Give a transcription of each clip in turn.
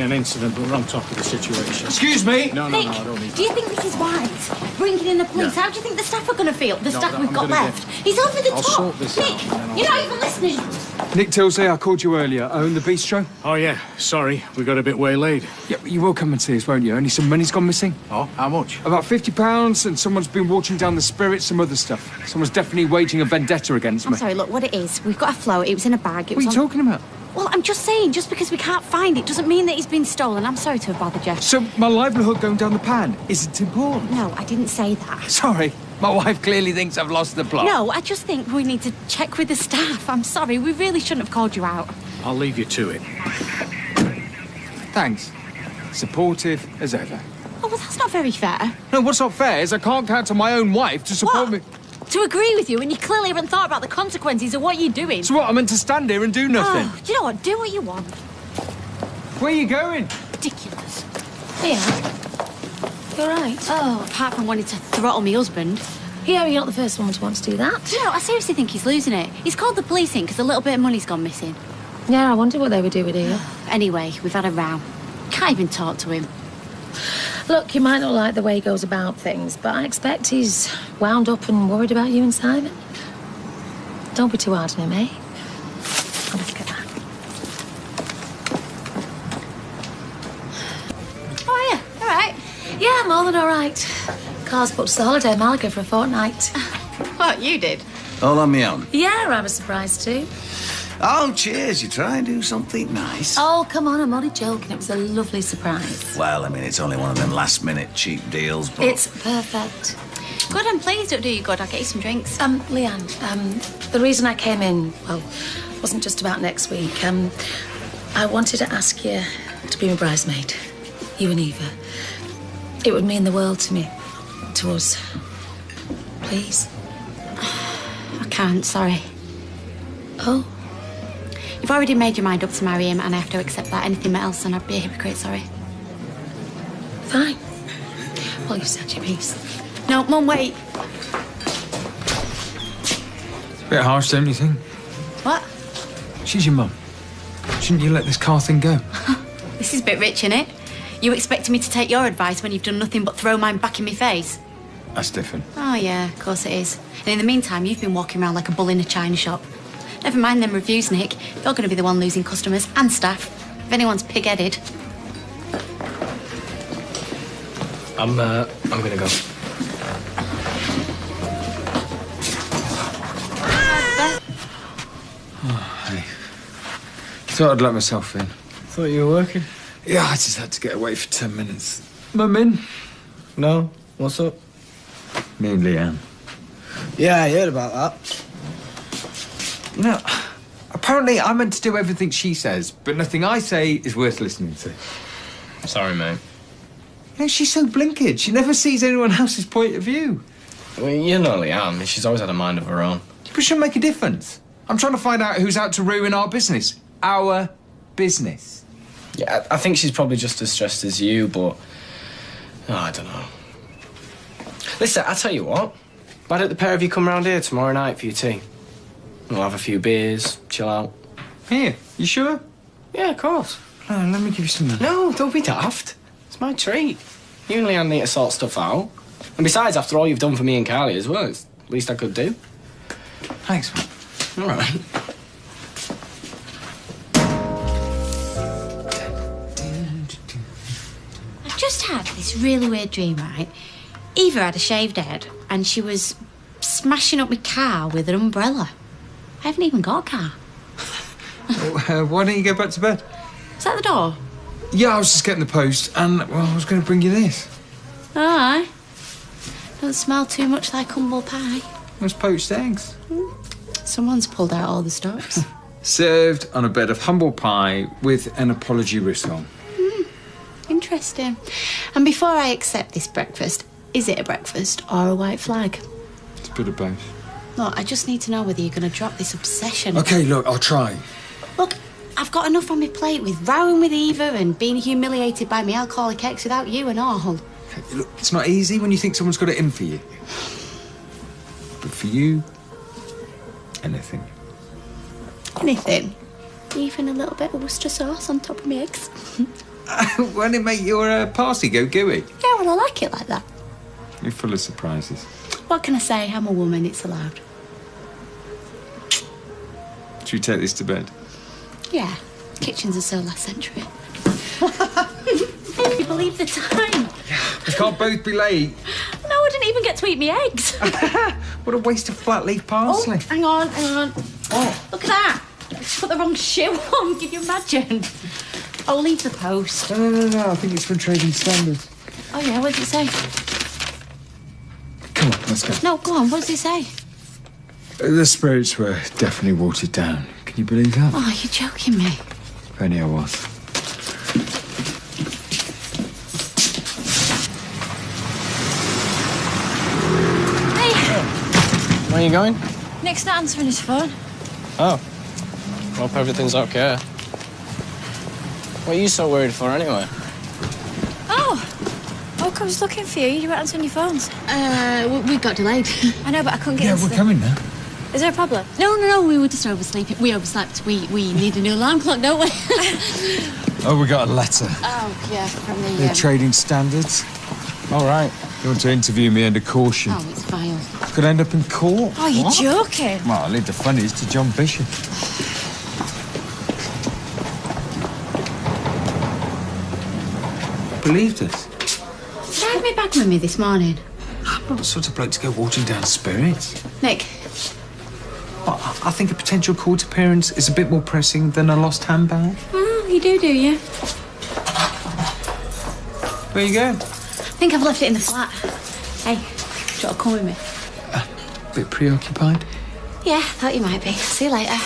An incident, but we're on top of the situation. Excuse me? No, Nick, I don't need that. do you think this is wise? Bringing in the police, how do you think the staff are going to feel? The staff we've got left. He's over the I'll top. sort this Nick, out, and then I'll- you're not even listening. Nick Tilsley, I called you earlier. I own the bistro. Oh, yeah. Sorry, we got a bit waylaid. Yeah, you will come and see us, won't you? Only some money's gone missing. Oh, how much? About £50, and someone's been watering down the spirits, some other stuff. Someone's definitely waging a vendetta against me. I'm sorry, look, what it is, we've got a float, it was in a bag. What are you talking about? Well, I'm just saying, just because we can't find it doesn't mean that he's been stolen. I'm sorry to have bothered you. So my livelihood going down the pan isn't important? No, I didn't say that. Sorry, my wife clearly thinks I've lost the plot. No, I just think we need to check with the staff. I'm sorry, we really shouldn't have called you out. I'll leave you to it. Thanks. Supportive as ever. Oh, well, that's not very fair. No, what's not fair is I can't count on my own wife to support me. To agree with you, and you clearly haven't thought about the consequences of what you're doing. So what, I'm meant to stand here and do nothing? Oh, do you know what? Do what you want. Where are you going? Ridiculous. Here. You're right. Oh, apart from wanting to throttle my husband. Yeah, you're not the first one to want to do that. Do you know, I seriously think he's losing it. He's called the police in because a little bit of money's gone missing. Yeah, I wonder what they were doing here. Anyway, we've had a row. Can't even talk to him. Look, you might not like the way he goes about things, but I expect he's wound up and worried about you and Simon. Don't be too hard on him, eh? Let's get that. Oh, yeah, all right. Yeah, more than all right. Car's booked us a holiday, Malaga, for a fortnight. What, you did? All on me own. Yeah, I was surprised too. Oh, cheers. You try and do something nice. Oh, come on, I'm only joking. It was a lovely surprise. Well, I mean, it's only one of them last-minute cheap deals, but... It's perfect. Good, I'm pleased it'll do you good. I'll get you some drinks. Leanne, the reason I came in, well, wasn't just about next week. I wanted to ask you to be my bridesmaid. You and Eva. It would mean the world to me. To us. Please. I can't, sorry. Oh. You've already made your mind up to marry him, and I have to accept that. Anything else, and I'd be a hypocrite, sorry. Fine. Well, you've said your piece. No, Mum, wait. It's a bit harsh, don't you think? What? She's your mum. Shouldn't you let this car thing go? This is a bit rich, innit? You expecting me to take your advice when you've done nothing but throw mine back in my face? That's different. Oh, yeah, of course it is. And in the meantime, you've been walking around like a bull in a china shop. Never mind them reviews, Nick. You're going to be the one losing customers and staff. If anyone's pig-headed. I'm gonna go. Oh, hey. Thought I'd let myself in. Thought you were working. Yeah, I just had to get away for 10 minutes. Mum in? No. What's up? Me and Leanne. Yeah, I heard about that. You know, apparently I'm meant to do everything she says, but nothing I say is worth listening to. Sorry, mate. You know, she's so blinkered. She never sees anyone else's point of view. Well, you know Leanne. She's always had a mind of her own. But she'll make a difference. I'm trying to find out who's out to ruin our business. Our business. Yeah, I think she's probably just as stressed as you, but... Oh, I don't know. Listen, I'll tell you what. Why don't the pair of you come round here tomorrow night for your tea? We'll have a few beers, chill out. Here, you sure? Yeah, of course. No, let me give you some money. No, don't be daft. It's my treat. You and Leanne need to sort stuff out. And besides, after all you've done for me and Kylie as well, it's the least I could do. Thanks, man. All right. I've just had this really weird dream, right? Eva had a shaved head, and she was smashing up my car with an umbrella. I haven't even got a car. Why don't you go back to bed? Is that the door? Yeah, I was just getting the post, and, well, I was going to bring you this. Aye. Don't smell too much like humble pie. Those poached eggs. Someone's pulled out all the stops. Served on a bed of humble pie with an apology wrist on. Interesting. And before I accept this breakfast, is it a breakfast or a white flag? It's a bit of both. Look, I just need to know whether you're going to drop this obsession. OK, look, I'll try. Look, I've got enough on my plate with rowing with Eva and being humiliated by my alcoholic ex without you and all. Okay, look, it's not easy when you think someone's got it in for you. But for you, anything. Anything? Even a little bit of Worcester sauce on top of my eggs. Won't it make your party go gooey? Yeah, well, I like it like that. You're full of surprises. What can I say? I'm a woman, it's allowed. Should we take this to bed? Yeah, kitchens are so last century. Can you believe the time? We can't both be late. No, I didn't even get to eat my eggs. What a waste of flat leaf parsley. Oh, hang on. Oh. Look at that. I just put the wrong shoe on. Can you imagine? Oh, leave the post. No. I think it's from Trading Standards. Oh, yeah, what does it say? Come on, let's go. No, go on, what does it say? The spirits were definitely watered down. Can you believe that? Oh, you're joking me. If only I was. Hey! Where are you going? Nick's not answering his phone. Oh. Hope everything's okay. What are you so worried for, anyway? Oh, I was looking for you. You weren't answering your phones. We got delayed. I know, but I couldn't get Yeah, into we're the... coming now. Is there a problem? No, we were just oversleeping. We overslept. We need a new alarm clock, don't we? Oh, we got a letter. Oh, yeah, from The Trading Standards. All right. You want to interview me under caution? Oh, it's vile. Could end up in court. Oh, you're joking. Well, I'll leave the funnies to John Bishop. Believed us. Did I have my bag with me this morning? I'm not the sort of bloke to go watering down spirits. Nick, Well, I think a potential court appearance is a bit more pressing than a lost handbag. oh, you do you? Where you going? I think I've left it in the flat. Hey, do you want to come with me? Bit preoccupied. Yeah, thought you might be. See you later.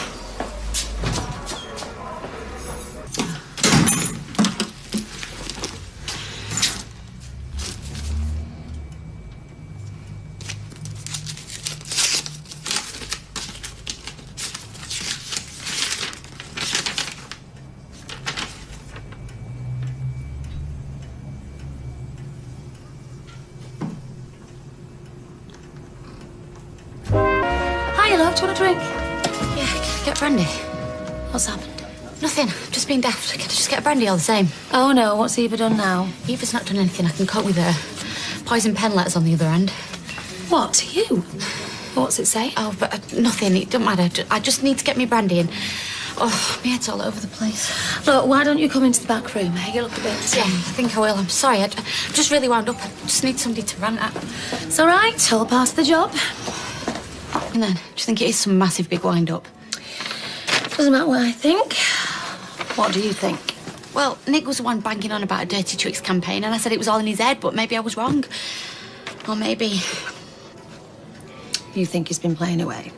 Hiya, love. Do you want a drink? Yeah, get brandy. What's happened? Nothing. I've just been daft. Can I just get a brandy all the same? Oh, no. What's Eva done now? Eva's not done anything. I can cope with her. Poison pen letters on the other end. What, to you? What's it say? Oh, but nothing. It don't matter. I just need to get me brandy in. Oh, my head's all over the place. Look, why don't you come into the back room? You look a bit... Yeah, I think I will. I'm sorry. I'm just really wound up. I just need somebody to rant at. It's all right. All past the job. And then, do you think it is some massive big wind-up? Doesn't matter what I think. What do you think? Well, Nick was the one banging on about a Dirty Tricks campaign, and I said it was all in his head, but maybe I was wrong. Or maybe... You think he's been playing away?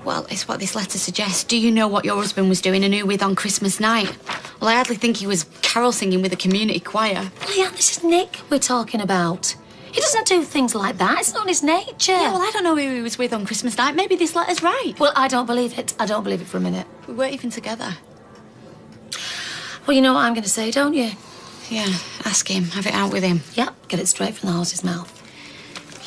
Well, it's what this letter suggests. Do you know what your husband was doing and who with on Christmas night? Well, I hardly think he was carol singing with a community choir. Yeah, this is Nick we're talking about. He doesn't do things like that. It's not his nature. Yeah, well, I don't know who he was with on Christmas night. Maybe this letter's right. Well, I don't believe it. I don't believe it for a minute. We weren't even together. Well, you know what I'm going to say, don't you? Yeah, ask him. Have it out with him. Yep, get it straight from the horse's mouth.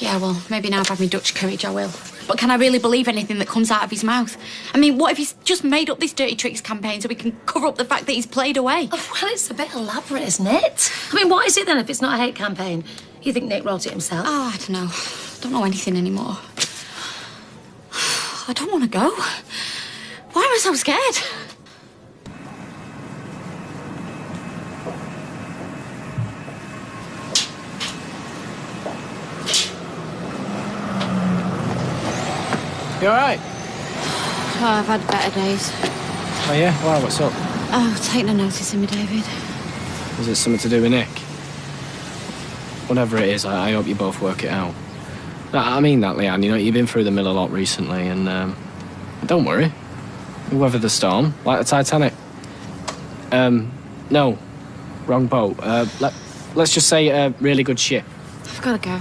Yeah, well, maybe now I've had my Dutch courage, I will. But can I really believe anything that comes out of his mouth? I mean, what if he's just made up this Dirty Tricks campaign so we can cover up the fact that he's played away? Oh, well, it's a bit elaborate, isn't it? I mean, what is it then if it's not a hate campaign? You think Nick wrote it himself? Oh, I don't know. I don't know anything anymore. I don't want to go. Why am I so scared? You all right? Oh, I've had better days. Oh, yeah? Why? What's up? Oh, take no notice of me, David. Is it something to do with Nick? Whatever it is, I hope you both work it out. No, I mean that, Leanne. You know, you've been through the mill a lot recently, and don't worry. You'll weather the storm, like the Titanic. No, wrong boat. Let's just say a really good ship. I've got to go.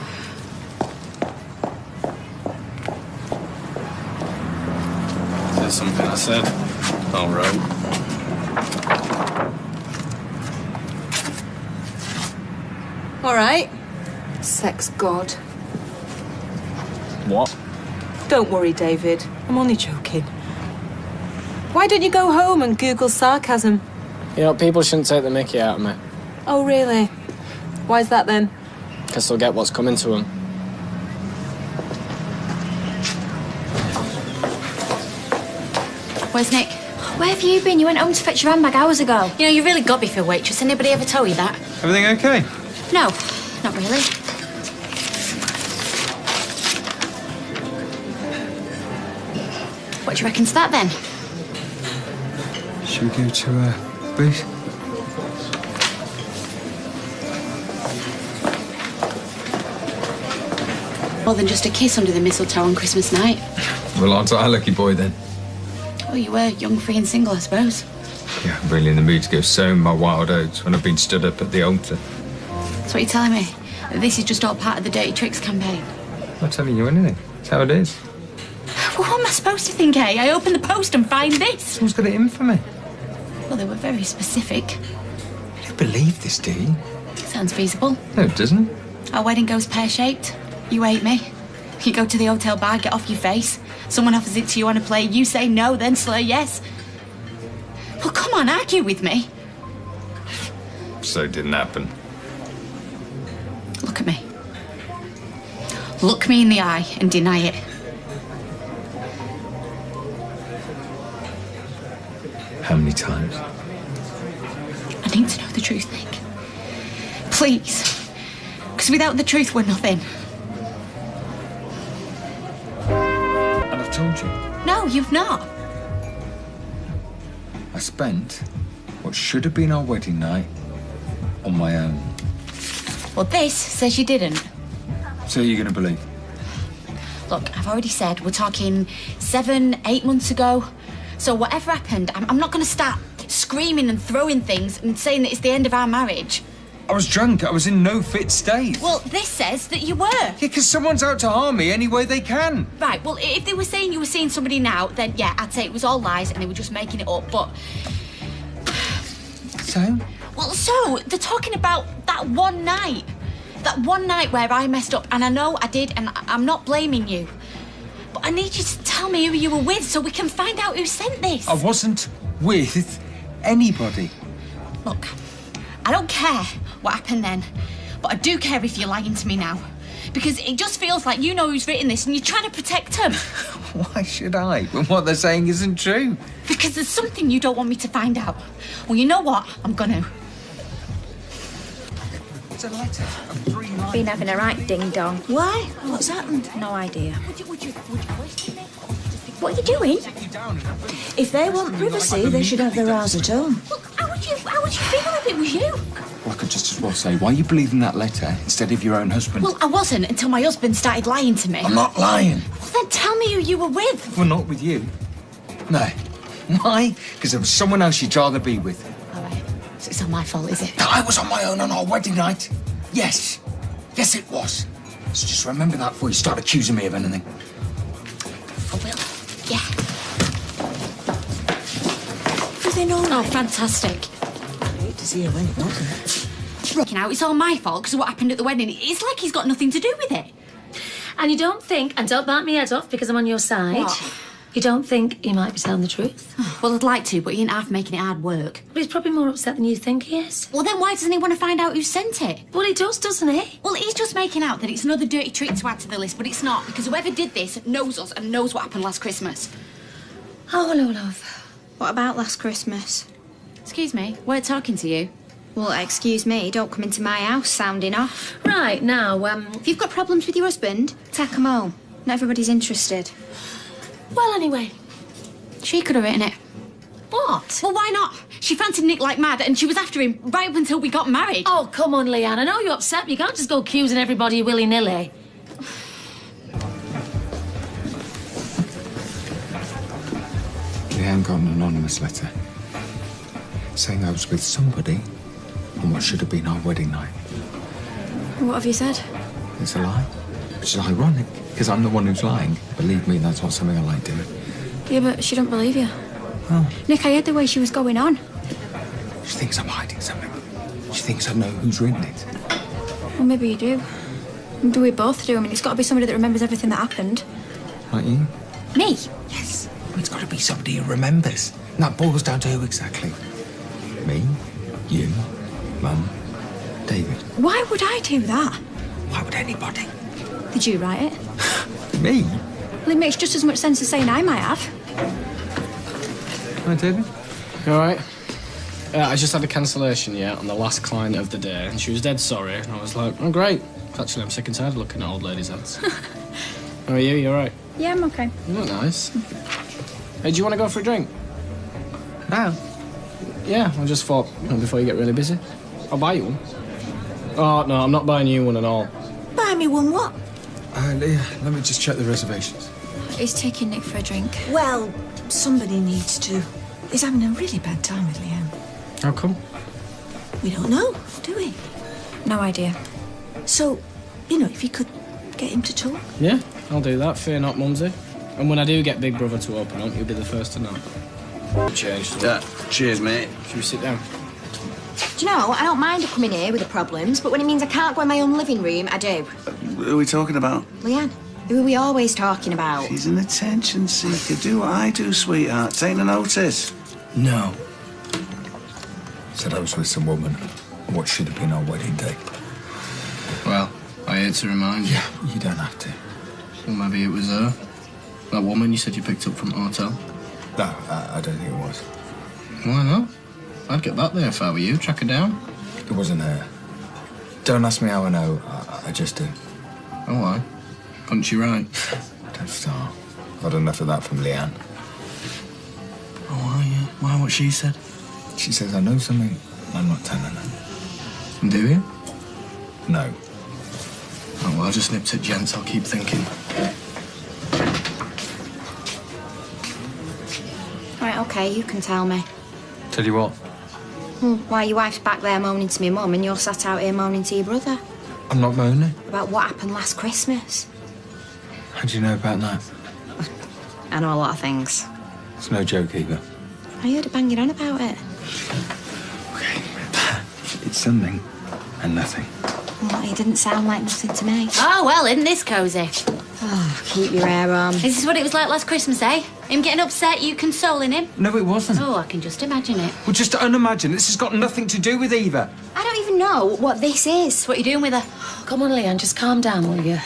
Is there something I said? All right. All right. Sex god. What? Don't worry, David. I'm only joking. Why don't you go home and Google sarcasm? You know, people shouldn't take the mickey out of me. Oh, really? Why's that then? Guess they'll get what's coming to them. Where's Nick? Where have you been? You went home to fetch your handbag hours ago. You know, you really got me for a waitress. Anybody ever tell you that? Everything okay? No, not really. What do you reckon's that then? Should we go to booth? More than just a kiss under the mistletoe on Christmas night. Well, aren't I a lucky boy then? Oh, you were young, free and single, I suppose. Yeah, I'm really in the mood to go sowing my wild oats when I've been stood up at the altar. That's what you're telling me? That this is just all part of the Dirty Tricks campaign? I'm not telling you anything. It's how it is. Well, what am I supposed to think, eh? I open the post and find this. Someone's got it in for me. Well, they were very specific. You don't believe this, do you? Sounds feasible. No, it doesn't. Our wedding goes pear-shaped. You hate me. You go to the hotel bar, get off your face. Someone offers it to you on a plate. You say no, then slur yes. Well, come on, argue with me. So it didn't happen. Look at me. Look me in the eye and deny it. How many times? I need to know the truth, Nick. Please. Because without the truth, we're nothing. And I've told you. No, you've not. I spent what should have been our wedding night on my own. Well, this says you didn't. So you're going to believe? Look, I've already said we're talking 7, 8 months ago. So whatever happened, I'm not going to start screaming and throwing things and saying that it's the end of our marriage. I was drunk. I was in no fit state. Well, this says that you were. Yeah, because someone's out to harm me any way they can. Right, well, if they were saying you were seeing somebody now, then yeah, I'd say it was all lies and they were just making it up, but... So? Well, so, they're talking about that one night. That one night where I messed up, and I know I did, and I'm not blaming you. But I need you to tell me who you were with so we can find out who sent this. I wasn't with anybody. Look, I don't care what happened then, but I do care if you're lying to me now. Because it just feels like you know who's written this and you're trying to protect him. Why should I, when what they're saying isn't true? Because there's something you don't want me to find out. Well, you know what? I'm gonna. It's a letter. A 3 lines. Been having a right ding-dong. Why? What's happened? No idea. Would you question me? What are you doing? If they want privacy, they should have their hours at home. Well, how would you feel if it was you? Well, I could just as well say, why are you believing that letter instead of your own husband? Well, I wasn't until my husband started lying to me. I'm not lying. Well, then tell me who you were with. Well, not with you. No. Why? Because there was someone else you'd rather be with. All right. So it's not my fault, is it? No, I was on my own on our wedding night. Yes. Yes, it was. So just remember that before you start accusing me of anything. I will. Yeah. Everything all Oh, right? fantastic. Great to see you when it wasn't. You know, it's all my fault because of what happened at the wedding. It's like he's got nothing to do with it. And you don't think, and don't bite me head off because I'm on your side, What? you don't think he might be telling the truth? Well, I'd like to, but he ain't half making it hard work. But he's probably more upset than you think he is. Well, then why doesn't he want to find out who sent it? Well, he does, doesn't he? Well, he's just making out that it's another dirty trick to add to the list, but it's not, because whoever did this knows us and knows what happened last Christmas. Oh, hello, love. What about last Christmas? Excuse me, we're talking to you. Well, excuse me, don't come into my house sounding off. Right, now, If you've got problems with your husband, take 'em home. Not everybody's interested. well, anyway. She could have written it. What? Well, why not? She fancied Nick like mad, and she was after him right up until we got married. Oh, come on, Leanne. I know you're upset, but you can't just go accusing everybody willy-nilly. Leanne got an anonymous letter saying I was with somebody on what should have been our wedding night. What have you said? It's a lie, which is ironic, because I'm the one who's lying. Believe me, that's not something I like doing. Yeah, but she don't believe you. Oh. Nick, I heard the way she was going on. She thinks I'm hiding something. She thinks I know who's written it. Well, maybe you do. Maybe we both do. I mean, it's got to be somebody that remembers everything that happened. Like you? Me? Yes. It's got to be somebody who remembers. And that boils down to who exactly? Me, you, Mum, David. Why would I do that? Why would anybody? Did you write it? Me? Well, it makes just as much sense as saying I might have. Hi, David. You all right? Yeah, I just had a cancellation, on the last client of the day, and she was dead sorry, and I was like, oh, great. Actually, I'm sick and tired of looking at old ladies' heads. How are you? You all right? Yeah, I'm okay. You look nice. Hey, do you want to go for a drink? Now? Yeah, I just thought, before you get really busy. I'll buy you one. Oh, no, I'm not buying you one at all. Buy me one what? Leah, let me just check the reservations. He's taking Nick for a drink. Well, somebody needs to. He's having a really bad time with Leanne. How come? We don't know, do we? No idea. So, if you could get him to talk. Yeah, I'll do that. Fear not, Mumsy. And when I do get Big Brother to open up, you'll be the first to know. Cheers. Yeah, cheers, mate. Should we sit down? Do you know, I don't mind her coming here with the problems, but when it means I can't go in my own living room, I do. Who are we talking about? Leanne, who are we always talking about? She's an attention seeker. Do what I do, sweetheart. Take no notice. No. Said I was with some woman on what should have been our wedding day. Well, I hate to remind you. You don't have to. Well, maybe it was her. That woman you said you picked up from the hotel. No, I don't think it was. Why not? I'd get back there if I were you. Track her down. It wasn't her. Don't ask me how I know. I just do. Oh, why? Couldn't you right? Don't start. I've had enough of that from Leanne. Oh, why, yeah? Why, what she said? She says I know something. I'm not telling her. Do you? No. Oh, well, I'll just nip to gents. I'll keep thinking. Right, OK, you can tell me. Tell you what. Why your wife's back there moaning to me mum and you're sat out here moaning to your brother? I'm not moaning. About what happened last Christmas. How do you know about that? I know a lot of things. It's no joke either. I heard her banging on about it. Okay. It's something and nothing. Well, it didn't sound like nothing to me. Oh, well, isn't this cosy? Oh, keep your hair on. Is this what it was like last Christmas, eh? Him getting upset, you consoling him? No, it wasn't. Oh, I can just imagine it. Well, just unimagine. This has got nothing to do with either. I don't even know what this is. What are you doing with her? Come on, Leanne, just calm down, will you?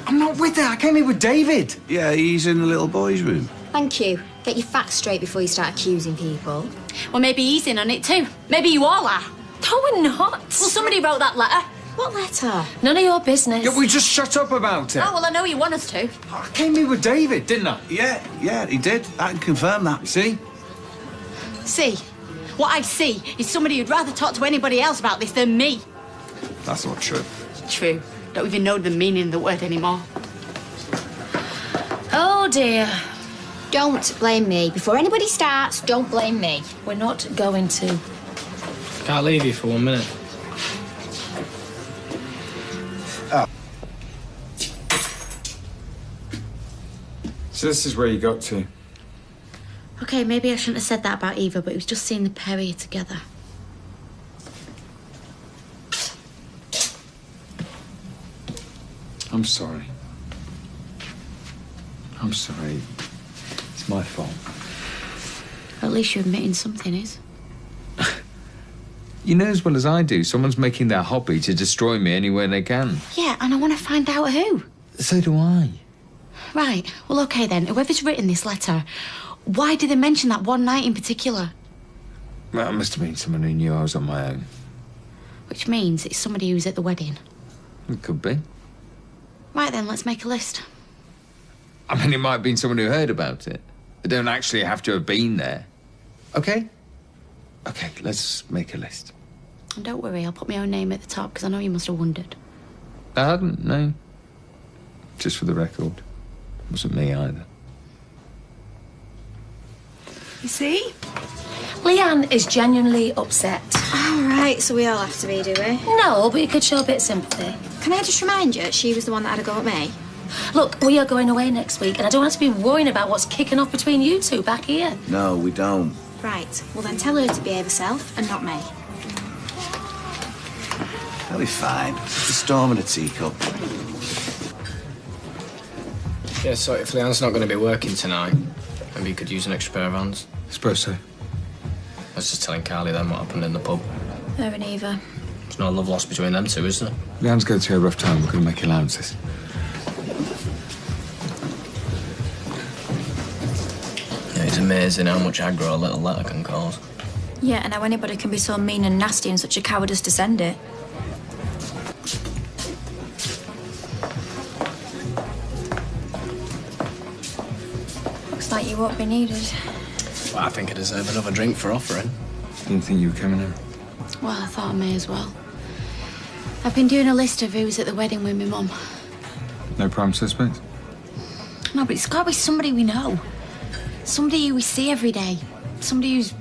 I'm not with her. I came here with David. Yeah, he's in the little boy's room. Thank you. Get your facts straight before you start accusing people. Well, maybe he's in on it too. Maybe you all are. No, we're not. Well, somebody wrote that letter. What letter? None of your business. Yeah, we just shut up about it. Oh, well, I know you want us to. I came here with David, didn't I? Yeah, he did. I can confirm that. See? See? What I see is somebody who'd rather talk to anybody else about this than me. That's not true. True. Don't even know the meaning of the word anymore. Oh, dear. Don't blame me. Before anybody starts, don't blame me. We're not going to. Can't leave you for 1 minute. So this is where you got to. OK, maybe I shouldn't have said that about Eva, but it was just seeing the pair of you together. I'm sorry. I'm sorry. It's my fault. At least you're admitting something is. You know as well as I do, someone's making their hobby to destroy me anywhere they can. Yeah, and I want to find out who. So do I. Right, well, OK then, whoever's written this letter, why did they mention that one night in particular? Well, it must have been someone who knew I was on my own. Which means it's somebody who's at the wedding. It could be. Right then, let's make a list. I mean, it might have been someone who heard about it. They don't actually have to have been there. OK? OK, let's make a list. And don't worry, I'll put my own name at the top, because I know you must have wondered. I hadn't, no. Just for the record. It wasn't me either. You see? Leanne is genuinely upset. All right, so we all have to be, do we? No, but you could show a bit of sympathy. Can I just remind you, she was the one that had a go at me? Look, we are going away next week, and I don't have to be worrying about what's kicking off between you two back here. No, we don't. Right, well then tell her to behave herself and not me. That'll be fine. It's a storm in a teacup. Yeah, so if Leanne's not going to be working tonight, maybe you could use an extra pair of hands. I suppose so. I was just telling Kylie then what happened in the pub. Her and Eva. There's no love lost between them two, is there? Leanne's going through a rough time. We're going to make allowances. Yeah, it's amazing how much aggro a little letter can cause. Yeah, and how anybody can be so mean and nasty and such a coward as to send it. Looks like you won't be needed. Well, I think I deserve another drink for offering. Didn't think you were coming in. Well, I thought I may as well. I've been doing a list of who was at the wedding with my mum. No prime suspects? No, but it's got to be somebody we know. Somebody who we see every day. Somebody who's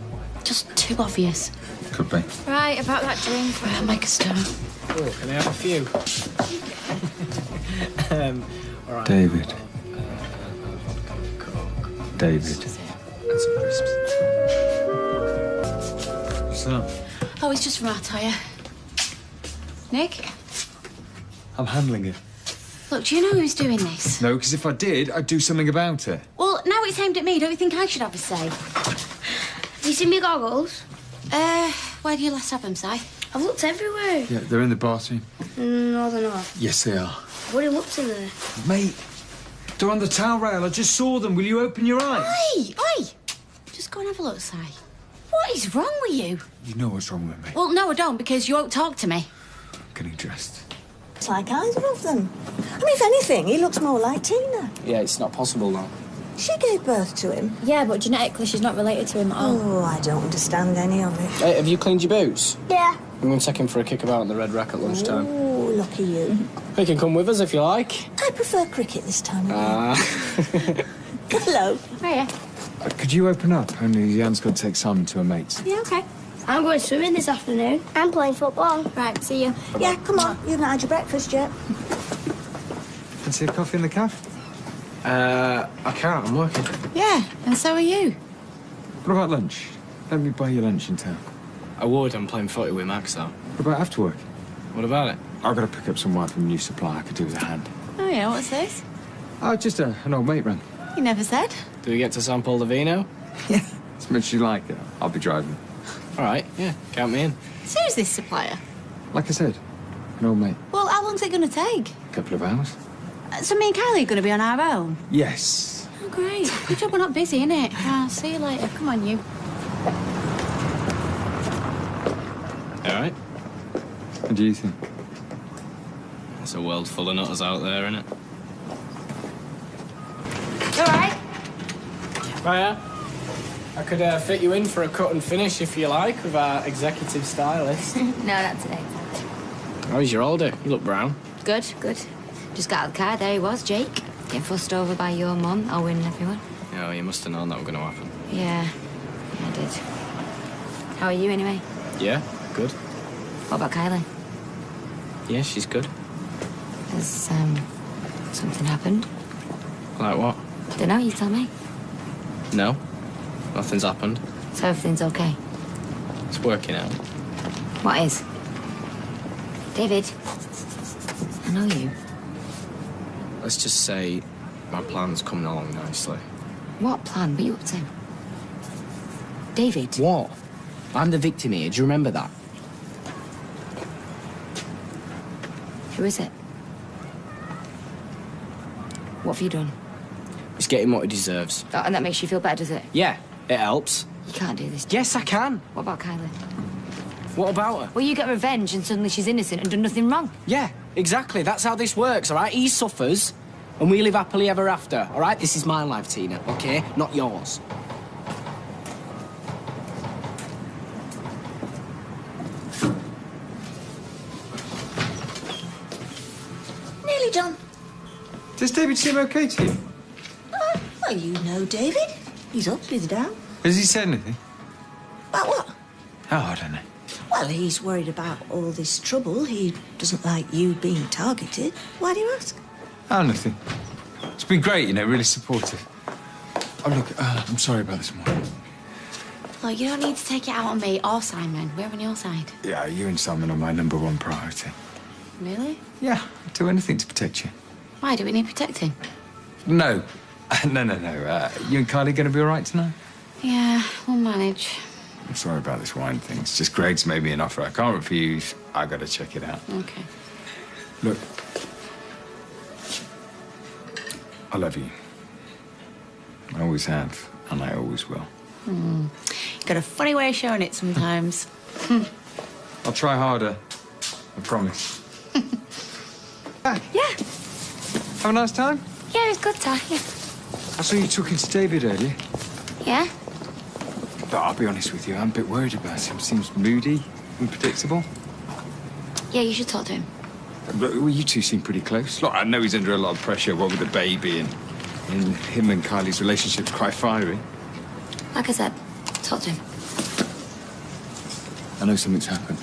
just too obvious. Could be. Right, about that drink. Right, I'll make a stir. Oh, can I have a few? All right. David. David. And some crisps. What's that? Oh, it's just from our tyre. Nick? I'm handling it. Look, do you know who's doing this? No, because if I did, I'd do something about it. Well, now it's aimed at me. Don't you think I should have a say? Have you seen my goggles? Where do you last have them, Si? I've looked everywhere. Yeah, they're in the bathroom. No, they're not. Yes, they are. I've already looked in there. Mate, they're on the towel rail. I just saw them. Will you open your eyes? Oi! Just go and have a look, Si. What is wrong with you? You know what's wrong with me. Well, no, I don't, because you won't talk to me. I'm getting dressed. It's like either of them. I mean, if anything, he looks more like Tina. Yeah, it's not possible now. She gave birth to him. Yeah, but genetically she's not related to him at all. Oh, I don't understand any of it. Hey, have you cleaned your boots? Yeah. I'm going to take him for a kickabout in the Red Rack at lunchtime. Oh, lucky you. He can come with us if you like. I prefer cricket this time of year. Ah. Hello. Hiya. Could you open up? Only Jan's got to take Simon to her mates. Yeah, okay. I'm going swimming this afternoon. I'm playing football. Right, see you. Yeah, come on. You've not had your breakfast yet. Fancy a coffee in the cafe? I can't. I'm working. Yeah, and so are you. What about lunch? Let me buy you lunch in town. I would. I'm playing footy with Max, though. What about after work? What about it? I've got to pick up some wine from a new supplier I could do with a hand. Oh, yeah, what's this? Oh, just an old mate run. You never said. Do we get to sample the vino? Yeah. As much as you like it, I'll be driving. All right, yeah. Count me in. So who's this supplier? Like I said, an old mate. Well, how long's it going to take? A couple of hours. So me and Kylie are going to be on our own? Yes. Oh, great. Good job we're not busy, innit? I'll see you later. Come on, you. All right. What do you think? There's a world full of nutters out there, innit? All right. Right, I could fit you in for a cut and finish if you like with our executive stylist. No, not today. How's your older? You look brown. Good, good. Just got out of the car. There he was, Jake. Getting fussed over by your mum, Owen and everyone. Yeah, well, you must have known that were going to happen. Yeah, I did. How are you, anyway? Yeah, good. What about Kylie? Yeah, she's good. Has, something happened? Like what? Don't know, you tell me. No, nothing's happened. So everything's okay? It's working out. What is? David, I know you. Let's just say my plan's coming along nicely. What plan? What are you up to? David? What? I'm the victim here. Do you remember that? Who is it? What have you done? He's getting what he deserves. Oh, and that makes you feel better, does it? Yeah, it helps. You can't do this. Yes, I can. What about Kylie? What about her? Well, you get revenge and suddenly she's innocent and done nothing wrong. Yeah, exactly. That's how this works, all right? He suffers, and we live happily ever after, all right? This is my life, Tina, okay? Not yours. Nearly done. Does David seem okay to you? Well, you know David. He's up, he's down. Has he said anything? About what? Oh, I don't know. Well, he's worried about all this trouble. He doesn't like you being targeted. Why do you ask? Oh, nothing. It's been great, you know, really supportive. Oh, look, I'm sorry about this morning. Look, you don't need to take it out on me or Simon. We're on your side. Yeah, you and Simon are my #1 priority. Really? Yeah, I'd do anything to protect you. Why? Do we need protecting? No. No. You and Kylie going to be all right tonight? Yeah, we'll manage. I'm sorry about this wine thing. It's just Greg's made me an offer I can't refuse. I gotta check it out. Okay. Look. I love you. I always have, and I always will. You've got a funny way of showing it sometimes. I'll try harder. I promise. Yeah. Have a nice time? Yeah, it was good talking. I saw you talking to David earlier. Yeah? But I'll be honest with you, I'm a bit worried about him. Seems moody, unpredictable. Yeah, you should talk to him. But, well, you two seem pretty close. Look, I know he's under a lot of pressure, what with the baby, and him and Kylie's relationship's quite fiery. Like I said, talk to him. I know something's happened.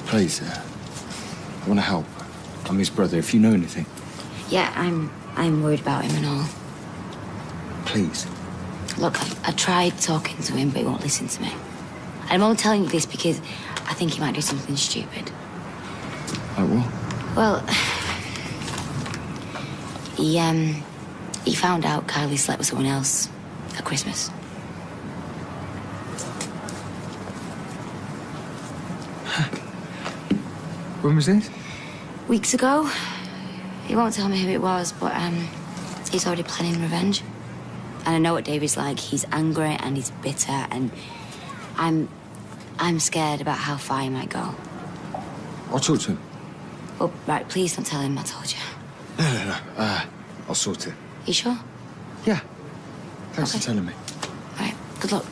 Please, I want to help. I'm his brother, if you know anything. Yeah, I'm worried about him and all. Please. Look, I tried talking to him, but he won't listen to me. I'm only telling you this because I think he might do something stupid. Like what? Well, he found out Kylie slept with someone else at Christmas. When was this? Weeks ago. He won't tell me who it was, but he's already planning revenge. And I know what David's like. He's angry and he's bitter, and I'm scared about how far he might go. I'll talk to him. Oh, right, please don't tell him I told you. No. I'll sort it. You sure? Yeah. Thanks Okay. for telling me. All right, good luck.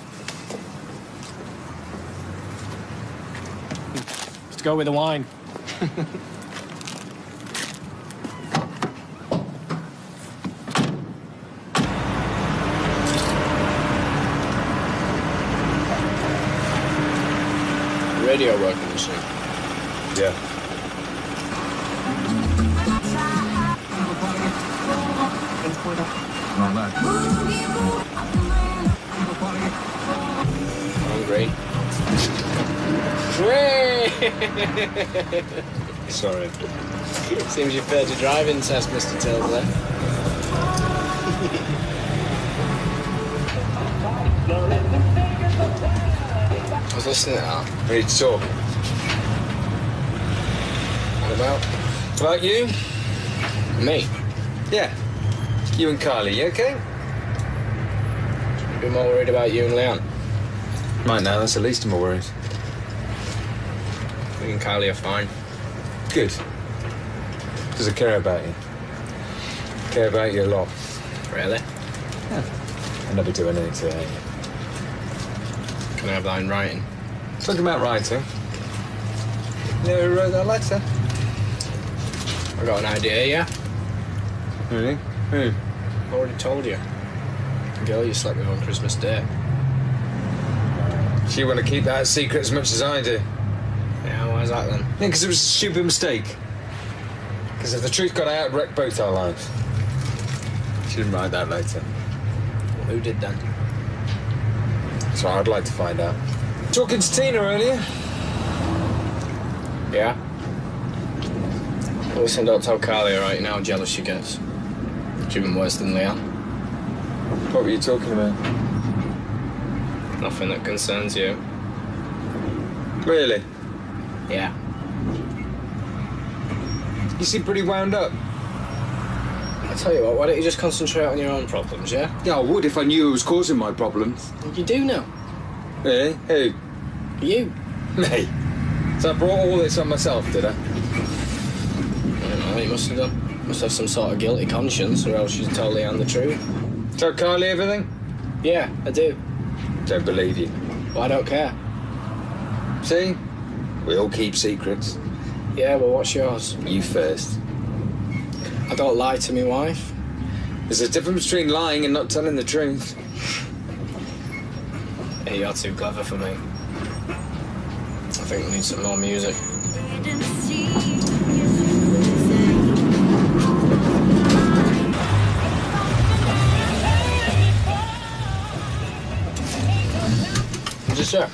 Let's go with the wine. Radio working machine. Yeah. Hungry. Sorry. Seems you failed your driving test, Mr. Tilsley. I was listening to that. We need to talk. What about? About you? Me? Yeah. You and Kylie, you okay? I'd be more worried about you and Leon. Right now, that's the least of my worries. Me and Kylie are fine. Good. Because I care about you. Care about you a lot. Really? Yeah. I never do anything to hate you. Can I have that in writing? Talking about writing. You never wrote that letter? I got an idea, yeah? Really? Who? I already told you. The girl you slept with on Christmas Day. So you want to keep that a secret as much as I do? Yeah, why's that then? Yeah, because it was a stupid mistake. Because if the truth got out, it'd wreck both our lives. She didn't write that letter. Well, who did then? So I'd like to find out. Talking to Tina earlier. Yeah? Well, listen, don't tell Kylie, all right? You know how jealous she gets. She's even worse than Leon. What were you talking about? Nothing that concerns you. Really? Yeah. You seem pretty wound up. I tell you what, why don't you just concentrate on your own problems, yeah? Yeah, I would if I knew it was causing my problems. You do know. Really? Who? You. Me? So I brought all this on myself, did I? I don't know, you must have done. Must have some sort of guilty conscience, or else you'd tell Leanne the truth. Tell Kylie everything? Yeah, I do. Don't believe you. Well, I don't care. See? We all keep secrets. Yeah, well, what's yours? You first. I don't lie to my wife. There's a difference between lying and not telling the truth. Hey, you're too clever for me. I think we need some more music. What's this, sir?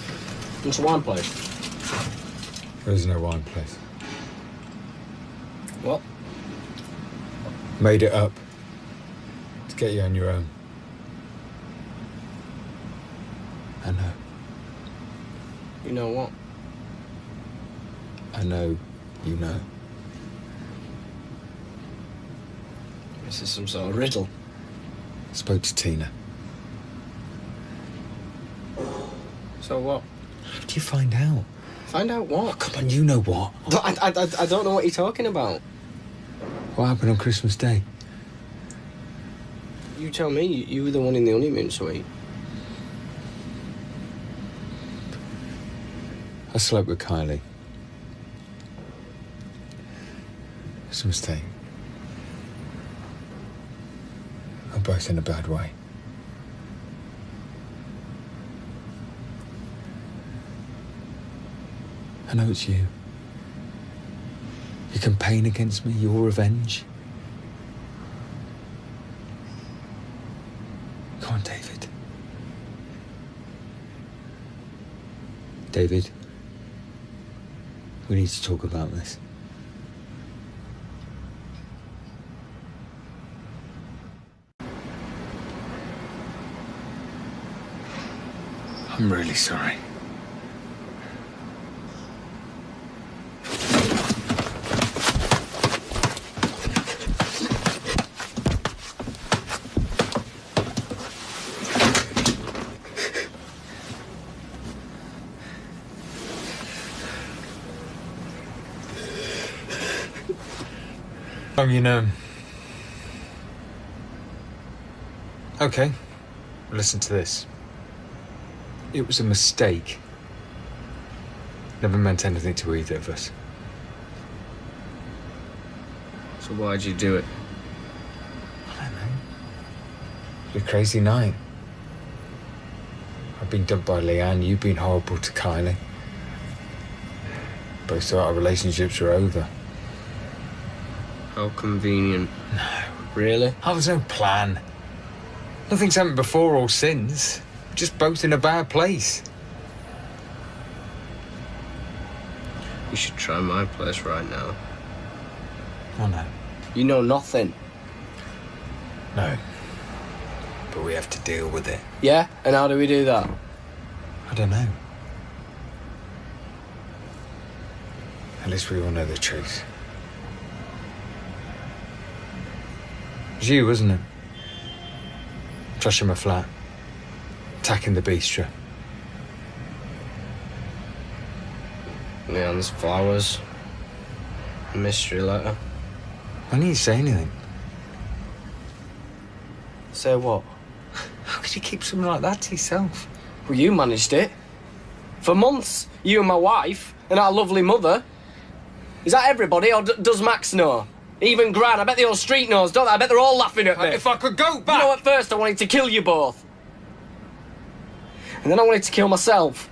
It's a wine place. There's no wine place. What? Made it up. To get you on your own. I know. You know what? I know you know. This is some sort of riddle. Spoke to Tina. So what? How did you find out? Find out what? Oh, come on, you know what. I don't know what you're talking about. What happened on Christmas Day? You tell me. You were the one in the honeymoon suite. I slept with Kylie. It's a mistake. We're both in a bad way. I know it's you. Your campaign against me, your revenge. Come on, David. David, we need to talk about this. I'm really sorry. Okay, listen to this. It was a mistake. Never meant anything to either of us. So why'd you do it? I don't know. It was a crazy night. I've been dumped by Leanne, you've been horrible to Kylie. Both thought our relationships were over. How convenient. No. Really? That was no plan. Nothing's happened before or since. We're just both in a bad place. You should try my place right now. Oh, no. You know nothing. No. But we have to deal with it. Yeah? And how do we do that? I don't know. At least we all know the truth. It was you, wasn't it? Trashing my flat. Attacking the bistro. Leanne's flowers. A mystery letter. Why didn't you say anything? Say what? How could you keep something like that to yourself? Well, you managed it. For months, you and my wife, and our lovely mother. Is that everybody, or does Max know? Even Gran, I bet the whole street knows, don't they? I bet they're all laughing at me. If I could go back... You know, at first I wanted to kill you both. And then I wanted to kill myself.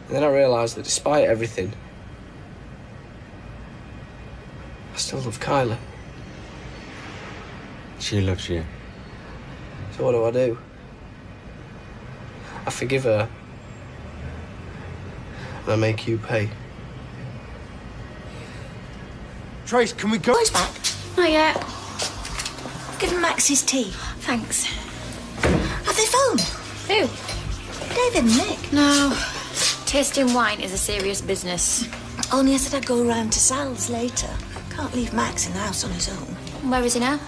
And then I realised that despite everything, I still love Kylie. She loves you. So what do? I forgive her. And I make you pay. Trace, can we go? Boy's back. Not yet. Give him Max his tea. Thanks. Have they phoned? Who? David and Nick. No. Tasting wine is a serious business. Only I said I'd go round to Sal's later. Can't leave Max in the house on his own. Where is he now?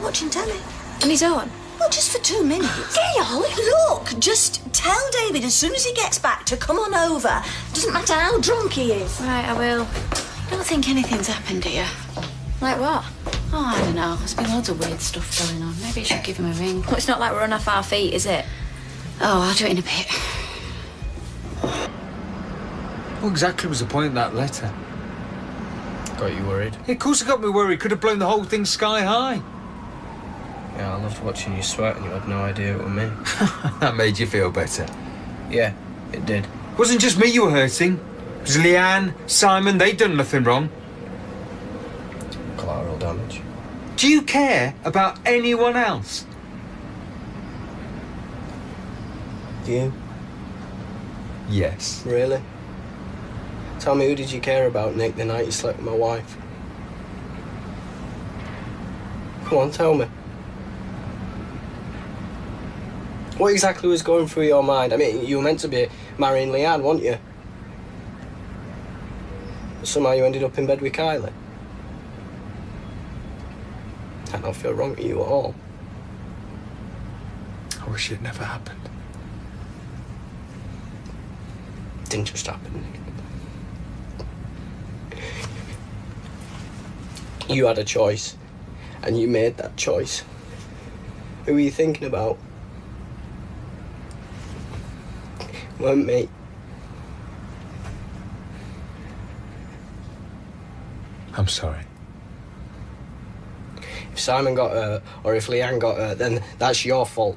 Watching telly. On his own? Well, just for 2 minutes. Gail, look, just tell David as soon as he gets back to come on over. Doesn't matter how drunk he is. Right, I will. I don't think anything's happened here. Like what? Oh, I don't know. There's been loads of weird stuff going on. Maybe I should give him a ring. Well, it's not like we're on off our feet, is it? Oh, I'll do it in a bit. What exactly was the point of that letter? Got you worried? Yeah, of course it got me worried. Could have blown the whole thing sky high. Yeah, I loved watching you sweat and you had no idea it was me. That made you feel better. Yeah, it did. It wasn't just me you were hurting. It was Leanne, Simon, they'd done nothing wrong. Collateral damage. Do you care about anyone else? Do you? Yes. Really? Tell me, who did you care about, Nick, the night you slept with my wife? Come on, tell me. What exactly was going through your mind? I mean, you were meant to be marrying Leanne, weren't you? Somehow you ended up in bed with Kylie. I don't feel wrong with you at all. I wish it never happened. It didn't just happen. You had a choice, and you made that choice. Who were you thinking about? Weren't me. I'm sorry. If Simon got hurt, or if Leanne got hurt, then that's your fault.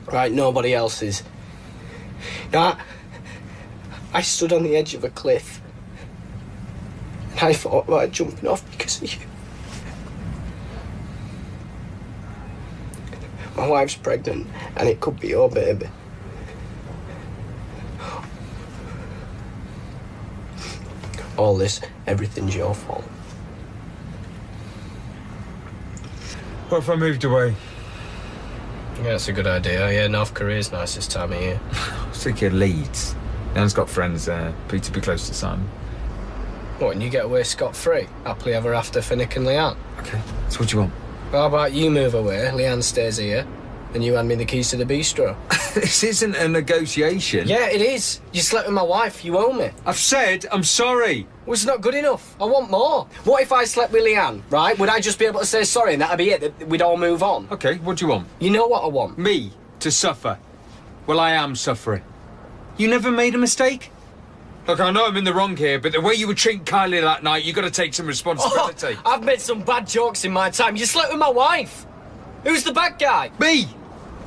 Right, nobody else's. Now, I stood on the edge of a cliff, and I thought about jumping off because of you. My wife's pregnant, and it could be your baby. All this, everything's your fault. What if I moved away? Yeah, that's a good idea. Yeah, North Korea's nice this time of year. I was thinking of Leeds. Leanne's got friends there. Peter be close to Simon. What, and you get away scot-free? Happily ever after for Nick and Leanne? Okay, so what do you want? How about you move away, Leanne stays here, and you hand me the keys to the bistro? This isn't a negotiation. Yeah, it is. You slept with my wife, you owe me. I've said I'm sorry. Well, it's not good enough. I want more. What if I slept with Leanne, right? Would I just be able to say sorry and that'd be it? We'd all move on? Okay, what do you want? You know what I want? Me to suffer. Well, I am suffering. You never made a mistake? Look, I know I'm in the wrong here, but the way you were treating Kylie that night, you got to take some responsibility. Oh, I've made some bad jokes in my time. You slept with my wife. Who's the bad guy? Me!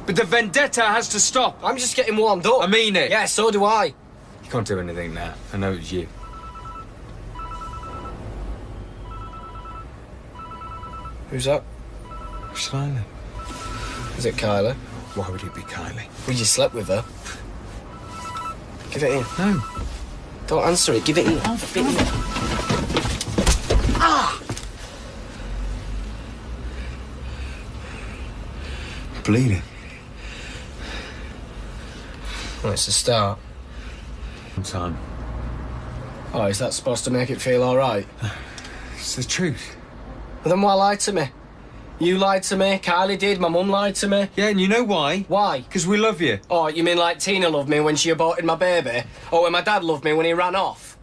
But the vendetta has to stop. I'm just getting warmed up. I mean it. Yeah, so do I. You can't do anything now. I know it's you. Who's that? Who's smiling? Is it Kylie? Why would it be Kylie? Well, you slept with her. Give it in. No. Don't answer it. Give it in. Oh, Give it in. Ah! Bleeding. Well, it's a start. Time. Oh, is that supposed to make it feel all right? It's the truth. Well, then why lie to me? You lied to me, Kylie did, my mum lied to me. Yeah, and you know why? Why? Because we love you. Oh, you mean like Tina loved me when she aborted my baby? Or when my dad loved me when he ran off?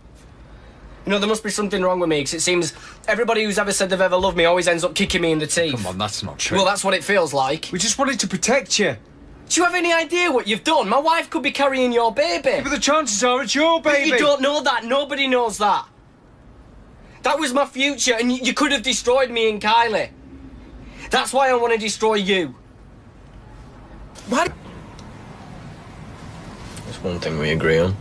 You know, there must be something wrong with me, because it seems everybody who's ever said they've ever loved me always ends up kicking me in the teeth. Come on, that's not true. Well, that's what it feels like. We just wanted to protect you. Do you have any idea what you've done? My wife could be carrying your baby. Yeah, but the chances are it's your baby. But you don't know that. Nobody knows that. That was my future, and you could have destroyed me and Kylie. That's why I want to destroy you. What? There's one thing we agree on.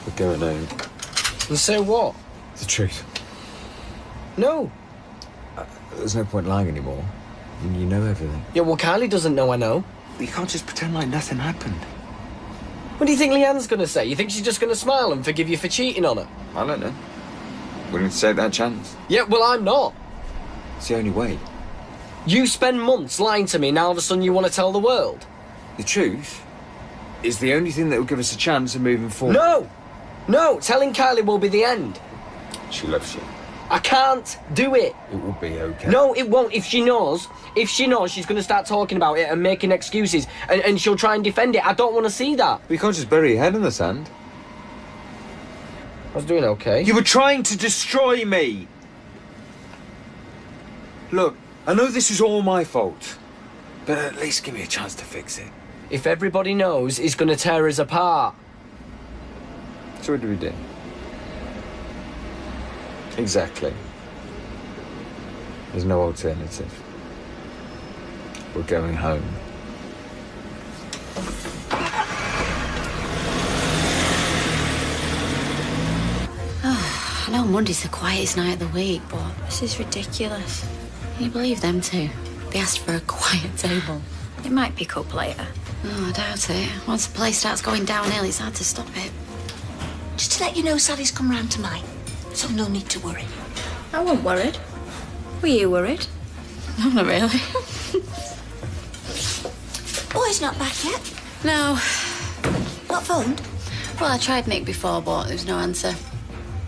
We're going home. And so what? The truth. No. There's no point lying anymore. You know everything. Yeah, well, Kylie doesn't know I know. You can't just pretend like nothing happened. What do you think Leanne's going to say? You think she's just going to smile and forgive you for cheating on her? I don't know. Willing to take that chance. Yeah, well, I'm not. It's the only way. You spend months lying to me, now all of a sudden you want to tell the world? The truth is the only thing that will give us a chance of moving forward. No! No, telling Kylie will be the end. She loves you. I can't do it. It will be okay. No, it won't. If she knows, she's going to start talking about it and making excuses, and she'll try and defend it. I don't want to see that. We can't just bury your head in the sand. I was doing okay. You were trying to destroy me. Look, I know this is all my fault, but at least give me a chance to fix it. If everybody knows, he's going to tear us apart. So what do we do? Exactly. There's no alternative. We're going home. I know Monday's the quietest night of the week, but This is ridiculous. can you believe them two? They asked for a quiet table. It might pick up later. Oh, I doubt it. Once the place starts going downhill, it's hard to stop it. Just to let you know, Sally's come round to mine, so no need to worry. I wasn't worried. Were you worried? No, not really. Boy's not back yet. No. Not phoned? Well, I tried Nick before, but there was no answer.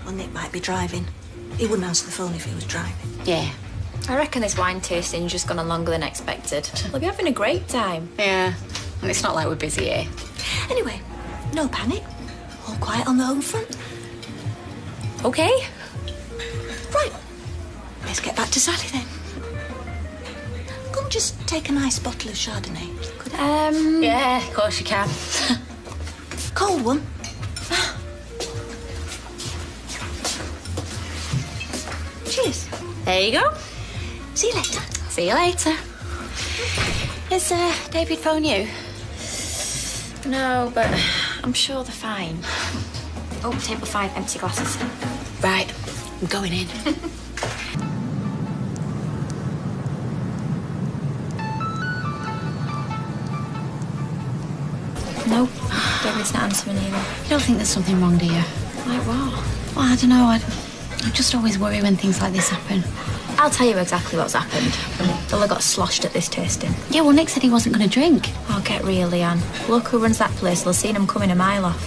Well, Nick might be driving. He wouldn't answer the phone if he was driving. Yeah. I reckon this wine tasting's just gone on longer than expected. They'll be having a great time. Yeah. And it's not like we're busy here. Anyway, no panic. All quiet on the home front. Okay. Right. Let's get back to Sally then. Couldn't just take a nice bottle of Chardonnay, could I? Yeah, of course you can. Cold one. Cheers. There you go. See you later. See you later. Has David phoned you? No, but I'm sure they're fine. Oh, table 5, empty glasses. Right. I'm going in. No, David's not answering either. You don't think there's something wrong, do you? Like what? Well, I don't know. I just always worry when things like this happen. I'll tell you exactly what's happened. They'll got sloshed at this tasting. Yeah, well, Nick said he wasn't going to drink. Oh, get real, Leanne. Look who runs that place. They'll seen them coming a mile off.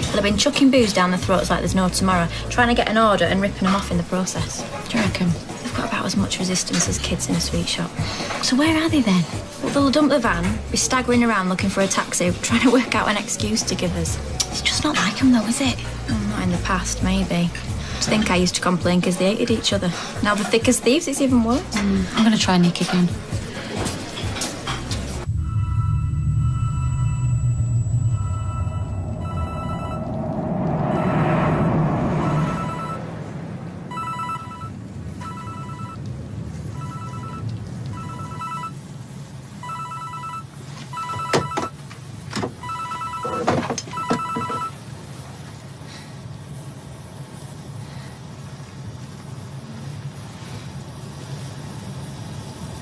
They'll have been chucking booze down their throats like there's no tomorrow, trying to get an order and ripping them off in the process. Do you reckon? They've got about as much resistance as kids in a sweet shop. So where are they then? Well, they'll dump the van, be staggering around looking for a taxi, trying to work out an excuse to give us. It's just not like them, though, is it? Not in the past, maybe. I think I used to complain because they hated each other. Now they're thick as thieves, it's even worse. I'm going to try Nick again.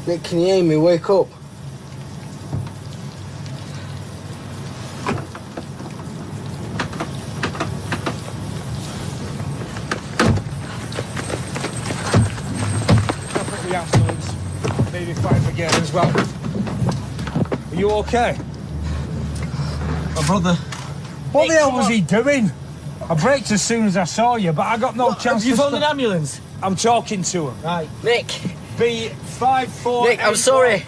Nick, can you hear me? Wake up. The ambulance. Maybe five again as well. Are you okay? My brother. What the hell was he doing? I braked as soon as I saw you, but I got no chance. Have you to phoned an ambulance? I'm talking to him. Right. Nick. B54. Nick, I'm sorry.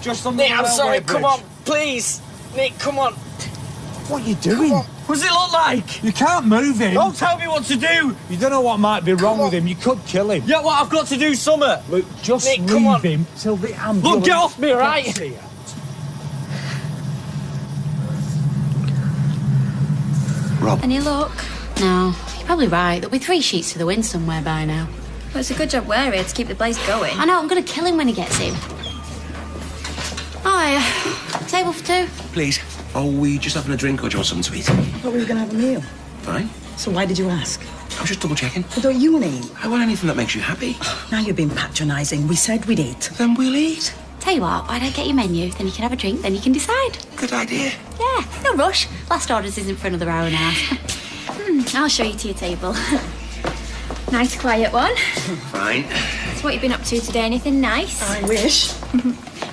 Just on Nick, the I'm sorry. bridge. Come on, please. Nick, come on. What are you doing? What does it look like? You can't move him. Don't tell me what to do. You don't know what might be wrong with him. You could kill him. Yeah, what? I've got to do something. Look, just Nick, leave come on. him till the ambulance. Look, get off me, right? gets here. Rob. Any luck? No, you're probably right. There'll be 3 sheets to the wind somewhere by now. Well, it's a good job we're here to keep the place going. I know, I'm going to kill him when he gets in. Oh, table for 2. Please. Are we just having a drink or do you want something to eat? I thought we were going to have a meal. Fine. So why did you ask? I was just double checking. What don't you want to eat? I want anything that makes you happy. Now you're being patronising. We said we'd eat. Then we'll eat. Tell you what, why don't I get your menu, then you can have a drink, then you can decide. Good idea. Yeah, no rush. Last orders isn't for another hour and a half. I'll show you to your table. Nice quiet one. Fine. So what you been up to today? Anything nice? I wish.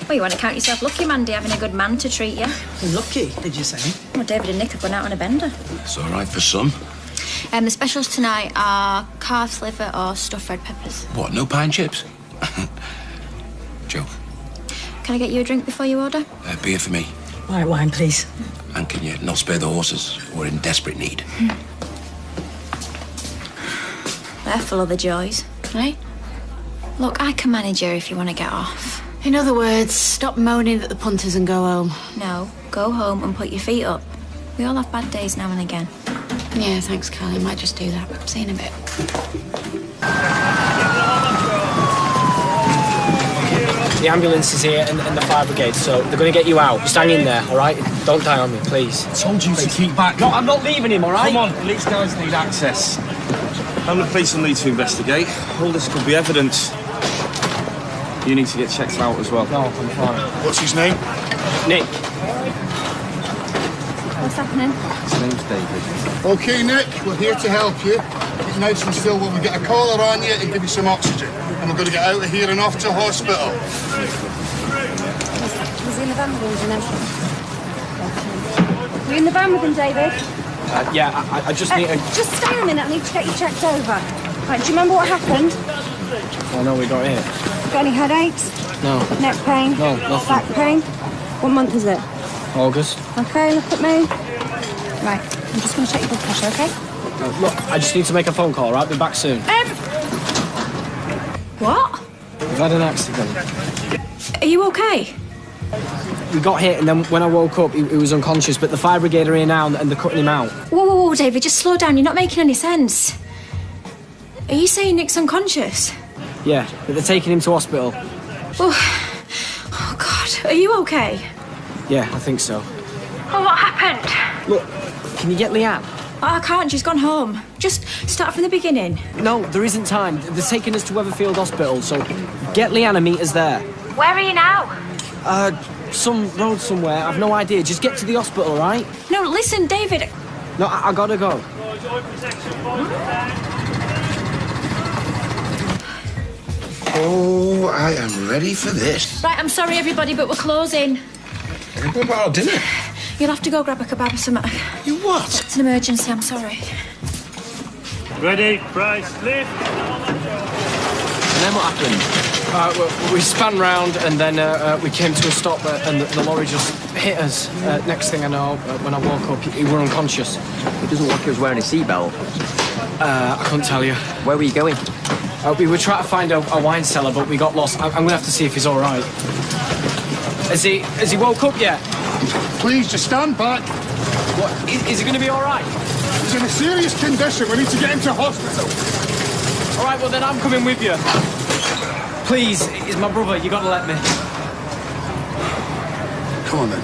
Well, you want to count yourself lucky, Mandy, having a good man to treat you. Lucky, did you say? Well, David and Nick have gone out on a bender. It's all right for some. The specials tonight are calf's liver or stuffed red peppers. What, no pine chips? Joke. Can I get you a drink before you order? Beer for me. White wine, please. And can you not spare the horses? We're in desperate need. They're full of the joys. Right? Look, I can manage you if you want to get off. In other words, stop moaning at the punters and go home. No, go home and put your feet up. We all have bad days now and again. Yeah, thanks, Kylie. Might just do that. See you in a bit. The ambulance is here and the fire brigade, so they're going to get you out. Just hang in there, all right? Don't die on me, please. I told you to keep back. No, I'm not leaving him, all right? Come on, these guys need access. I'm the police will need to investigate. All this could be evidence. You need to get checked out as well. No, I'm fine. What's his name? Nick. What's happening? His name's David. OK, Nick, we're here to help you. Get nice and still when we get a collar on you and give you some oxygen. And we're going to get out of here and off to hospital. Was he in the van with you? You in the van with him, David? Yeah, I just need a... Just stay a minute. I need to get you checked over. Right, do you remember what happened? Oh, no, we got here. Got any headaches? No. Neck pain? No, nothing. Back pain? What month is it? August. Okay, look at me. Right, I'm just going to check your blood pressure, okay? Look, I just need to make a phone call, right? Be back soon. What? We've had an accident. Are you okay? We got hit, and then when I woke up, he was unconscious, but the fire brigade are here now, and they're cutting him out. Whoa, David, just slow down. You're not making any sense. Are you saying Nick's unconscious? Yeah, but they're taking him to hospital. Oh, God. Are you okay? Yeah, I think so. Oh, what happened? Look, can you get Leanne? Oh, I can't. She's gone home. Just start from the beginning. No, there isn't time. They're taking us to Weatherfield Hospital, so get Leanne and meet us there. Where are you now? Some road somewhere. I've no idea. Just get to the hospital, all right? No, listen, David. No, I gotta go. Oh, I am ready for this. Right, I'm sorry, everybody, but we're closing. What about our dinner? You'll have to go grab a kebab or something. You what? It's an emergency, I'm sorry. Ready, Price, lift. And then what happened? We span round and then we came to a stop and the lorry just hit us. Next thing I know, when I woke up, he were unconscious. It doesn't look like he was wearing a seatbelt. I couldn't tell you. Where were you going? We were trying to find a wine cellar, but we got lost. I'm going to have to see if he's all right. Has he woke up yet? Please, just stand back. What? Is he going to be all right? He's in a serious condition. We need to get him to hospital. All right, well, then I'm coming with you. Please, he's my brother. You got to let me. Come on, then.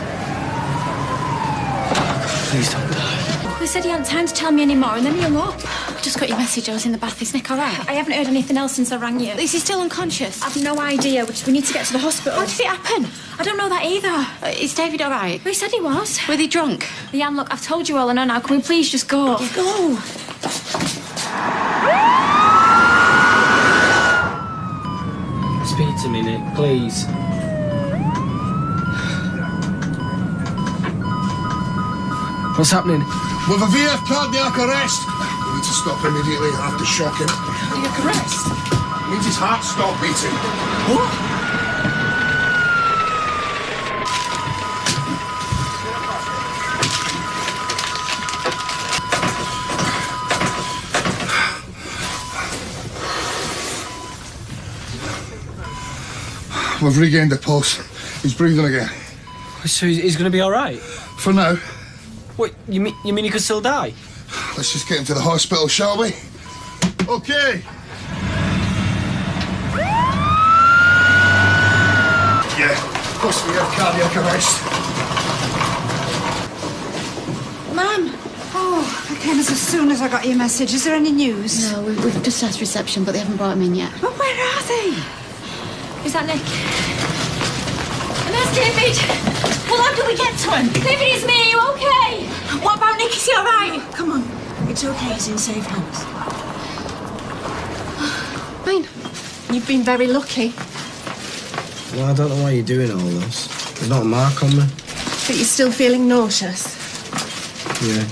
Please don't die. He said he hadn't time to tell me anymore, and then he hung up. Just got your message. I was in the bath. Is Nick all right? I haven't heard anything else since I rang you. Is he still unconscious? I've no idea. We need to get to the hospital. How did it happen? I don't know that either. Is David all right? Well, he said he was. Were they drunk? Leanne, look, I've told you all I know now. Can we please just go? Yeah, go. Speak to me, Nick, please. What's happening? With a VF cardiac arrest. We need to stop immediately after shocking. Cardiac arrest? It means his heart stopped beating. What? We've regained the pulse. He's breathing again. So he's going to be all right? For now. What, you mean he could still die? Let's just get him to the hospital, shall we? Okay. Yeah, of course we have cardiac arrest. Ma'am! Oh, I came as soon as I got your message. Is there any news? No, we've just asked reception, but they haven't brought him in yet. But where are they? Is that Nick? And there's David! Well, how do we get to him? David, it's me. Are you okay? What about Nick? Is he all right? Come on. It's okay. He's in safe hands. Fine. You've been very lucky. Well, I don't know why you're doing all this. There's not a mark on me. But you're still feeling nauseous. Yeah.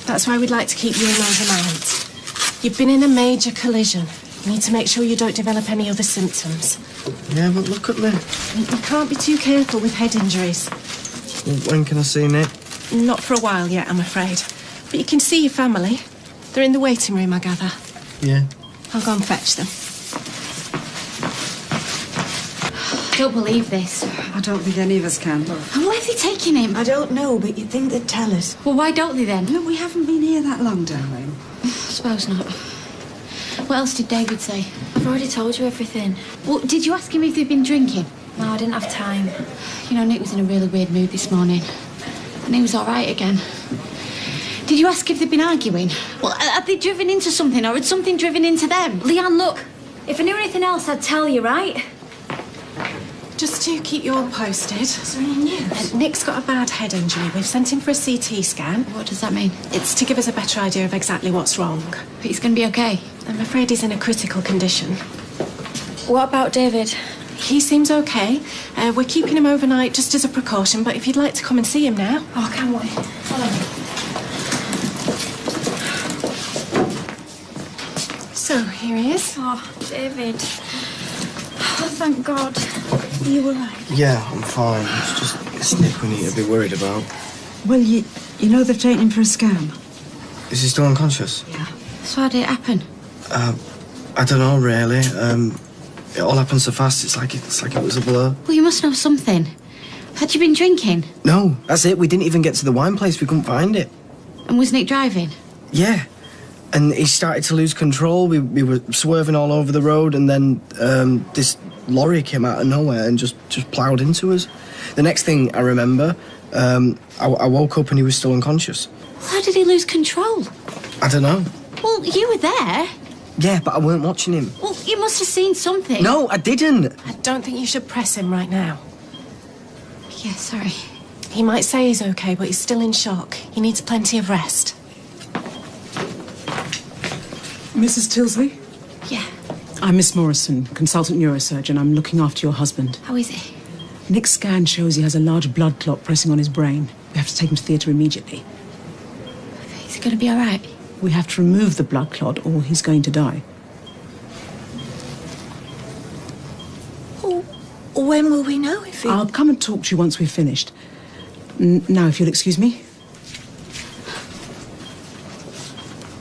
That's why we'd like to keep you in overnight. You've been in a major collision. You need to make sure you don't develop any other symptoms. Yeah, but look at me. You can't be too careful with head injuries. Well, when can I see Nick? Not for a while yet, I'm afraid. But you can see your family. They're in the waiting room, I gather. Yeah. I'll go and fetch them. I don't believe this. I don't think any of us can. And why are they taking him? I don't know, but you'd think they'd tell us. Well, why don't they then? Look, we haven't been here that long, darling. I suppose not. What else did David say? I've already told you everything. Well, did you ask him if they'd been drinking? No, I didn't have time. You know, Nick was in a really weird mood this morning. And he was all right again. Did you ask if they'd been arguing? Well, had they driven into something, or had something driven into them? Leanne, look. If I knew anything else, I'd tell you, right? Just to keep you all posted. Is there any news? Nick's got a bad head injury. We've sent him for a CT scan. What does that mean? It's to give us a better idea of exactly what's wrong. But he's going to be okay. I'm afraid he's in a critical condition. What about David? He seems okay. We're keeping him overnight just as a precaution, but if you'd like to come and see him now... Oh, I can't wait. Follow me. So, here he is. Oh, David. Oh, thank God. Are you all right? Yeah, I'm fine. It's just it's Nick we need to be worried about. Well, you know they've taken him for a scam. Is he still unconscious? Yeah. So how did it happen? I don't know, really. It all happened so fast, it's like it was a blur. Well, you must know something. Had you been drinking? No, that's it. We didn't even get to the wine place. We couldn't find it. And was Nick driving? Yeah. And he started to lose control. We were swerving all over the road, and then this lorry came out of nowhere and just ploughed into us. The next thing I remember, I woke up and he was still unconscious. How did he lose control? I don't know. Well, you were there. Yeah, but I weren't watching him. Well, you must have seen something. No, I didn't. I don't think you should press him right now. Yeah, sorry. He might say he's okay, but he's still in shock. He needs plenty of rest. Mrs. Tilsley? Yeah. I'm Miss Morrison, consultant neurosurgeon. I'm looking after your husband. How is he? Nick's scan shows he has a large blood clot pressing on his brain. We have to take him to theatre immediately. Is he going to be all right? We have to remove the blood clot or he's going to die. Oh, when will we know if he... I'll come and talk to you once we've finished. Now, if you'll excuse me.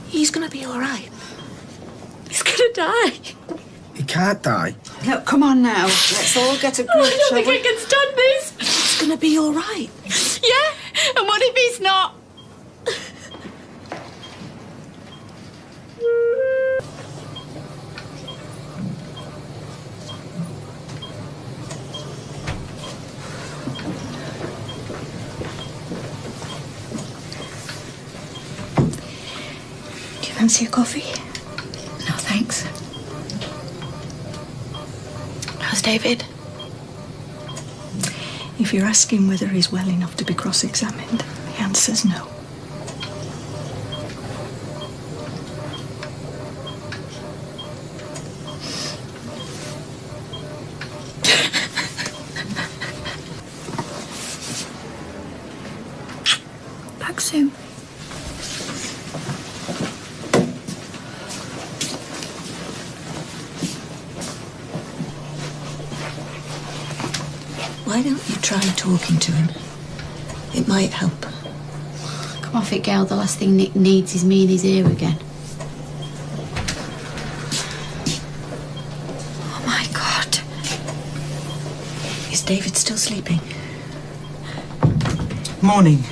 He's going to be all right. He's going to die. He can't die. Look, come on now. Let's all get a grip, I don't shall think we? I can stand this. It's going to be all right. Yeah? And what if he's not? Do you fancy a coffee? No, thanks. How's David? If you're asking whether he's well enough to be cross-examined, the answer's no. Back soon. Why don't you try talking to him? It might help. Come off it, girl. The last thing Nick needs is me in his ear again. Oh, my God. Is David still sleeping? Morning.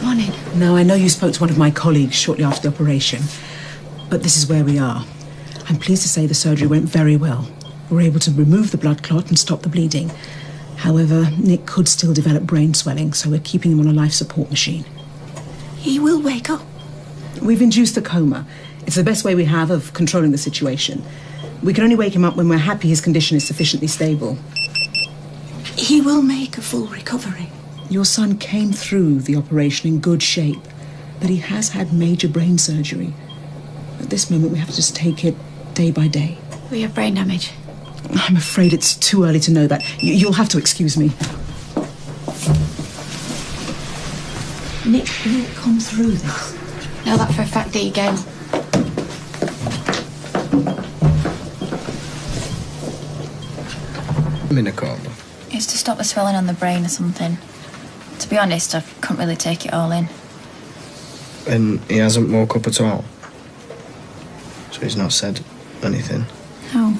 Morning. Now, I know you spoke to one of my colleagues shortly after the operation, but this is where we are. I'm pleased to say the surgery went very well. We were able to remove the blood clot and stop the bleeding. However, Nick could still develop brain swelling, so we're keeping him on a life support machine. He will wake up. We've induced a coma. It's the best way we have of controlling the situation. We can only wake him up when we're happy his condition is sufficiently stable. He will make a full recovery. Your son came through the operation in good shape, but he has had major brain surgery. At this moment, we have to just take it day by day. We have brain damage. I'm afraid it's too early to know that. You'll have to excuse me. Nick will come through this. Know that for a fact, do you, Gail? I'm in a coma. It's to stop the swelling on the brain or something. To be honest, I couldn't really take it all in. And he hasn't woke up at all? So he's not said anything? No.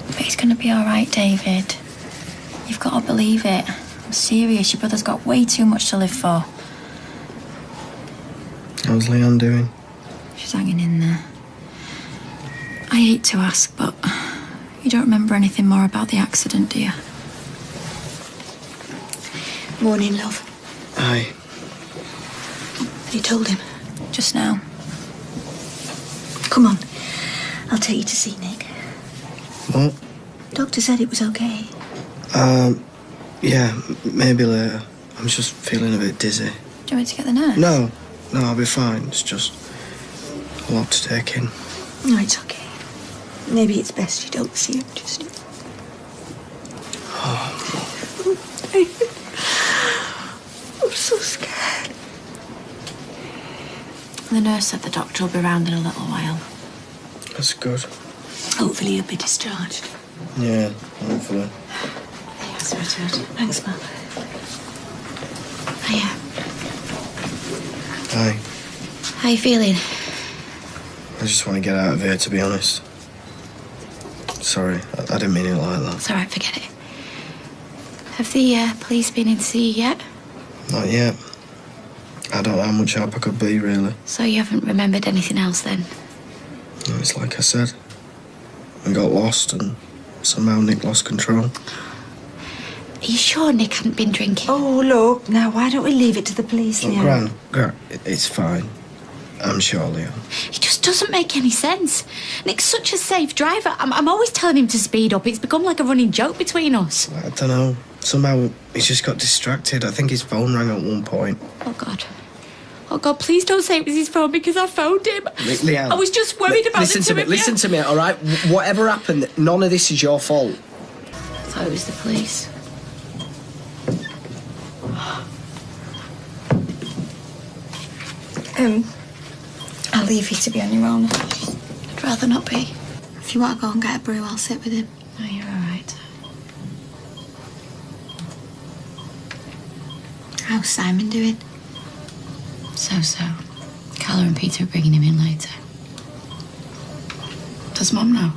But he's going to be all right, David. You've got to believe it. I'm serious. Your brother's got way too much to live for. How's Leanne doing? She's hanging in there. I hate to ask, but you don't remember anything more about the accident, do you? Morning, love. Aye. Have you told him? Just now. Come on. I'll take you to see Nick. What? Doctor said it was okay. Yeah, maybe later. I'm just feeling a bit dizzy. Do you want me to get the nurse? No, I'll be fine. It's just a lot to take in. No, it's okay. Maybe it's best you don't see him just yet. fine. I'm so scared. The nurse said the doctor will be round in a little while. That's good. Hopefully he'll be discharged. Yeah, hopefully. Yes, Richard. Thanks, Mum. Hiya. Hi. How you feeling? I just want to get out of here, to be honest. Sorry, I didn't mean it like that. It's all right, forget it. Have the police been in to see you yet? Not yet. I don't know how much help I could be, really. So you haven't remembered anything else then? No, it's like I said. I got lost and somehow Nick lost control. Are you sure Nick hadn't been drinking? Oh, look, now why don't we leave it to the police, Look, Leanne? Gran, it's fine. I'm sure, Leon. It just doesn't make any sense. Nick's such a safe driver. I'm always telling him to speed up. It's become like a running joke between us. I don't know. Somehow he just got distracted. I think his phone rang at one point. Oh, God. Oh, God, please don't say it was his phone because I phoned him. Leanne. I was just worried about listen to me. Listen to me, all right? Whatever happened, none of this is your fault. I thought it was the police. I'll leave you to be on your own. I'd rather not be. If you want to go and get a brew, I'll sit with him. No, you're all right. How's Simon doing? So. Carla and Peter are bringing him in later. Does Mum know?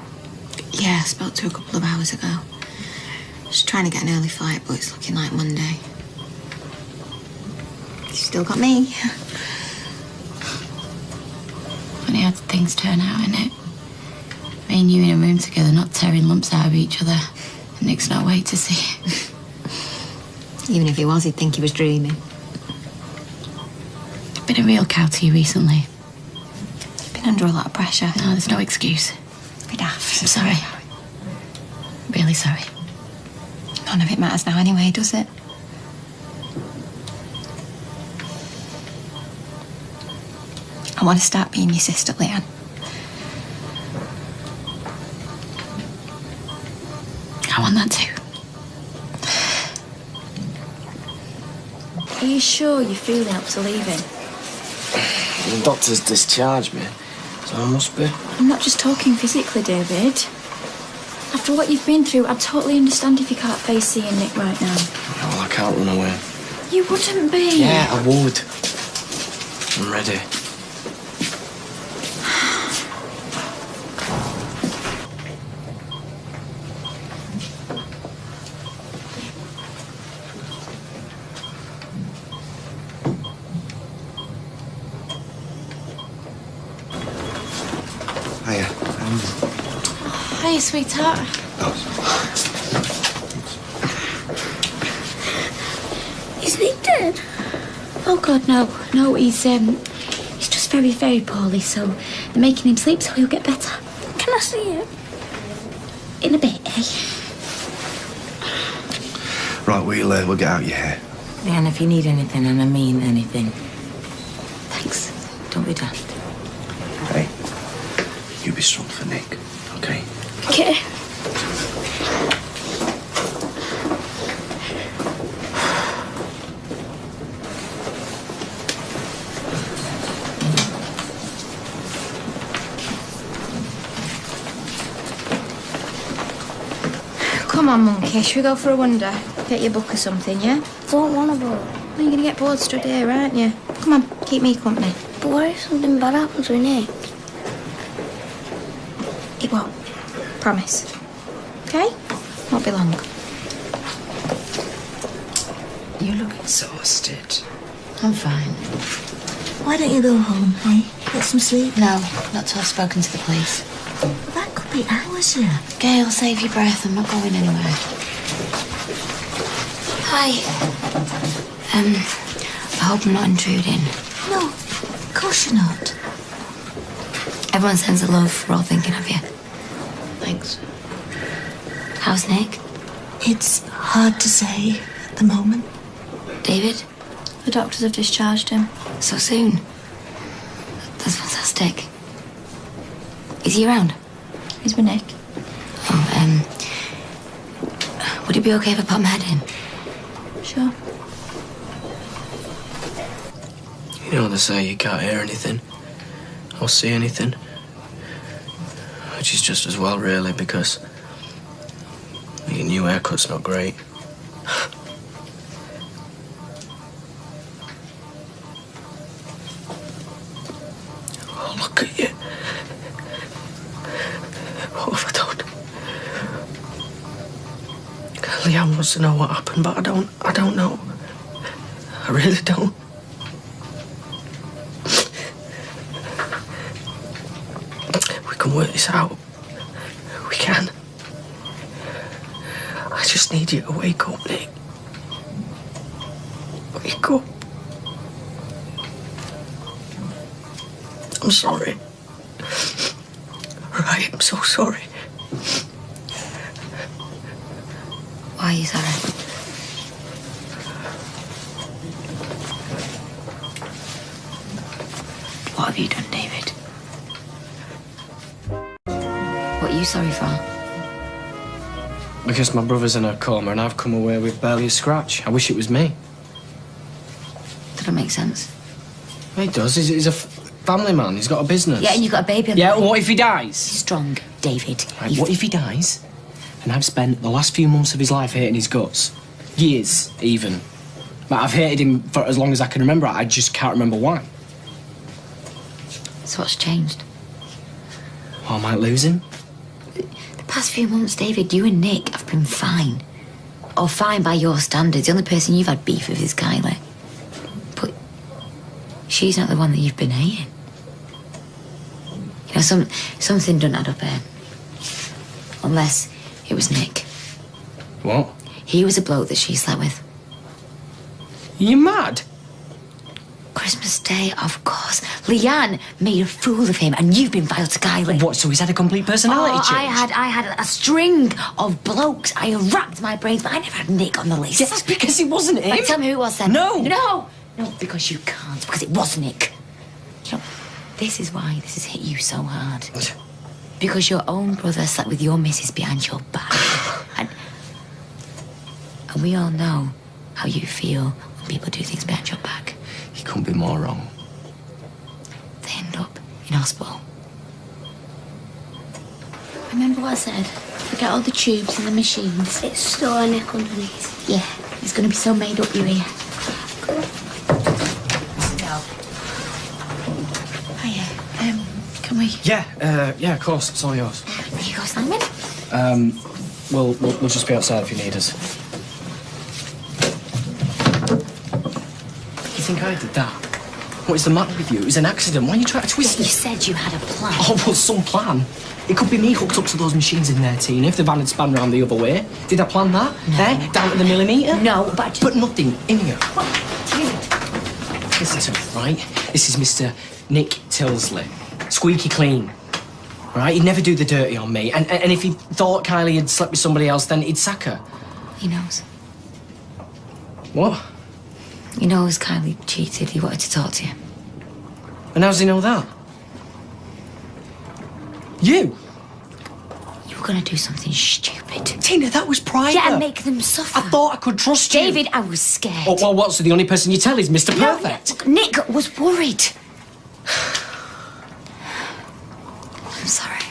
Yeah, I spoke to her a couple of hours ago. She's trying to get an early flight, but it's looking like Monday. She's still got me. Funny how things turn out, innit? Me and you in a room together, not tearing lumps out of each other. And Nick's not wait to see it. Even if he was, he'd think he was dreaming. I've been a real cow to you recently. You've been under a lot of pressure. No, there's no excuse. Be daft. I'm sorry. Really sorry. None of it matters now anyway, does it? I want to start being your sister, Leanne. I want that too. Are you sure you're feeling up to leaving? The doctor's discharged me, so I must be. I'm not just talking physically, David. After what you've been through, I'd totally understand if you can't face seeing Nick right now. Yeah, well, I can't run away. You wouldn't be. Yeah, I would. I'm ready. Hiya. Hiya, sweetheart. Is Nick dead? Oh, God, no. No, he's just very, very poorly, so they're making him sleep so he'll get better. Can I see him? In a bit, eh? Right, we'll get out your hair. Leanne, if you need anything, and I mean anything, Thanks. don't be daft. Hey, you be strong for Nick, okay? Okay. Come on, monkey. Should we go for a wander? Get your book or something, yeah? Don't want to go. Well, you're going to get bored stood here, aren't you? Come on, keep me company. But what if something bad happens with Nick? It won't. Promise. Okay? Won't be long. You look exhausted. I'm fine. Why don't you go home, eh? Get some sleep? No, not till I've spoken to the police. That could be hours yet. Gail, save your breath. I'm not going anywhere. Hi. I hope I'm not intruding. No, of course you're not. Everyone sends a love. We're all thinking of you. Thanks. How's Nick? It's hard to say at the moment. David? The doctors have discharged him. So soon? That's fantastic. Is he around? He's with Nick. Oh, would it be okay if I pop my head in? Sure. You know they say you can't hear anything or see anything. Which is just as well, really, because your new haircut's not great. Oh, look at you. What have I done? Leanne wants to know what happened, but I don't know. I really don't. We can work this out. We can. I just need you to wake up, Nick. Wake up. I'm sorry. Right, I'm so sorry. Why are you sorry? What have you done, David? What are you sorry for? Because my brother's in a coma and I've come away with barely a scratch. I wish it was me. That don't make sense. It does. He's a family man. He's got a business. Yeah, and you've got a baby on the Yeah, way. what if he dies? Strong, David. Right, what if he dies and I've spent the last few months of his life hating his guts? Years, even. But I've hated him for as long as I can remember. I just can't remember why. So what's changed? Well, I might lose him. The past few months, David, you and Nick have been fine. Or fine by your standards. The only person you've had beef with is Kylie. But she's not the one that you've been hating. You know, something doesn't add up here. Unless it was Nick. What? He was a bloke that she slept with. You mad? Christmas Day, of course. Leanne made a fool of him, and you've been vile to Kylie. What, so he's had a complete personality change? I had a string of blokes. I racked my brains, but I never had Nick on the list. Yeah, that's because it wasn't him. Right, tell me who it was then. No. No, because you can't, because it was Nick. You know, this is why this has hit you so hard. Because your own brother slept with your missus behind your back. And we all know how you feel when people do things behind your back. He couldn't be more wrong. They end up in hospital. Remember what I said? Forget all the tubes and the machines. It's still a Nick underneath. Yeah, it's going to be so made up you here. Hiya. Can we... Yeah, of course. It's all yours. Will you go stand with? We'll just be outside if you need us. You think I did that? What is the matter with you? It was an accident. Why are you trying to twist You it? said you had a plan. Oh, well, some plan. It could be me hooked up to those machines in there, Tina, if the van had spun round the other way. Did I plan that? No. Down to the millimetre? No, but... But nothing in here. What? Listen to me, right? This is Mr. Nick Tilsley. Squeaky clean. Right? He'd never do the dirty on me. And if he thought Kylie had slept with somebody else, then he'd sack her. He knows. What? He knows Kylie cheated. He wanted to talk to you. And how does he know that? You? You were going to do something stupid. Tina, that was private. Yeah, make them suffer. I thought I could trust you. David, I was scared. Oh, well, what? So the only person you tell is Mr. Perfect? No, Nick was worried. I'm sorry.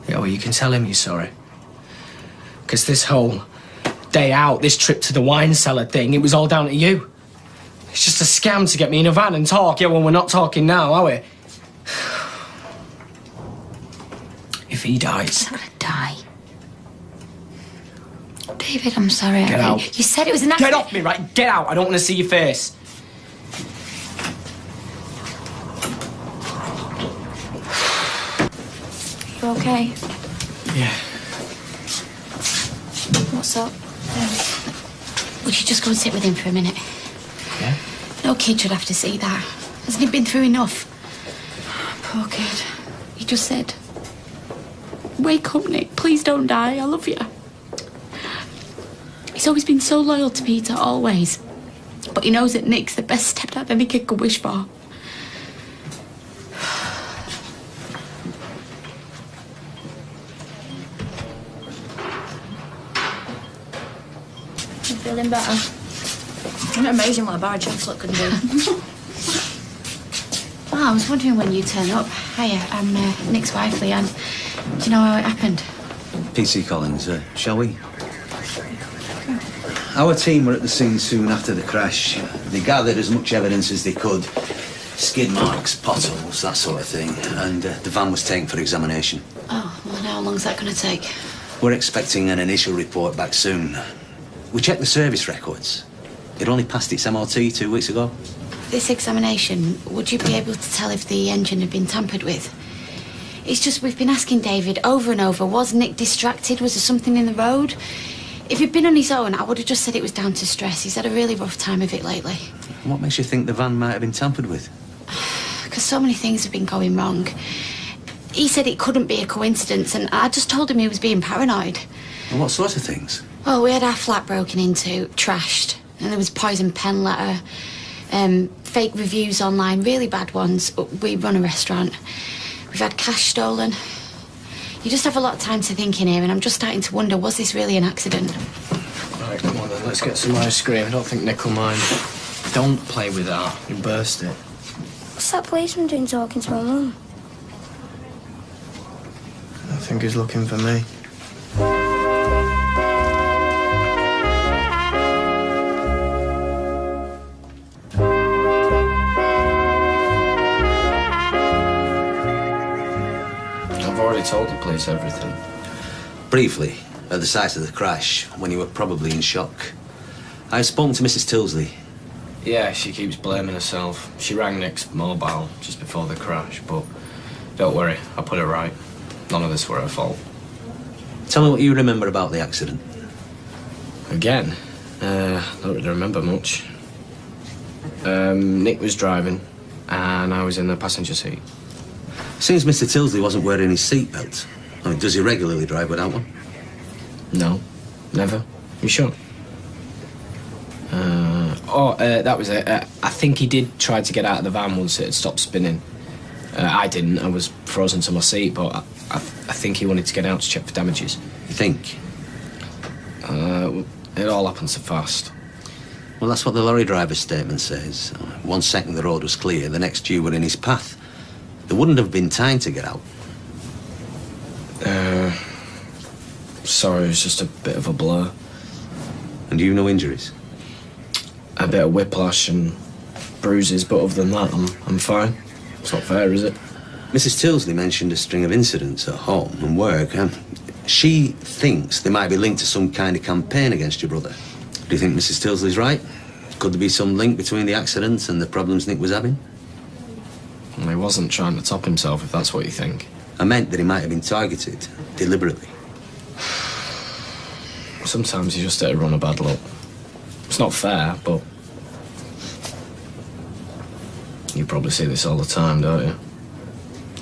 Yeah, well, you can tell him you're sorry. Because this whole day out, this trip to the wine cellar thing, it was all down to you. It's just a scam to get me in a van and talk. Yeah, well, we're not talking now, are we? If he dies... He's not gonna die. David, I'm sorry. Get out. You said it was an accident. Get off me, right? Get out. I don't want to see your face. You okay? Yeah. What's up? Would you just go and sit with him for a minute? Yeah? No kid should have to see that. Hasn't he been through enough? Poor kid. He just said, "Wake up, Nick. Please don't die. I love you." He's always been so loyal to Peter, always. But he knows that Nick's the best stepdad any kid could wish for. I feel Feeling better? Isn't it amazing what a bar chocolate can do? Oh, I was wondering when you turn up. Hiya, I'm Nick's wife, Leanne. Do you know how it happened? PC Collins, shall we? Our team were at the scene soon after the crash. They gathered as much evidence as they could. Skid marks, potholes, that sort of thing. And the van was taken for examination. Oh, well, how long's that going to take? We're expecting an initial report back soon. We checked the service records. It only passed its MOT 2 weeks ago. This examination, would you be able to tell if the engine had been tampered with? It's just we've been asking David over and over, was Nick distracted? Was there something in the road? If he'd been on his own, I would have just said it was down to stress. He's had a really rough time of it lately. What makes you think the van might have been tampered with? Because so many things have been going wrong. He said it couldn't be a coincidence, and I just told him he was being paranoid. And what sort of things? Well, we had our flat broken into, trashed, and there was poison pen letter, fake reviews online, really bad ones. We run a restaurant. We've had cash stolen. You just have a lot of time to think in here, and I'm just starting to wonder, was this really an accident? Right, come on then, let's get some ice cream. I don't think Nick will mind. Don't play with that. You burst it. What's that policeman doing talking to my mum? I think he's looking for me. I've already told the police everything. Briefly, at the site of the crash, when you were probably in shock. I spoke to Mrs. Tilsley. Yeah, she keeps blaming herself. She rang Nick's mobile just before the crash, but don't worry, I put it right. None of this were her fault. Tell me what you remember about the accident. Again? Don't really remember much. Nick was driving, and I was in the passenger seat. Seems Mr. Tilsley wasn't wearing his seatbelt. I mean, does he regularly drive without one? No, never. You sure? That was it. I think he did try to get out of the van once it had stopped spinning. I didn't. I was frozen to my seat, but I think he wanted to get out to check for damages. You think? It all happened so fast. Well, that's what the lorry driver's statement says. 1 second the road was clear, the next you were in his path. There wouldn't have been time to get out. Sorry, it was just a bit of a blur. And you no injuries? A bit of whiplash and bruises, but other than that, I'm fine. It's not fair, is it? Mrs. Tilsley mentioned a string of incidents at home and work. She thinks they might be linked to some kind of campaign against your brother. Do you think Mrs. Tilsley's right? Could there be some link between the accident and the problems Nick was having? Well, he wasn't trying to top himself, if that's what you think. I meant that he might have been targeted, deliberately. Sometimes you just hit a run of bad luck. It's not fair, but... You probably see this all the time, don't you?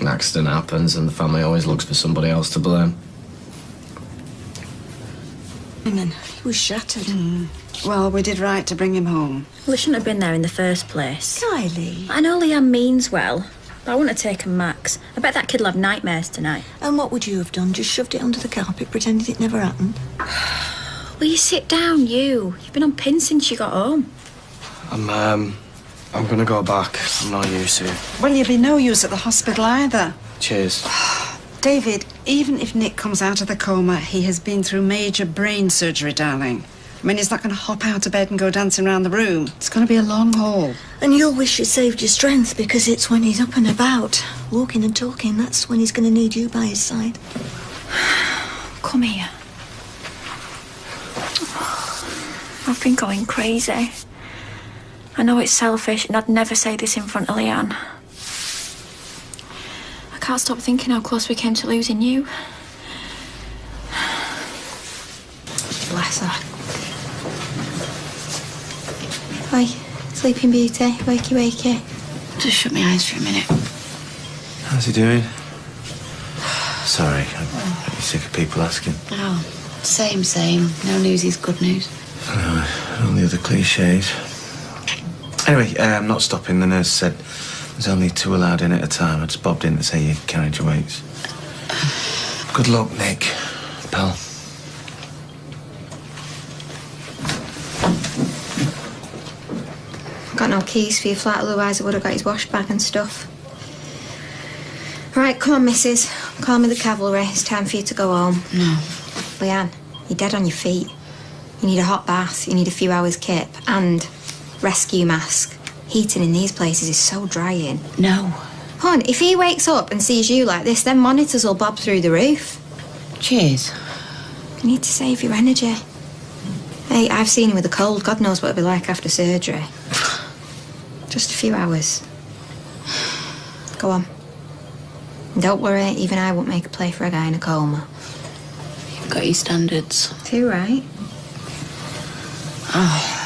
An accident happens and the family always looks for somebody else to blame. And then he was shattered. Well, we did right to bring him home. Well, he shouldn't have been there in the first place. Kylie. I know Leanne means well, but I wouldn't have taken Max. I bet that kid'll have nightmares tonight. And what would you have done? Just shoved it under the carpet, pretended it never happened? Will you sit down, you? You've been on pin since you got home. I'm gonna go back. I'm not used to it. Well, you'll be no use at the hospital either. Cheers. David, even if Nick comes out of the coma, he has been through major brain surgery, darling. I mean, he's not going to hop out of bed and go dancing around the room. It's going to be a long haul. And you'll wish you saved your strength, because it's when he's up and about, walking and talking, that's when he's going to need you by his side. Come here. I've been going crazy. I know it's selfish, and I'd never say this in front of Leanne. I can't stop thinking how close we came to losing you. Bless her. Hi, Sleeping Beauty. Wakey, wakey. Just shut my eyes for a minute. How's he doing? Sorry, I'm sick of people asking. Oh, same. No news is good news. All the other cliches. Anyway, I'm not stopping. The nurse said there's only 2 allowed in at a time. I just bobbed in to say your carriage awaits. Good luck, Nick, pal. Got no keys for your flat, otherwise I would have got his wash bag and stuff. Right, come on, missus. Call me the cavalry. It's time for you to go home. No. Leanne, you're dead on your feet. You need a hot bath, you need a few hours kip, and rescue mask. Heating in these places is so drying. No. Hon, if he wakes up and sees you like this, then monitors will bob through the roof. Cheers. You need to save your energy. Hey, I've seen him with a cold. God knows what it'll be like after surgery. Just a few hours. Go on. And don't worry, even I won't make a play for a guy in a coma. You've got your standards. Too right. Oh.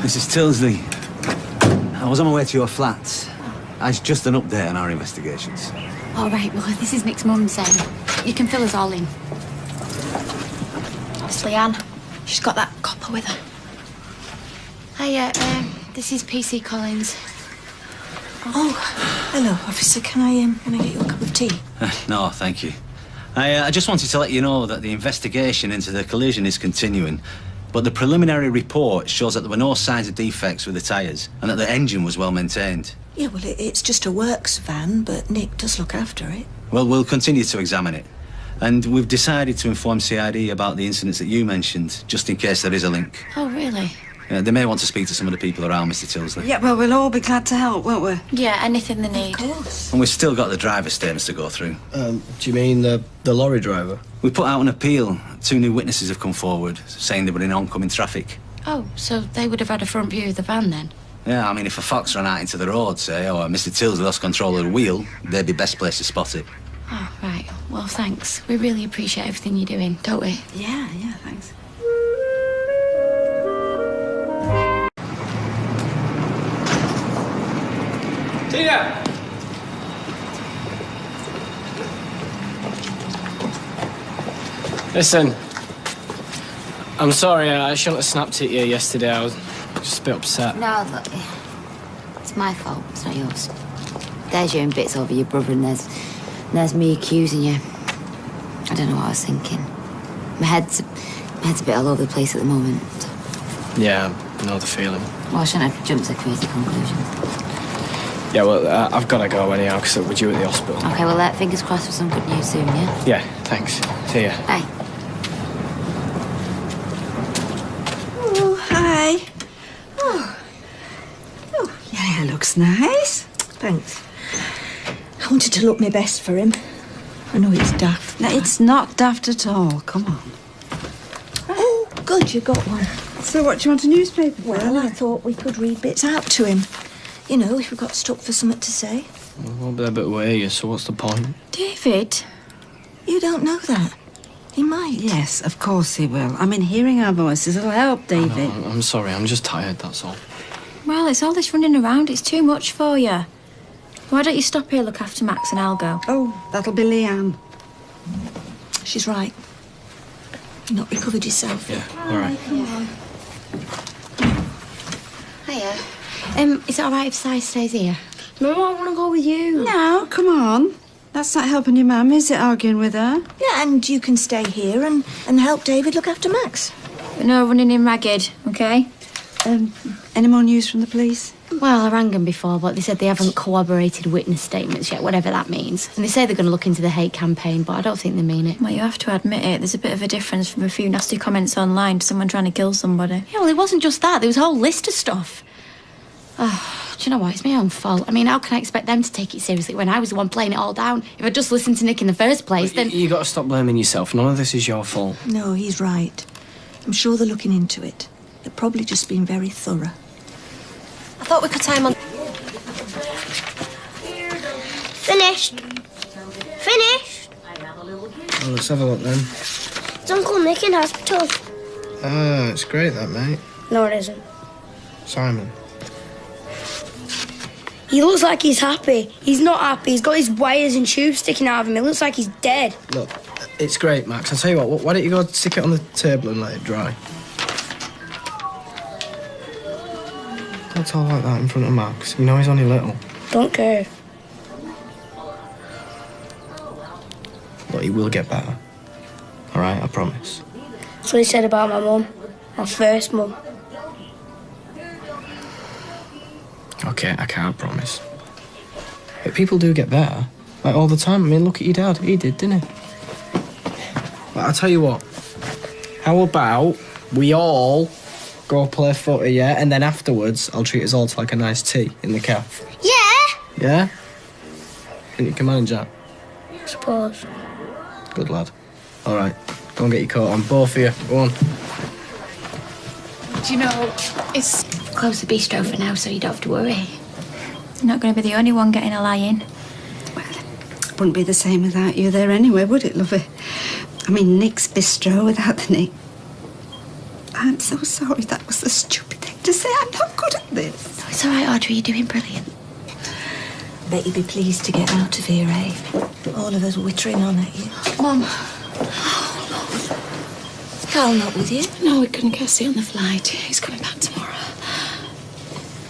Mrs. Tilsley, I was on my way to your flat. It's just an update on our investigations. All right, well, this is Nick's mum saying. You can fill us all in. It's Leanne. She's got that copper with her. Hiya, this is PC Collins. Oh, hello, officer. Can I get you a cup of tea? No, thank you. I just wanted to let you know that the investigation into the collision is continuing, but the preliminary report shows that there were no signs of defects with the tyres and that the engine was well maintained. Yeah, well, it's just a works van, but Nick does look after it. Well, we'll continue to examine it. And we've decided to inform CID about the incidents that you mentioned, just in case there is a link. Oh, really? They may want to speak to some of the people around, Mr. Tilsley. Yeah, well, we'll all be glad to help, won't we? Yeah, anything they need. Of course. And we've still got the driver's statements to go through. Do you mean the lorry driver? We put out an appeal. 2 new witnesses have come forward, saying they were in oncoming traffic. Oh, so they would have had a front view of the van then? Yeah, I mean, if a fox ran out into the road, say, or Mr. Tilsley lost control of the wheel, they'd be best placed to spot it. Oh, right. Well, thanks. We really appreciate everything you're doing, don't we? Yeah, thanks. Tina! Listen, I'm sorry, I shouldn't have snapped at you yesterday. I was just a bit upset. No, look, it's my fault. It's not yours. There's you in bits over your brother, and there's me accusing you. I don't know what I was thinking. My head's a bit all over the place at the moment. So. Yeah, I know the feeling. Well, I shouldn't have jumped to crazy conclusions. Yeah, well, I've got to go anyhow, because we're due at the hospital. Okay, well, fingers crossed for some good news soon, yeah? Yeah, thanks. See ya. Bye. Oh, hi. Oh, yeah, looks nice. Thanks. I wanted to look my best for him. I know it's daft. No, it's not daft at all. Come on. Oh, good, you got one. So what, do you want a newspaper? Well, I thought we could read bits out to him. You know, if we got stuck for something to say. Well, we'll be a bit away, so what's the point? David, you don't know that. He might. Yes, of course he will. I mean, hearing our voices will help, David. I'm sorry, I'm just tired, that's all. Well, it's all this running around. It's too much for you. Why don't you stop here, look after Max, and I'll go? Oh, that'll be Leanne. She's right. You've not recovered yourself. Yeah, all right. Hiya. Is it all right if Si stays here? No, I want to go with you. No, come on. That's not helping your mum, is it, arguing with her? Yeah, and you can stay here and help David look after Max. But no running in ragged, OK? Any more news from the police? Well, I rang them before, but they said they haven't corroborated witness statements yet, whatever that means. And they say they're going to look into the hate campaign, but I don't think they mean it. Well, you have to admit it. There's a bit of a difference from a few nasty comments online to someone trying to kill somebody. Yeah, well, it wasn't just that. There was a whole list of stuff. Oh, do you know what? It's my own fault. I mean, how can I expect them to take it seriously when I was the one playing it all down? If I'd just listened to Nick in the first place, then... You got to stop blaming yourself. None of this is your fault. No, he's right. I'm sure they're looking into it. They're probably just being very thorough. I thought we could time on... Finished. Finished. Well, let's have a look then. It's Uncle Nick in hospital. Ah, it's great that, mate. No, it isn't. Simon. He looks like he's happy. He's not happy. He's got his wires and tubes sticking out of him. It looks like he's dead. Look, it's great, Max. I'll tell you what, why don't you go stick it on the table and let it dry? Don't talk like that in front of Max. You know he's only little. Don't care. Look, he will get better. All right, I promise. That's what he said about my mum. My first mum. Okay, I can't promise. But people do get better. Like, all the time. I mean, look at your dad. He did, didn't he? But I'll tell you what. How about we all go play footy, yeah? And then afterwards, I'll treat us all to, like, a nice tea in the cafe. Yeah? Yeah? Think you can manage that? Suppose. Good lad. All right, go and get your coat on. Both of you, go on. Do you know, it's... Close the bistro for now so you don't have to worry. You're not going to be the only one getting a lie in. It wouldn't be the same without you there anyway, would it, lovey? I mean, Nick's bistro without the Nick. I'm so sorry, that was the stupid thing to say. I'm not good at this. No, it's all right, Audrey, you're doing brilliant. Bet you'd be pleased to get out of here, eh? All of us wittering on at you. Mum. Is Carl not with you? No, we couldn't get a seat on the flight. He's coming back tomorrow.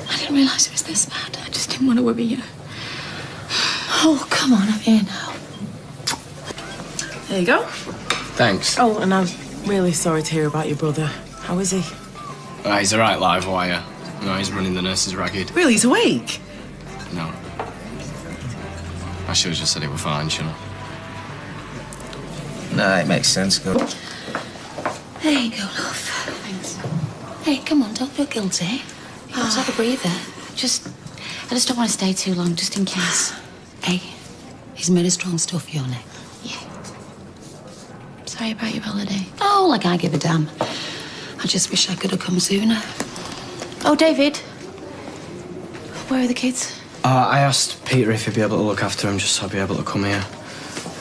I didn't realise it was this bad. I just didn't want to worry you. Oh, come on, I'm here now. There you go. Thanks. Oh, and I'm really sorry to hear about your brother. How is he? He's a right live wire. No, he's running the nurses ragged. Really, he's awake? No. I should have just said it was fine, shouldn't I? No, it makes sense. Go. There you go, love. Thanks. Hey, come on, don't feel guilty. Let's have a breather. I just don't want to stay too long, just in case. Hey, he's made a strong stuff, your neck. Yeah. Sorry about your holiday. Oh, like I give a damn. I just wish I could have come sooner. Oh, David. Where are the kids? I asked Peter if he'd be able to look after him just so I'd be able to come here.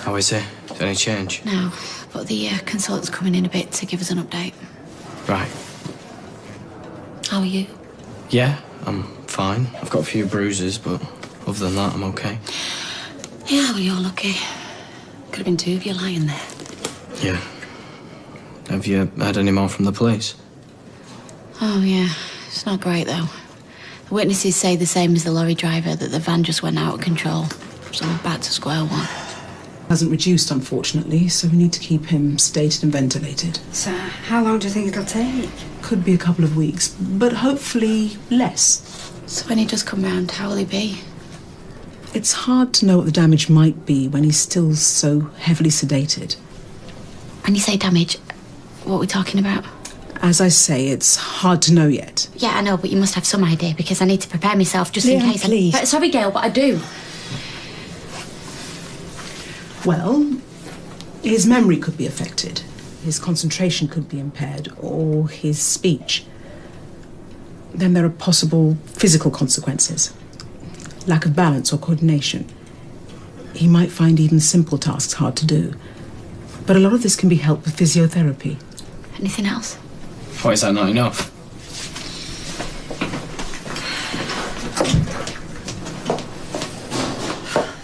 How is he? Is there any change? No, but the consultant's coming in a bit to give us an update. Right. How are you? Yeah, I'm fine. I've got a few bruises, but other than that, I'm okay. Yeah, well, you're lucky. Could have been two of you lying there. Yeah. Have you heard any more from the police? Oh, yeah. It's not great, though. The witnesses say the same as the lorry driver, that the van just went out of control. So we're back to square one. Hasn't reduced, unfortunately, so we need to keep him sedated and ventilated. So, how long do you think it'll take? Could be a couple of weeks, but hopefully less. So when he does come round, how will he be? It's hard to know what the damage might be when he's still so heavily sedated. When you say damage, what are we talking about? As I say, it's hard to know yet. Yeah, I know, but you must have some idea, because I need to prepare myself just in case. Please. Sorry, Gail, but I do. Well, his memory could be affected. His concentration could be impaired, or his speech. Then there are possible physical consequences. Lack of balance or coordination. He might find even simple tasks hard to do. But a lot of this can be helped with physiotherapy. Anything else? Why is that not enough?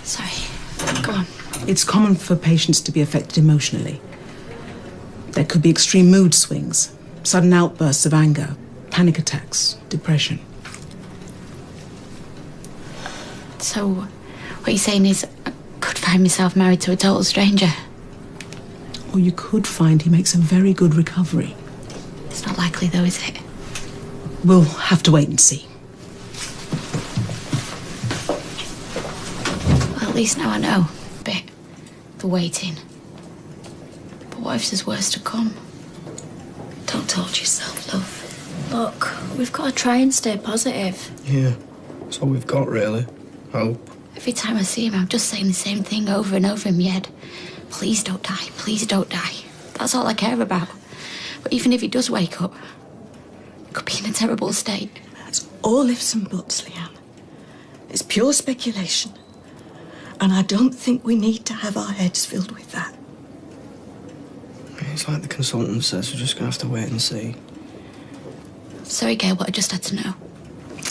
Sorry. Go on. It's common for patients to be affected emotionally. There could be extreme mood swings, sudden outbursts of anger, panic attacks, depression. So, what you're saying is, I could find myself married to a total stranger? Or you could find he makes a very good recovery. It's not likely, though, is it? We'll have to wait and see. Well, at least now I know. A bit. The waiting. But what if there's worse to come? Don't torture yourself, love. Look, we've got to try and stay positive. Yeah, that's all we've got, really. Hope. Every time I see him, I'm just saying the same thing over and over in my head. Please don't die. Please don't die. That's all I care about. But even if he does wake up, he could be in a terrible state. It's all ifs and buts, Leanne. It's pure speculation. And I don't think we need to have our heads filled with that. It's like the consultant says, we're just going to have to wait and see. Sorry, Gail, but I just had to know.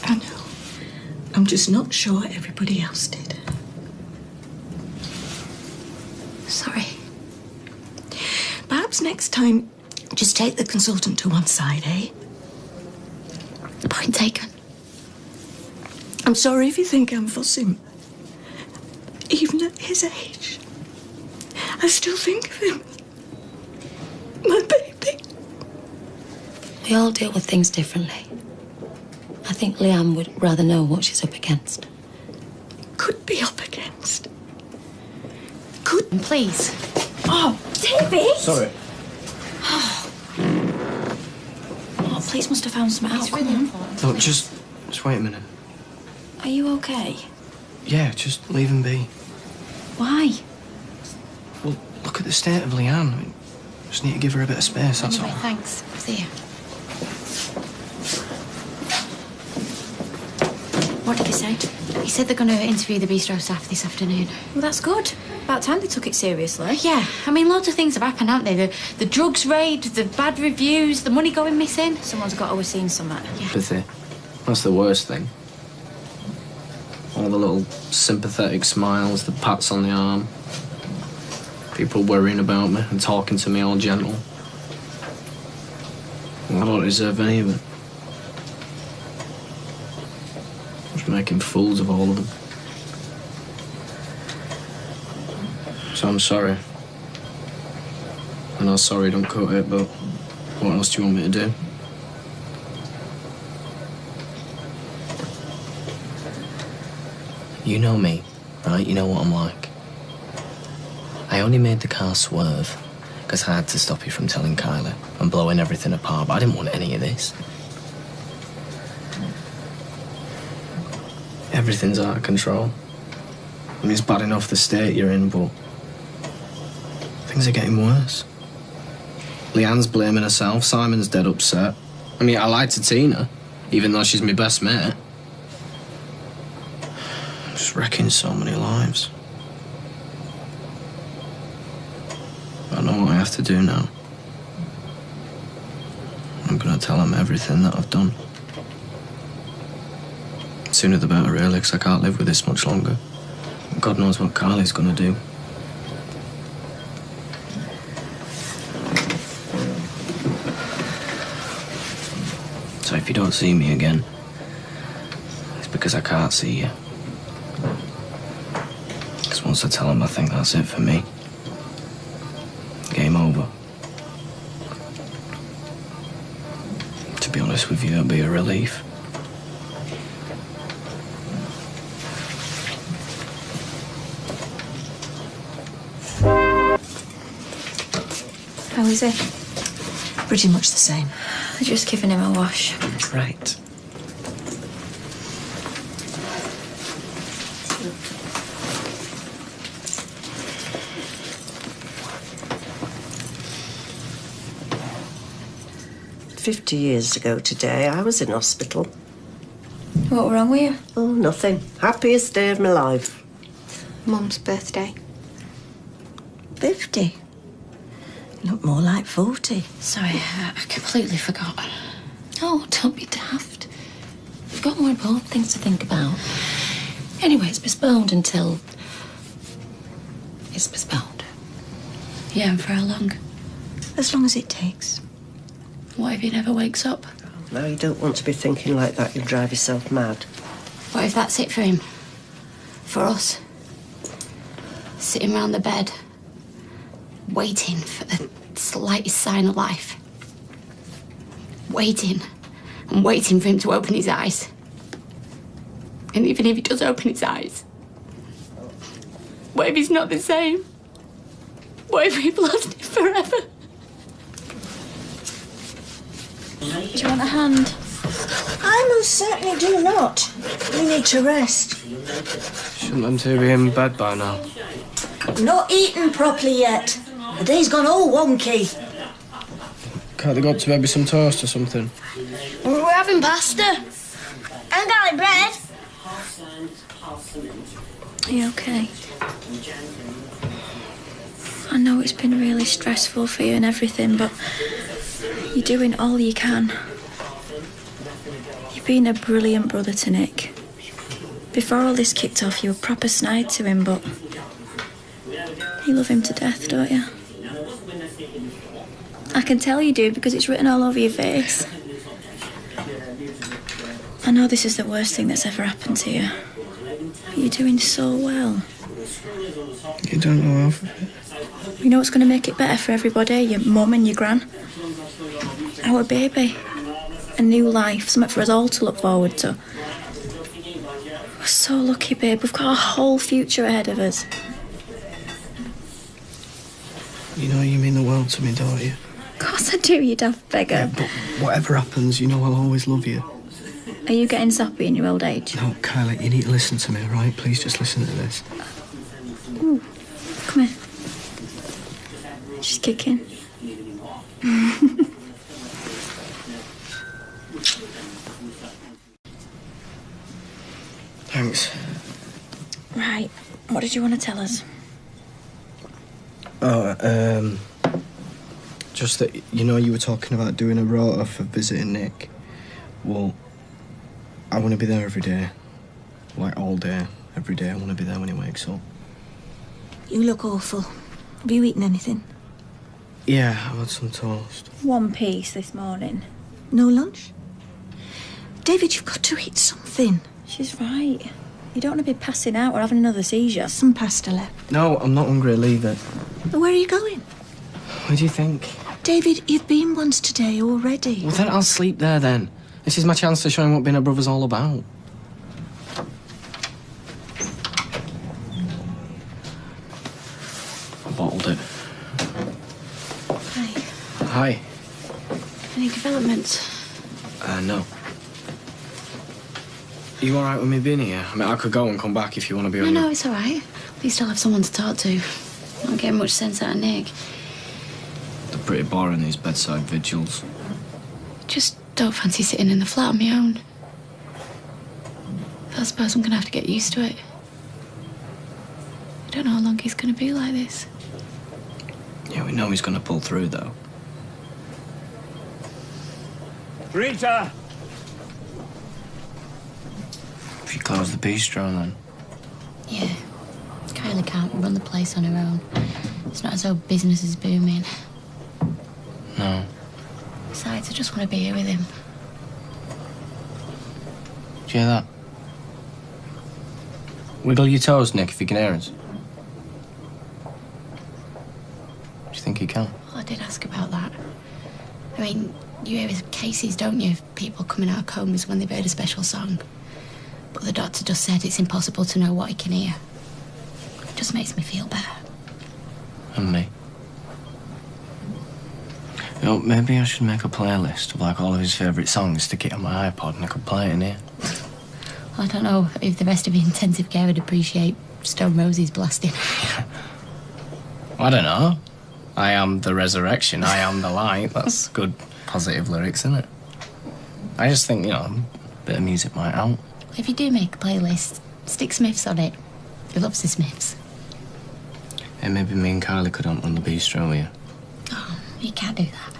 I know. I'm just not sure everybody else did. Sorry. Perhaps next time, just take the consultant to one side, eh? Point taken. I'm sorry if you think I'm fussing. Even at his age. I still think of him. My baby. We all deal with things differently. I think Leanne would rather know what she's up against. Could be up against. Could. Please. Oh, David! Sorry. Oh, police must have found some out. It's really important. Look, just wait a minute. Are you okay? Yeah, just leave him be. Why? Well, look at the state of Leanne. I mean, just need to give her a bit of space, that's Anyway, all. thanks. See you. What did he say? He said they're going to interview the bistro staff this afternoon. Well, that's good. About time they took it seriously. Yeah, I mean, loads of things have happened, haven't they? The drugs raid, the bad reviews, the money going missing. Someone's got to have seen something. Sympathy. That's the worst thing. All the little sympathetic smiles, the pats on the arm. People worrying about me and talking to me all gentle. I don't deserve any of it. Just making fools of all of them. So I'm sorry. I know sorry don't cut it, but what else do you want me to do? You know me, right? You know what I'm like. I only made the car swerve because I had to stop you from telling Kylie and blowing everything apart, but I didn't want any of this. Everything's out of control. I mean, it's bad enough the state you're in, but things are getting worse. Leanne's blaming herself, Simon's dead upset. I mean, I lied to Tina, even though she's my best mate. Just wrecking so many lives. I know what I have to do now. I'm gonna tell him everything that I've done. Sooner the better, really, because I can't live with this much longer. God knows what Kylie's gonna do. So if you don't see me again, it's because I can't see you. Because once I tell him, I think that's it for me. Game over. To be honest with you, it'll be a relief. How is he? Pretty much the same. They're just giving him a wash. Right. "50 years ago today, I was in hospital. What wrong with you? Oh, nothing. Happiest day of my life. Mum's birthday. 50. Look more like 40. Sorry, I completely forgot. Oh, don't be daft. We've got more important things to think about. Anyway, it's postponed until... It's postponed. Yeah, and for how long? As long as it takes. What if he never wakes up? Now, you don't want to be thinking like that. You'll drive yourself mad. What if that's it for him? For us? Sitting round the bed, waiting for the slightest sign of life. Waiting and waiting for him to open his eyes. And even if he does open his eyes, what if he's not the same? What if we've lost him forever? Do you want a hand? I most certainly do not. We need to rest. Shouldn't them two be in bed by now? Not eaten properly yet. The day's gone all wonky. Can't they go up to maybe some toast or something? We're having pasta. And garlic bread. Are you okay? I know it's been really stressful for you and everything, but you're doing all you can. You've been a brilliant brother to Nick. Before all this kicked off, you were proper snide to him, but you love him to death, don't you? I can tell you do because it's written all over your face. I know this is the worst thing that's ever happened to you, but you're doing so well. You don't know half of it. You know what's going to make it better for everybody? Your mum and your gran. Our baby. A new life, something for us all to look forward to. We're so lucky, babe. We've got a whole future ahead of us. You know you mean the world to me, don't you? Of course I do, you daft beggar. Yeah, but whatever happens, you know I'll always love you. Are you getting soppy in your old age? No, Kylie, you need to listen to me, all right? Please just listen to this. Ooh, come here. She's kicking. Thanks. Right, what did you want to tell us? Oh, just that, you know, you were talking about doing a rota for visiting Nick. Well, I want to be there every day. Like, all day. Every day I want to be there when he wakes up. You look awful. Have you eaten anything? Yeah, I've had some toast. One piece this morning. No lunch? David, you've got to eat something. She's right. You don't want to be passing out or having another seizure. Some pasta left. No, I'm not hungry. Leave it. Where are you going? Where do you think? David, you've been once today already. Well, then I'll sleep there, then. This is my chance to show him what being a brother's all about. I bottled it. Hi. Hi. Any developments? No. Are you all right with me being here? I mean, I could go and come back if you want to be on No, it's all right. We still have someone to talk to. Not getting much sense out of Nick. They're pretty boring, these bedside vigils. Just don't fancy sitting in the flat on my own. I suppose I'm going to have to get used to it. I don't know how long he's going to be like this. Yeah, we know he's going to pull through, though. Rita! If you close the bistro, then. Yeah. Kylie can't run the place on her own. It's not as though business is booming. No. Besides, I just want to be here with him. Do you hear that? Wiggle your toes, Nick, if you can hear us. Do you think he can? Well, I did ask about that. I mean, you hear cases, don't you, of people coming out of comas when they've heard a special song. But the doctor just said it's impossible to know what he can hear. It just makes me feel better. And me. You know, maybe I should make a playlist of, like, all of his favourite songs, stick it on my iPod, and I could play it in here. I don't know if the rest of the intensive care would appreciate Stone Roses blasting. I don't know. I am the resurrection, I am the light. That's good, positive lyrics, isn't it? I just think, you know, a bit of music might help. If you do make a playlist, stick Smiths on it. He loves the Smiths. Hey, maybe me and Kylie could hunt on the bistro here. Oh, you can't do that.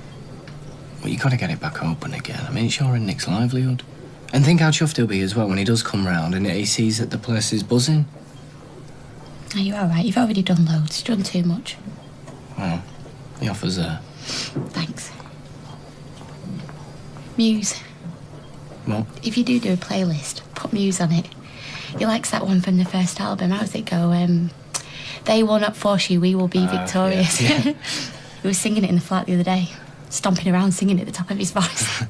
Well, you got to get it back open again. I mean, it's your and Nick's livelihood. And think how chuffed he'll be as well when he does come round and he sees that the place is buzzing. Are you all right? You've already done loads. You've done too much. Well, the offer's there. Thanks. Muse. What? If you do a playlist, put Muse on it. He likes that one from the first album. How does it go? They will not force you, we will be victorious. Yeah. He was singing it in the flat the other day, stomping around singing at the top of his voice.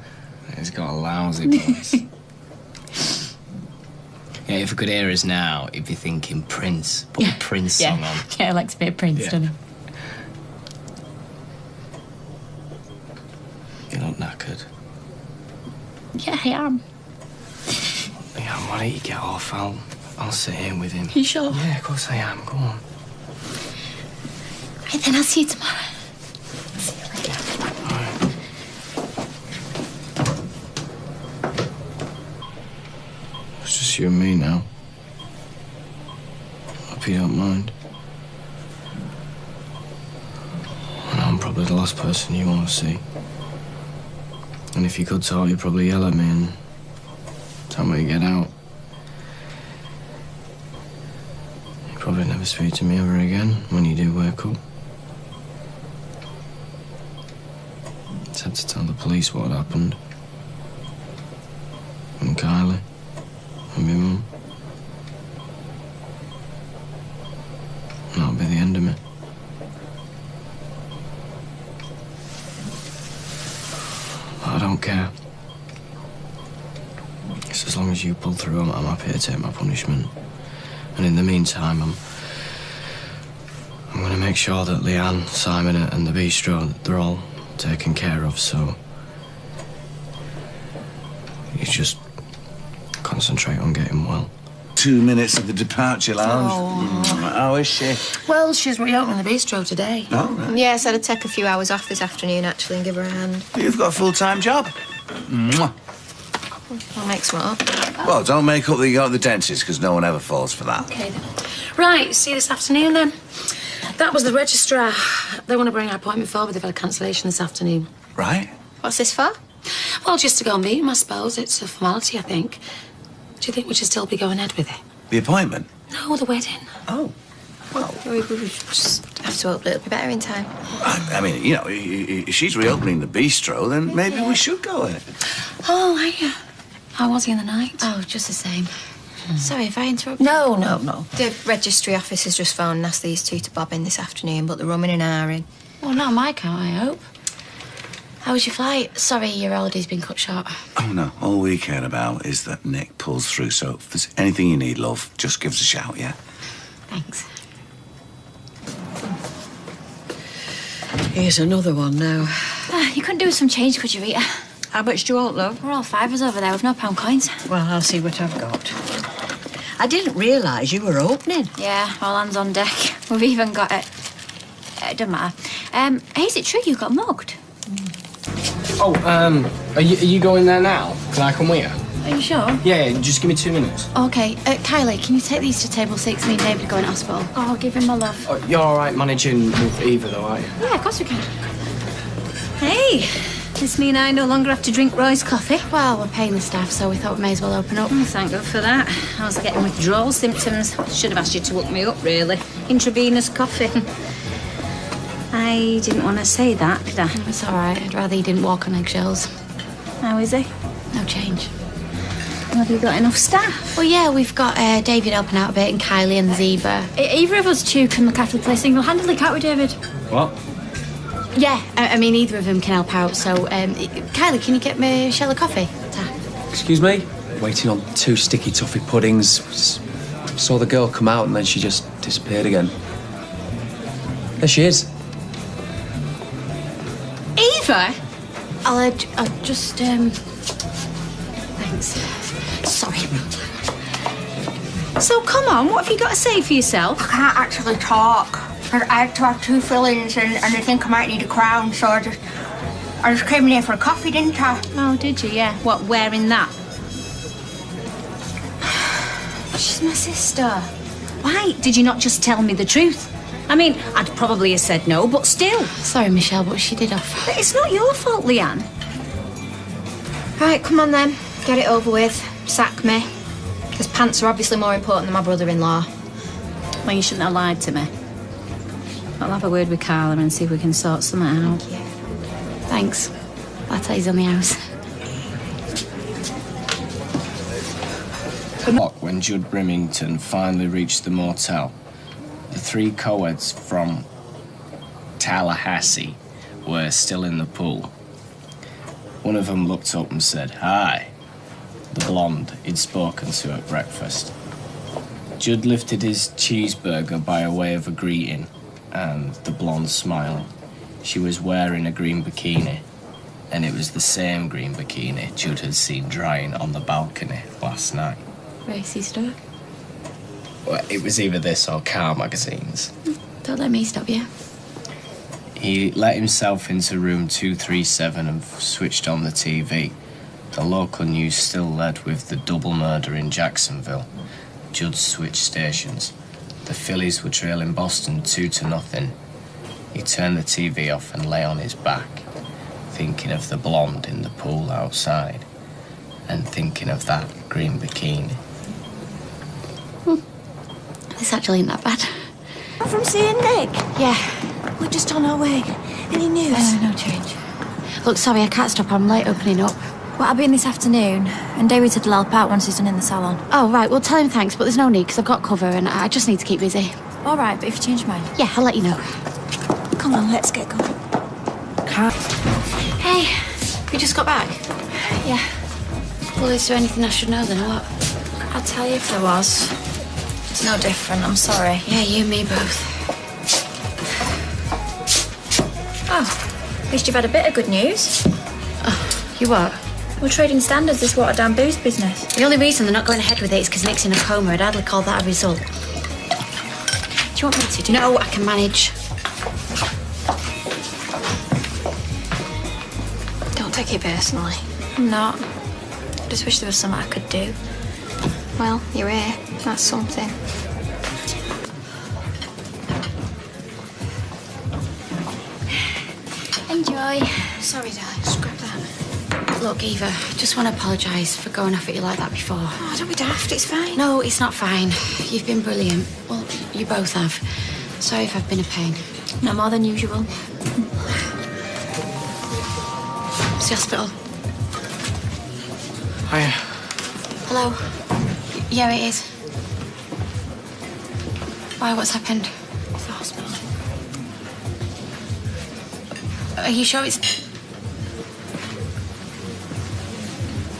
He's got a lousy voice. Yeah, if we could hear us now, he'd be thinking Prince. Put a Prince song on. Yeah, I like to be a Prince, doesn't he? You look knackered. Yeah, I am. Yeah, why don't you get off? I'll sit here with him. You sure? Yeah, of course I am. Go on. Right, then I'll see you tomorrow. See you later. It's just you and me now. Hope you don't mind. I know I'm probably the last person you want to see. And if you could talk, you'd probably yell at me and tell me to get out. You'd probably never speak to me ever again when you do wake up. Just had to tell the police what had happened. And Kylie. And my mum. And that'll be the care. Just as long as you pull through, I'm happy to take my punishment. And in the meantime, I'm going to make sure that Leanne, Simon and the bistro, they're all taken care of, so you just concentrate on getting well. 2 minutes at the departure lounge. Oh. How is she? Well, she's reopening the bistro today. Oh, right. Yes, I'd take a few hours off this afternoon, actually, and give her a hand. You've got a full-time job. Mwah. I'll make some up. Well, don't make up that you got at the dentist, because no one ever falls for that. Okay, then. Right, see you this afternoon, then. That was the registrar. They want to bring our appointment forward. They've had a cancellation this afternoon. Right. What's this for? Well, just to go and meet him, I suppose. It's a formality, I think. Do you think we should still be going ahead with it? The appointment? No, the wedding. Oh. Well, we just have to hope that it'll be better in time. I mean, you know, if she's reopening the bistro, then maybe we should go ahead. Oh, hiya. How was he in the night? Oh, just the same. Sorry if I interrupted. No. The registry office has just phoned and asked these two to bob in this afternoon, but they're rumming and ahhing. Well, not on my account, I hope. How was your flight? Sorry, your holiday's been cut short. Oh, no. All we care about is that Nick pulls through. So if there's anything you need, love, just give us a shout, yeah? Thanks. Here's another one now. You couldn't do with some change, could you, Rita? How much do you want, love? We're all fivers over there with no pound coins. Well, I'll see what I've got. I didn't realise you were opening. Yeah, all hands on deck. We've even got it. It doesn't matter. Hey, is it true you got mugged? Oh, are you going there now? Can I come with you? Are you sure? Yeah, just give me 2 minutes. Okay, Kylie, can you take these to table 6? Me and David are going to hospital. Oh, I'll give him my love. Oh, you're all right managing with Eva, though, aren't you? Yeah, of course we can. Hey, this mean I no longer have to drink Roy's coffee? Well, we're paying the staff, so we thought we may as well open up. Thank God for that. I was getting withdrawal symptoms. Should have asked you to hook me up, really. Intravenous coffee. I didn't want to say that, did I? It's all right. I'd rather you didn't walk on eggshells. How is he? No change. Have you got enough staff? Well, yeah, we've got David helping out a bit and Kylie and Zeba. Either of us two can look after the place single-handedly, can't we, David? What? Yeah, I mean, either of them can help out, so... Kylie, can you get me a shell of coffee? Excuse me? Waiting on 2 sticky toffee puddings. Saw the girl come out and then she just disappeared again. There she is. Eva? I'll just, Thanks. Sorry. So, come on, what have you got to say for yourself? I can't actually talk. I had to have 2 fillings and I think I might need a crown, so I just came in here for a coffee, didn't I? Oh, did you? Yeah. What, wearing that? She's my sister. Why did you not just tell me the truth? I mean, I'd probably have said no, but still. Sorry, Michelle, but she did offer. But it's not your fault, Leanne. Right, come on then. Get it over with. Sack me. Because pants are obviously more important than my brother-in-law. Well, you shouldn't have lied to me. I'll have a word with Carla and see if we can sort something out. Thanks. Latte's on the house. When Judd Brimington finally reached the motel, the 3 co-eds from Tallahassee were still in the pool. One of them looked up and said, "Hi." The blonde he'd spoken to at breakfast. Judd lifted his cheeseburger by way of a greeting, and the blonde smiled. She was wearing a green bikini, and it was the same green bikini Judd had seen drying on the balcony last night. Racy stuff. Well, it was either this or car magazines. Don't let me stop you. He let himself into room 237 and switched on the TV. The local news still led with the double murder in Jacksonville. Judd switched stations. The Phillies were trailing Boston 2-0. He turned the TV off and lay on his back, thinking of the blonde in the pool outside, and thinking of that green bikini. This actually ain't that bad. From seeing Nick? Yeah. We're just on our way. Any news? No change. Look, sorry, I can't stop. I'm late opening up. Well, I'll be in this afternoon, and David said he'll help out once he's done in the salon. Oh, right. Well, tell him thanks, but there's no need, because I've got cover, and I just need to keep busy. All right, but if you change your mind... Yeah, I'll let you know. Come on, let's get going. Hey, You just got back? Yeah. Well, is there anything I should know then, or what? I'll tell you if there was. It's no different, I'm sorry. Yeah, you and me both. Oh, at least you've had a bit of good news. Oh, you what? Well, Trading Standards this watered down booze business. The only reason they're not going ahead with it is because Nick's in a coma. I'd hardly call that a result. Do you want me to do? No, I can manage. Don't take it personally. I'm not. I just wish there was something I could do. Well, you're here. That's something. Enjoy. Sorry, darling. Scrap that. Look, Eva, I just want to apologise for going off at you like that before. Oh, don't be daft. It's fine. No, it's not fine. You've been brilliant. Well, you both have. Sorry if I've been a pain. No more than usual. It's the hospital. Hiya. Hello. Yeah, it is. Why, what's happened? The hospital. Are you sure it's...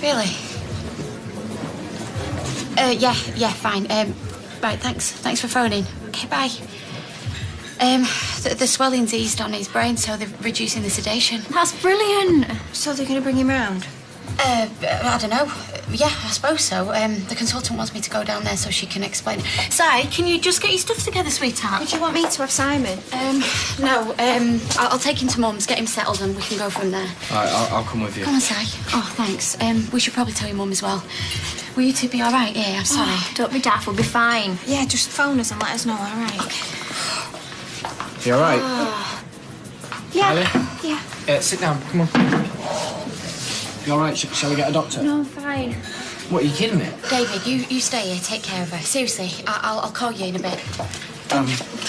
Really? Yeah, fine. Right, thanks. Thanks for phoning. Okay, bye. The swelling's eased on his brain, so they're reducing the sedation. That's brilliant. So they're going to bring him round? I don't know. Yeah, I suppose so. The consultant wants me to go down there so she can explain. Si, can you just get your stuff together, sweetheart? Did you want me to have Simon? No. I'll take him to Mum's, get him settled, and we can go from there. All right, I'll come with you. Come on, Si. Oh, thanks. We should probably tell your Mum as well. Will you two be all right? Yeah, I'm sorry. Oh, don't be daft. We'll be fine. Yeah, just phone us and let us know, all right? Okay. You all right? Yeah. Kylie? Yeah. Sit down. Come on. You all right? Shall we get a doctor? No, I'm fine. What, are you kidding me? David, you stay here. Take care of her. Seriously, I'll call you in a bit.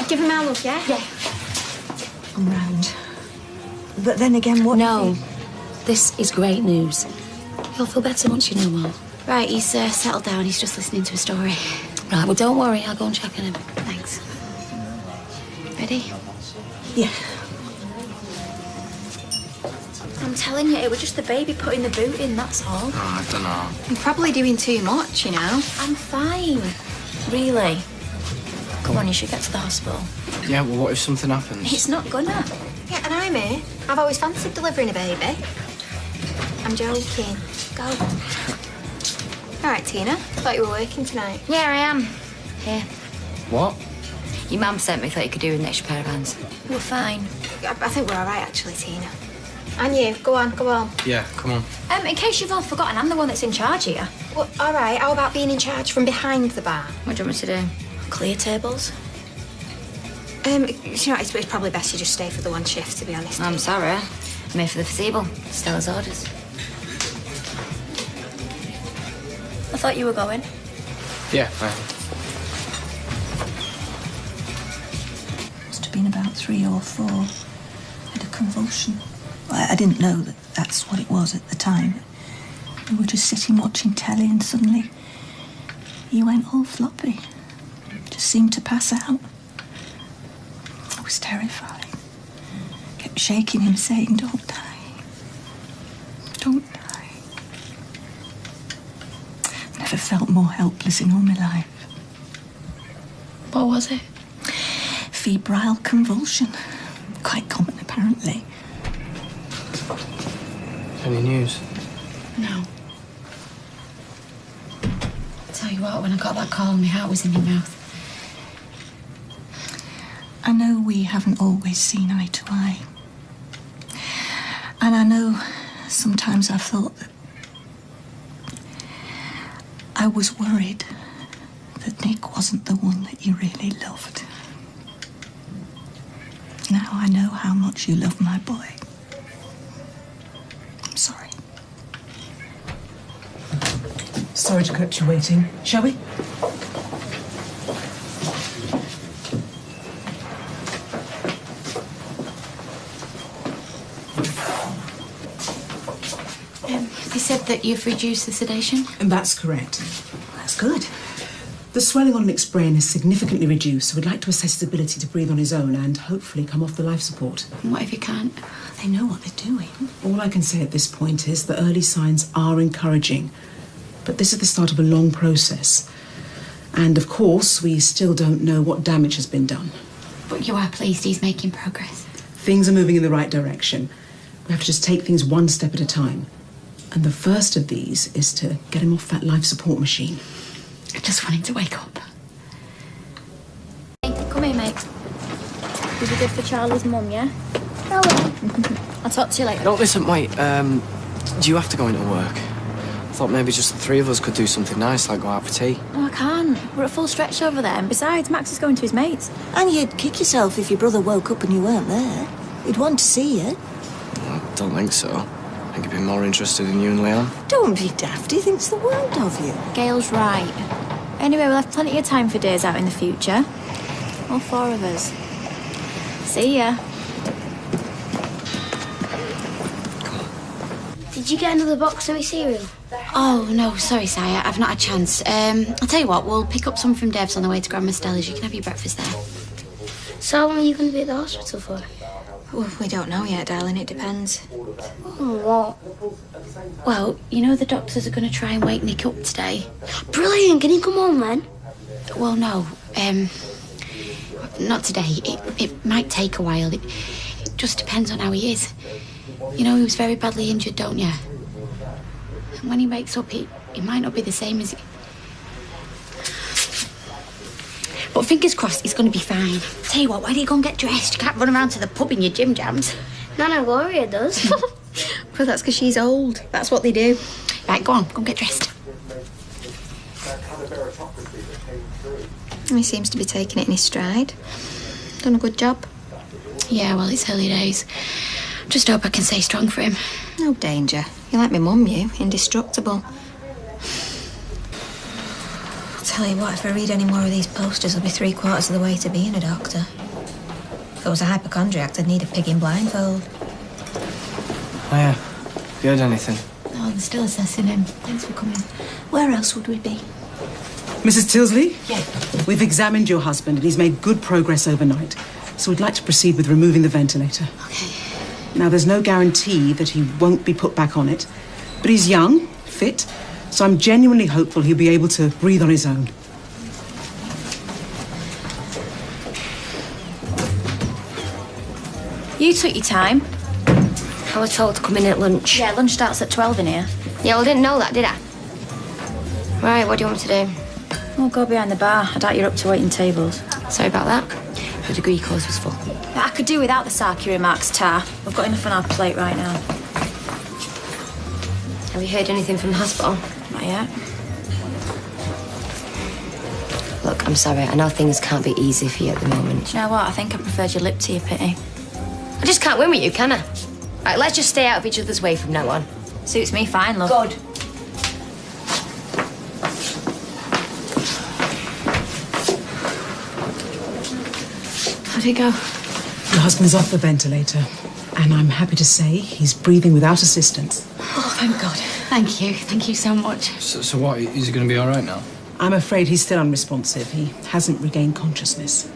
Give him our love, yeah? Yeah. I'm round. But then again, what... No. This is great news. You'll feel better once you know more. Right, he's settled down. He's just listening to a story. Right, well, don't worry. I'll go and check on him. Thanks. Ready? Yeah. I'm telling you, it was just the baby putting the boot in, that's all. Oh, I don't know. You're probably doing too much, you know? I'm fine. Really. Come on, you should get to the hospital. Yeah, well, what if something happens? It's not gonna. Yeah, and I'm here. I've always fancied delivering a baby. I'm joking. Go. All right, Tina. Thought you were working tonight. Yeah, I am. Here. What? Your mum sent me. Thought you could do with an extra pair of hands. We're fine. I think we're all right, actually, Tina. And you. Go on, go on. Yeah, come on. In case you've all forgotten, I'm the one that's in charge here. Well, all right. How about being in charge from behind the bar? What do you want me to do? Clear tables. You know, it's probably best you just stay for the one shift, to be honest. I'm sorry. I'm here for the foreseeable. Stella's orders. I thought you were going. Yeah, I Must have been about 3 or 4. Had a convulsion. I didn't know that that's what it was at the time. We were just sitting watching telly and suddenly he went all floppy. Just seemed to pass out. I was terrified. Kept shaking him, saying, "Don't die. Don't die." Never felt more helpless in all my life. What was it? Febrile convulsion. Quite common, apparently. Any news? No. Tell you what, when I got that call, my heart was in my mouth. I know we haven't always seen eye to eye. And I know sometimes I've thought that I was worried that Nick wasn't the one that you really loved. Now I know how much you love my boy. I'm sorry. Sorry to keep you waiting. Shall we? They said that you've reduced the sedation? And that's correct. That's good. The swelling on Nick's brain has significantly reduced, so we'd like to assess his ability to breathe on his own and hopefully come off the life support. What if he can't? They know what they're doing. All I can say at this point is the early signs are encouraging, but this is the start of a long process. And of course, we still don't know what damage has been done. But you are pleased he's making progress. Things are moving in the right direction. We have to just take things one step at a time. And the first of these is to get him off that life support machine. I just want him to wake up. Come here, mate. You'll be good for Charlie's mum, yeah? I'll talk to you later. No, listen, wait. Do you have to go into work? I thought maybe just the three of us could do something nice, like go out for tea. No, I can't. We're at full stretch over there. And besides, Max is going to his mates. And you'd kick yourself if your brother woke up and you weren't there. He'd want to see you. I don't think so. I think he'd be more interested in you and Leon. Don't be daft. He thinks the world of you. Gail's right. Anyway, we'll have plenty of time for days out in the future. All four of us. See ya. Did you get another box of cereal? Oh, no, sorry, Sire. I've not had a chance. I'll tell you what, we'll pick up some from Dev's on the way to Grandma Stella's. You can have your breakfast there. So how long are you going to be at the hospital for? Well, we don't know yet, darling. It depends. What? Well, you know the doctors are going to try and wake Nick up today. Brilliant. Can he come home then? Well, no. Not today. It might take a while. It just depends on how he is. You know he was very badly injured, don't you? And when he wakes up, he might not be the same as... But fingers crossed, he's going to be fine. Tell you what, why do you go and get dressed? You can't run around to the pub in your gym jams. Nana Gloria does. Well, that's because she's old. That's what they do. Right, go on get dressed. He seems to be taking it in his stride. Done a good job. Yeah, well, it's early days. Just hope I can stay strong for him. No danger. You're like my mum, you. Indestructible. I'll tell you what, if I read any more of these posters, I'll be 3/4 of the way to being a doctor. If I was a hypochondriac, I'd need a pig in blindfold. Oh, yeah. Have you heard anything? Oh, they're still assessing him. Thanks for coming. Where else would we be? Mrs. Tilsley? Yeah. We've examined your husband and he's made good progress overnight. So we'd like to proceed with removing the ventilator. Okay. Now, there's no guarantee that he won't be put back on it, but he's young, fit, so I'm genuinely hopeful he'll be able to breathe on his own. You took your time. I was told to come in at lunch. Yeah, lunch starts at 12 in here. Yeah, well, I didn't know that, did I? Right, what do you want me to do? We'll go behind the bar. I doubt you're up to waiting tables. Sorry about that. The degree course was full. I could do without the sarky remarks, Tar. We've got enough on our plate right now. Have you heard anything from the hospital? Not yet. Look, I'm sorry. I know things can't be easy for you at the moment. Do you know what? I think I preferred your lip to your pity. I just can't win with you, can I? Right, let's just stay out of each other's way from now on. Suits me fine, love. Good. How'd it go? Your husband's off the ventilator, and I'm happy to say he's breathing without assistance. Oh, thank God. Thank you. Thank you so much. So what? Is he going to be all right now? I'm afraid he's still unresponsive. He hasn't regained consciousness.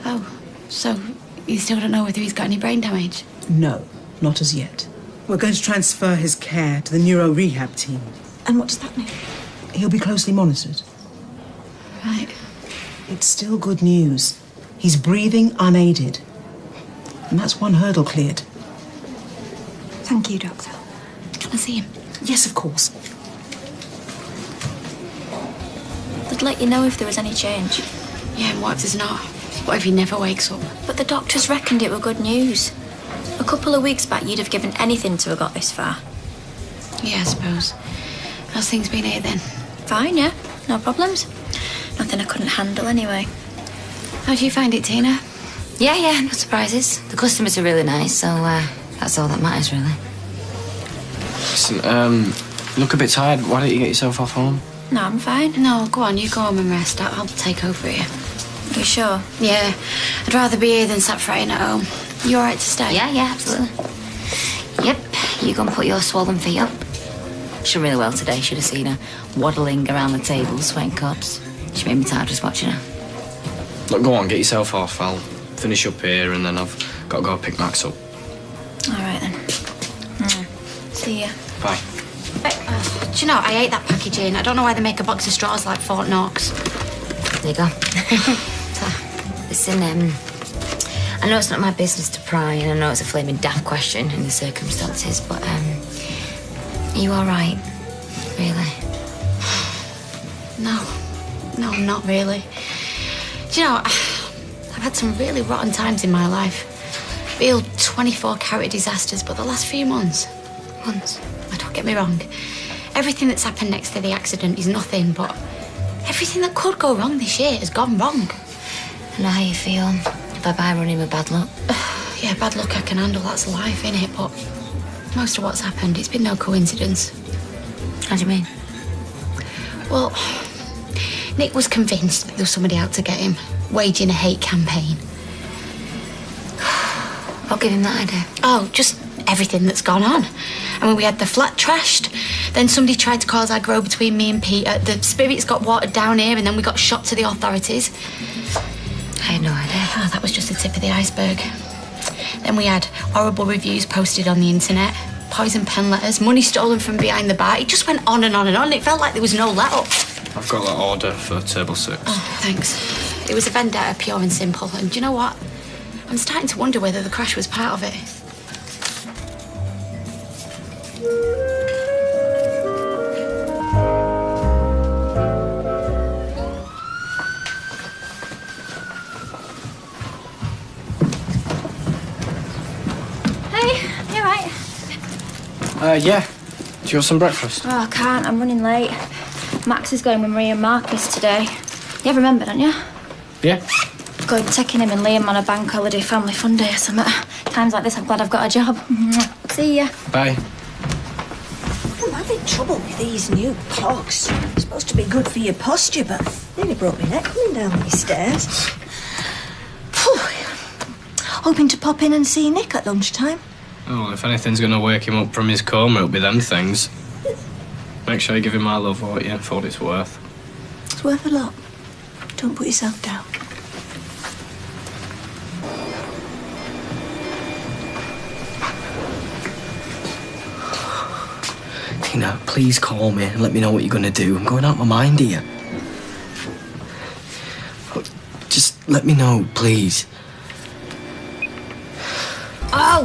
Oh, so you still don't know whether he's got any brain damage? No, not as yet. We're going to transfer his care to the neuro rehab team. And what does that mean? He'll be closely monitored. Right. It's still good news. He's breathing unaided. And that's one hurdle cleared. Thank you, Doctor. Can I see him? Yes, of course. They'd let you know if there was any change. Yeah, and what if there's not? What if he never wakes up? But the doctors reckoned it were good news. A couple of weeks back, you'd have given anything to have got this far. Yeah, I suppose. How's things been here then? Fine, yeah. No problems. Nothing I couldn't handle anyway. How do you find it, Tina? Yeah, no surprises. The customers are really nice, so that's all that matters, really. Listen, you look a bit tired. Why don't you get yourself off home? No, I'm fine. No, go on, you go home and rest. I'll take over here. Are you sure? Yeah, I'd rather be here than sat fretting at home. You all right to stay? Yeah, absolutely. Yep, you go and put your swollen feet up. She's done really well today. Should have seen her waddling around the table, sweating cups. She made me tired just watching her. Look, go on, get yourself off. I'll finish up here and then I've got to go pick Max up. All right, then. See ya. Bye. Do you know, I hate that packaging. I don't know why they make a box of straws like Fort Knox. There you go. So, listen, I know it's not my business to pry, and I know it's a flaming daft question in the circumstances, but, are you all right? Really? No, I'm not really. Do you know, I've had some really rotten times in my life. Real 24-carat disasters, but the last few months, don't get me wrong, everything that's happened next to the accident is nothing, but everything that could go wrong this year has gone wrong. I know how you feel. Bye-bye running with bad luck. Yeah, bad luck I can handle, that's life, innit? But most of what's happened, it's been no coincidence. How do you mean? Well, Nick was convinced that there was somebody out to get him, waging a hate campaign. What gave him that idea? Oh, just everything that's gone on. I mean, we had the flat trashed, then somebody tried to cause aggro between me and Peter, the spirits got watered down here, and then we got shot to the authorities. I had no idea. Oh, that was just the tip of the iceberg. Then we had horrible reviews posted on the internet, poison pen letters, money stolen from behind the bar. It just went on and on and on. It felt like there was no let-up. I've got that order for table 6. Oh, thanks. It was a vendetta, pure and simple. And do you know what? I'm starting to wonder whether the crash was part of it. Hey, you alright? Yeah. Do you want some breakfast? Oh, I can't. I'm running late. Max is going with Marie and Marcus today. You remember, don't you? Yeah. Going taking him and Liam on a bank holiday family fun day or something. Times like this, I'm glad I've got a job. See ya. Bye. I'm having trouble with these new clogs. It's supposed to be good for your posture, but nearly broke my neck coming down these stairs. Phew. Hoping to pop in and see Nick at lunchtime. Oh, well, if anything's going to wake him up from his coma, it'll be them things. Make sure you give him my love, won't you, for what it's worth. It's worth a lot. Don't put yourself down. Tina, please call me and let me know what you're going to do. I'm going out of my mind here. Just let me know, please. Oh,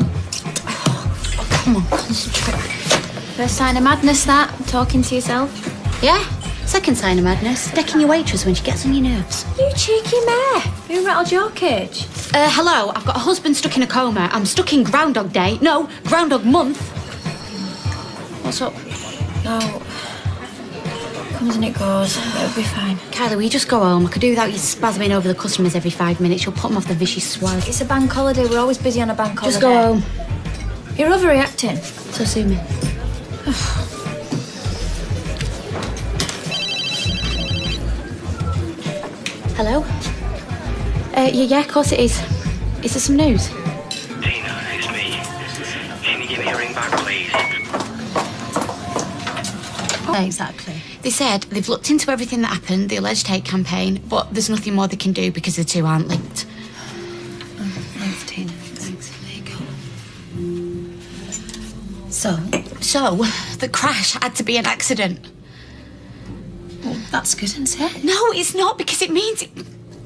come on, concentrate. First sign of madness, that. Talking to yourself. Yeah? Second sign of madness. Decking your waitress when she gets on your nerves. You cheeky mare. Who rattled your cage? Hello, I've got a husband stuck in a coma. I'm stuck in Groundhog Day. No, Groundhog Month. What's up? No. Comes and it goes. It'll be fine. Kylie, will you just go home? I could do without you spasming over the customers every 5 minutes. You'll put them off the vicious swag. It's a bank holiday. We're always busy on a bank holiday. Just go home. You're overreacting. So sue me. Hello? Yeah, of course it is. Is there some news? Tina, it's me. Can you give me a ring back, please? Exactly. They said they've looked into everything that happened, the alleged hate campaign, but there's nothing more they can do because the two aren't linked. Thanks, Tina. Thanks. There you go. So, the crash had to be an accident. Well, that's good, isn't it? No, it's not, because it means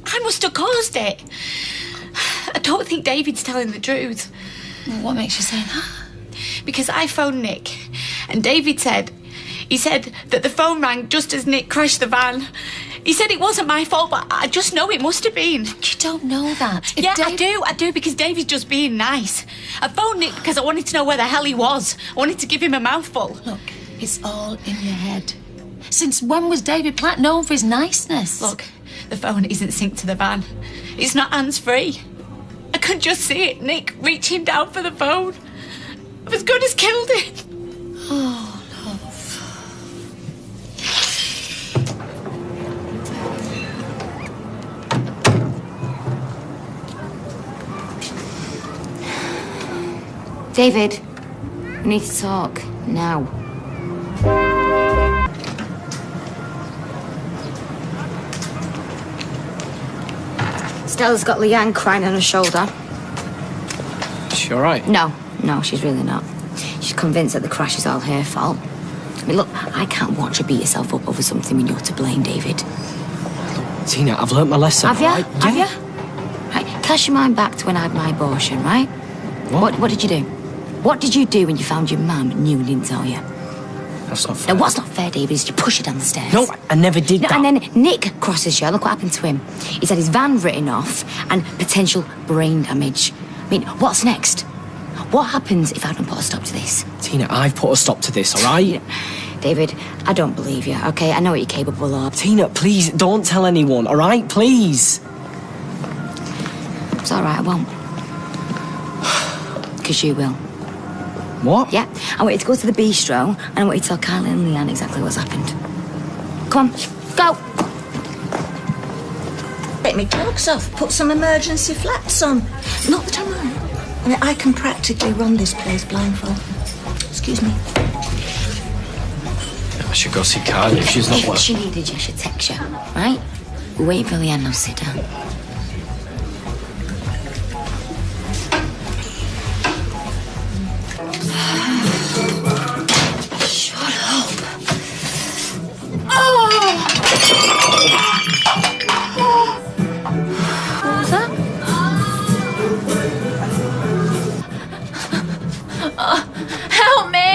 I must have caused it. I don't think David's telling the truth. Well, what makes you say that? Because I phoned Nick, and David said that the phone rang just as Nick crashed the van. He said it wasn't my fault, but I just know it must have been. You don't know that. Yeah, I do, because David's just being nice. I phoned Nick because I wanted to know where the hell he was. I wanted to give him a mouthful. Look, it's all in your head. Since when was David Platt known for his niceness? Look, the phone isn't synced to the van. It's not hands-free. I could just see it, Nick reaching down for the phone. I've as good as killed him. Oh, love. David, we need to talk now. Stella's got Leanne crying on her shoulder. Is she all right? No, she's really not. She's convinced that the crash is all her fault. I mean, look, I can't watch her beat herself up over something when you're to blame, David. Tina, I've learnt my lesson. Have you? Right? Have you? Right, cast your mind back to when I had my abortion, right? What did you do? What did you do when you found your mum and knew and didn't tell you? That's not fair. Now, what's not fair, David, is you push her down the stairs. No, I never did that. And then Nick crosses you. Look what happened to him. He's had his van written off and potential brain damage. I mean, what's next? What happens if I don't put a stop to this? Tina, I've put a stop to this, all right? David, I don't believe you, okay? I know what you're capable of. Tina, please, don't tell anyone, all right? Please. It's all right, I won't. Because you will. What? Yeah, I want you to go to the bistro and I want you to tell Kylie and Leanne exactly what's happened. Come on, go! Take me cloaks off, put some emergency flats on. Not that I'm right. I mean, I can practically run this place blindfold. Excuse me. I should go see Kylie if she's not well. If she needed you, I should text you, right? We're waiting for Leanne now, sit down. Shut up. Oh! What was that? Help me!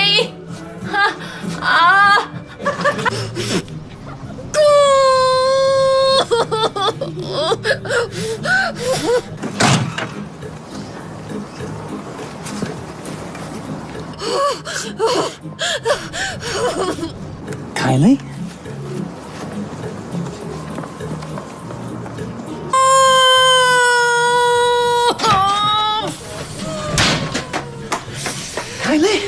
Kylie? Kylie?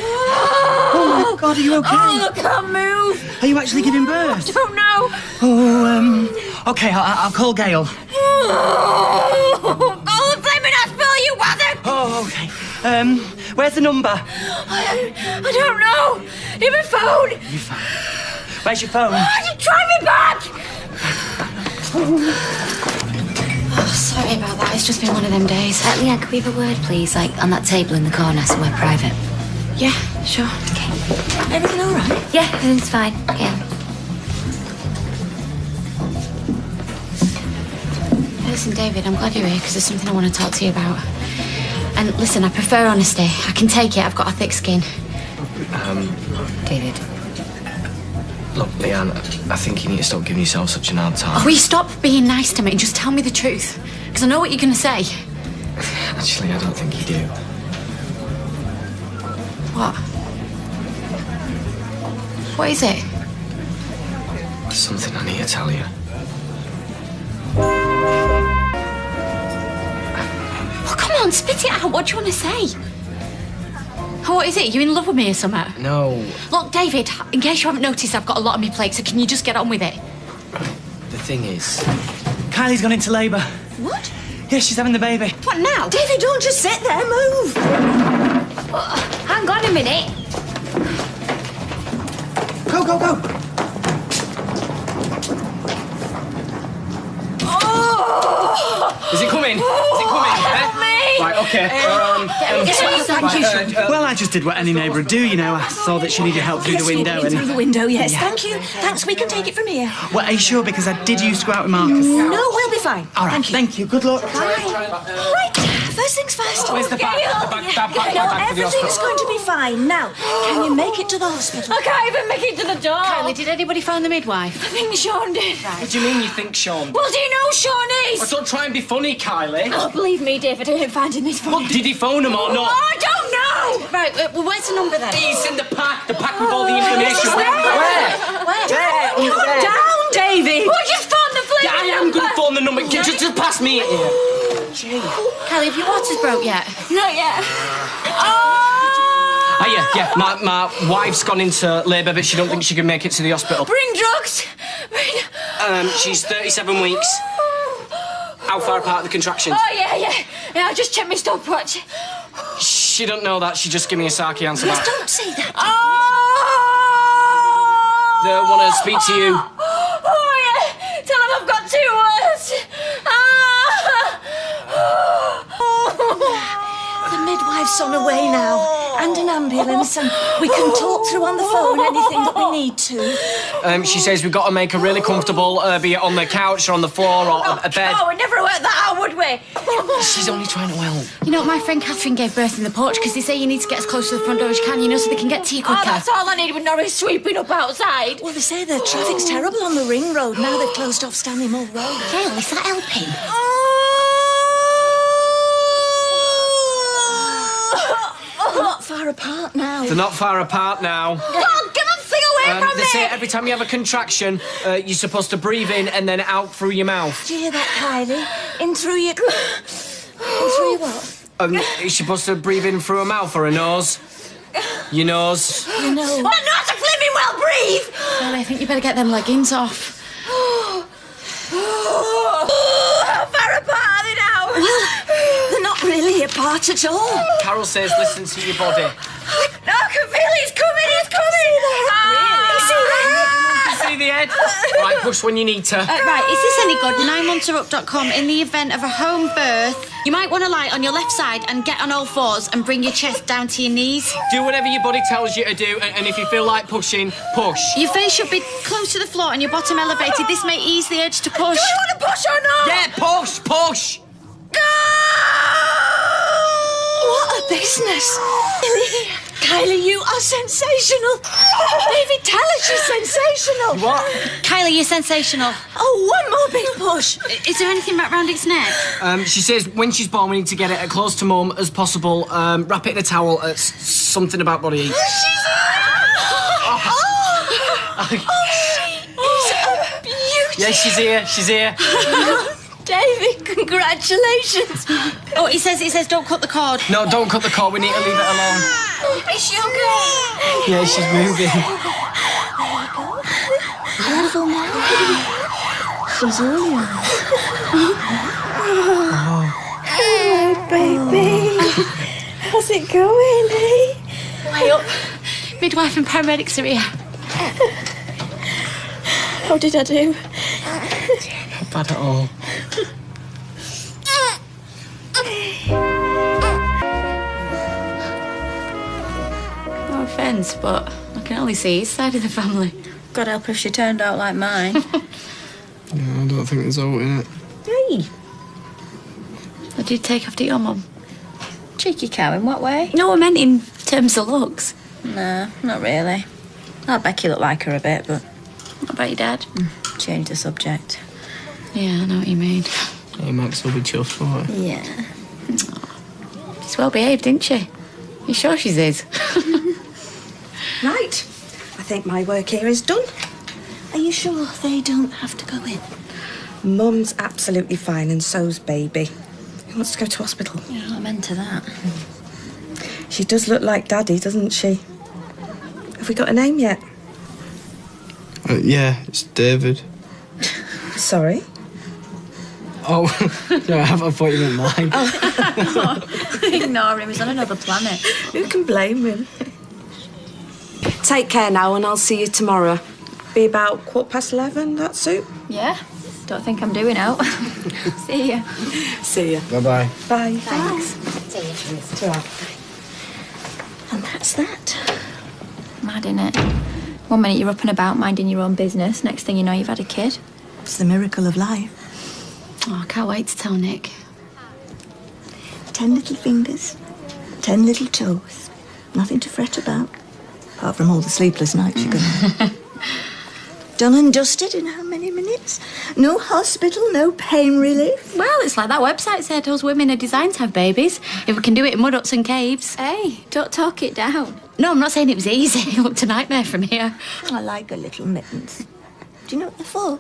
Oh my God, are you okay? Oh, I can't move. Are you actually giving birth? I don't know. Oh, okay, I'll call Gail. Oh, blaming hospital, you wasn't. Oh, okay. Where's the number? I don't know. In my phone. Your phone? Where's your phone? Oh, you try me back. Oh, sorry about that. It's just been one of them days. Leanne, can we have a word, please? Like, on that table in the corner, somewhere private. Yeah, sure. Okay. Everything all right? Yeah, everything's fine. Yeah. Listen, David, I'm glad you're here because there's something I want to talk to you about. And listen, I prefer honesty. I can take it. I've got a thick skin. David. Look, Leanne, I think you need to stop giving yourself such an hard time. Will you stop being nice to me and just tell me the truth? Because I know what you're going to say. Actually, I don't think you do. What? What is it? There's something I need to tell you. Oh, come on, spit it out. What do you want to say? Oh, what is it? You in love with me or something? No. Look, David, in case you haven't noticed, I've got a lot on my plate, so can you just get on with it? The thing is... Kylie's gone into labour. What? Yeah, she's having the baby. What now? David, don't just sit there, move. Hang on a minute. Go, go, go. Oh! Is it coming? Is it coming? Help me! Right, okay. Well, I just did what any neighbour would do, you know. I saw that she needed help through the window. Through the window, yes. Yeah. Thank you. Thanks, we can take it from here. Well, are you sure? Because I did used to go out with Marcus. No, we'll be fine. All right, thank you. Good luck. Bye. Right, first things first. Where's the bag? The bag No, for the everything's hospital. going to be fine. Now, can you make it to the hospital? I can't even make it to the door. Kylie, did anybody phone the midwife? I think Sean did. What do you mean you think Sean? Well, do you know Sean is? Well, don't try and be funny, Kylie. Oh, believe me, David, I ain't finding this phone. Well, did he phone him or not? Oh, I don't know! Right, well, where's the number then? He's in the pack with all the information. Where? Calm down, David. Well, just phone the flip. Yeah, I am going to phone the number. Just pass me it here. Kylie, have your waters broke yet? Not yet. Oh, yeah. My wife's gone into labour, but she don't think she can make it to the hospital. Bring drugs. She's 37 weeks. How far apart are the contractions? Oh, yeah. I just checked my stopwatch. She don't know that. She just gave me a sarky answer back. Don't say that. Oh! that want to speak to you. Oh, yeah. Tell him I've got 2 words. The midwife's on her way now, and an ambulance, and we can talk through on the phone anything that we need to. She says we've got to make her really comfortable, be it on the couch or on the floor or a bed. Oh, we'd never work that out, would we? She's only trying to help. You know, my friend Catherine gave birth in the porch because they say you need to get as close to the front door as you can, you know, so they can get to you quicker. Oh, that's all I need with Norris sweeping up outside. Well, they say the traffic's terrible on the ring road. Now they've closed off Stanley Mill Road. Gail, is that helping? They're not far apart now. They're not far apart now. God, get that thing away from They me! say every time you have a contraction, you're supposed to breathe in and then out through your mouth. Do you hear that, Kylie? In through your... In through your what? You're supposed to breathe in through her mouth or her nose. Your nose. Your nose. Well, not to flipping well breathe! Well, I think you better get them leggings off. How far apart are they now? Well, they're not really apart at all. Carol says listen to your body. No, I can feel he's coming, he's coming! You see that? You see the head? Right, push when you need to. Right, is this any good? 9monthserup.com. In the event of a home birth, you might want to lie on your left side and get on all fours and bring your chest down to your knees. Do whatever your body tells you to do, and if you feel like pushing, push. Your face should be close to the floor and your bottom elevated. This may ease the urge to push. Do you want to push or not? Yeah, push, push! What a business. Kylie, you are sensational. David, tell us you're sensational. What? Kylie, you're sensational. Oh, one more big push. Is there anything wrapped around its neck? She says when she's born, we need to get it as close to mum as possible. Wrap it in a towel. Something about body heat. She is a beauty. Yeah, she's here. She's here. David, congratulations. Oh, he says don't cut the cord. No, don't cut the cord. We need to leave it alone. Is she okay? Yeah, she's moving. Careful now. She's all yours. Hello, baby. How's it going, eh? Way up. Midwife and paramedics are here. How did I do? Not bad at all. No offence, but I can only see his side of the family. God help if she turned out like mine. No, I don't think there's oat in it. Hey. What did you take after your mum? Cheeky cow, in what way? No, I meant in terms of looks. No, not really. I'd Becky look like her a bit, but... What about your dad? Change the subject. Yeah, I know what you mean. Hey, Max will be chuffed, won't he? Yeah. She's well behaved, isn't she? You sure she's his? Right. I think my work here is done. Are you sure they don't have to go in? Mum's absolutely fine and so's baby. Who wants to go to hospital? Yeah, I'm into that. She does look like Daddy, doesn't she? Have we got a name yet? Yeah, it's David. Sorry? Oh, no, I thought you meant mine. Ignore him, he's on another planet. Who can blame him? Take care now and I'll see you tomorrow. Be about 11:15, that suit? Yeah? Don't think I'm doing out. See ya. See ya. Bye-bye. Bye. Thanks. See ya. And that's that. Mad, innit? 1 minute you're up and about minding your own business, next thing you know you've had a kid. It's the miracle of life. Oh, I can't wait to tell Nick. 10 little fingers, 10 little toes. Nothing to fret about, apart from all the sleepless nights you're going to have. Done and dusted in how many minutes? No hospital, no pain relief. Well, it's like that website said, us women are designed to have babies. If we can do it in mud huts and caves. Hey, don't talk it down. No, I'm not saying it was easy. It looked a nightmare from here. I like her little mittens. Do you know what they're for?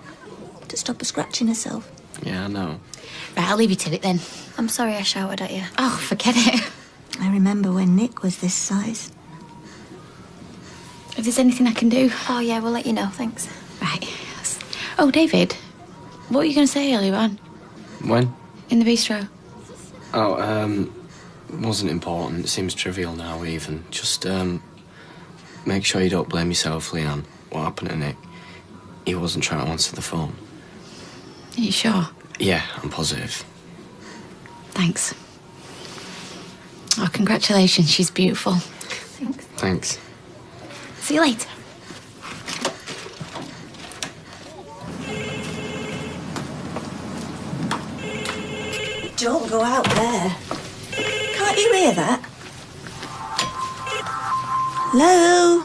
To stop her scratching herself. Yeah, I know. Right, I'll leave you to it then. I'm sorry I shouted at you. Oh, forget it. I remember when Nick was this size. If there's anything I can do. Oh, yeah, we'll let you know, thanks. Right. Oh, David, what were you going to say earlier on? When? In the bistro. Oh, wasn't important. It seems trivial now, even. Just, make sure you don't blame yourself, Leanne. what happened to Nick, he wasn't trying to answer the phone. Are you sure? Yeah, I'm positive. Thanks. Oh, congratulations. She's beautiful. Thanks. See you later. Don't go out there. Can't you hear that? Hello?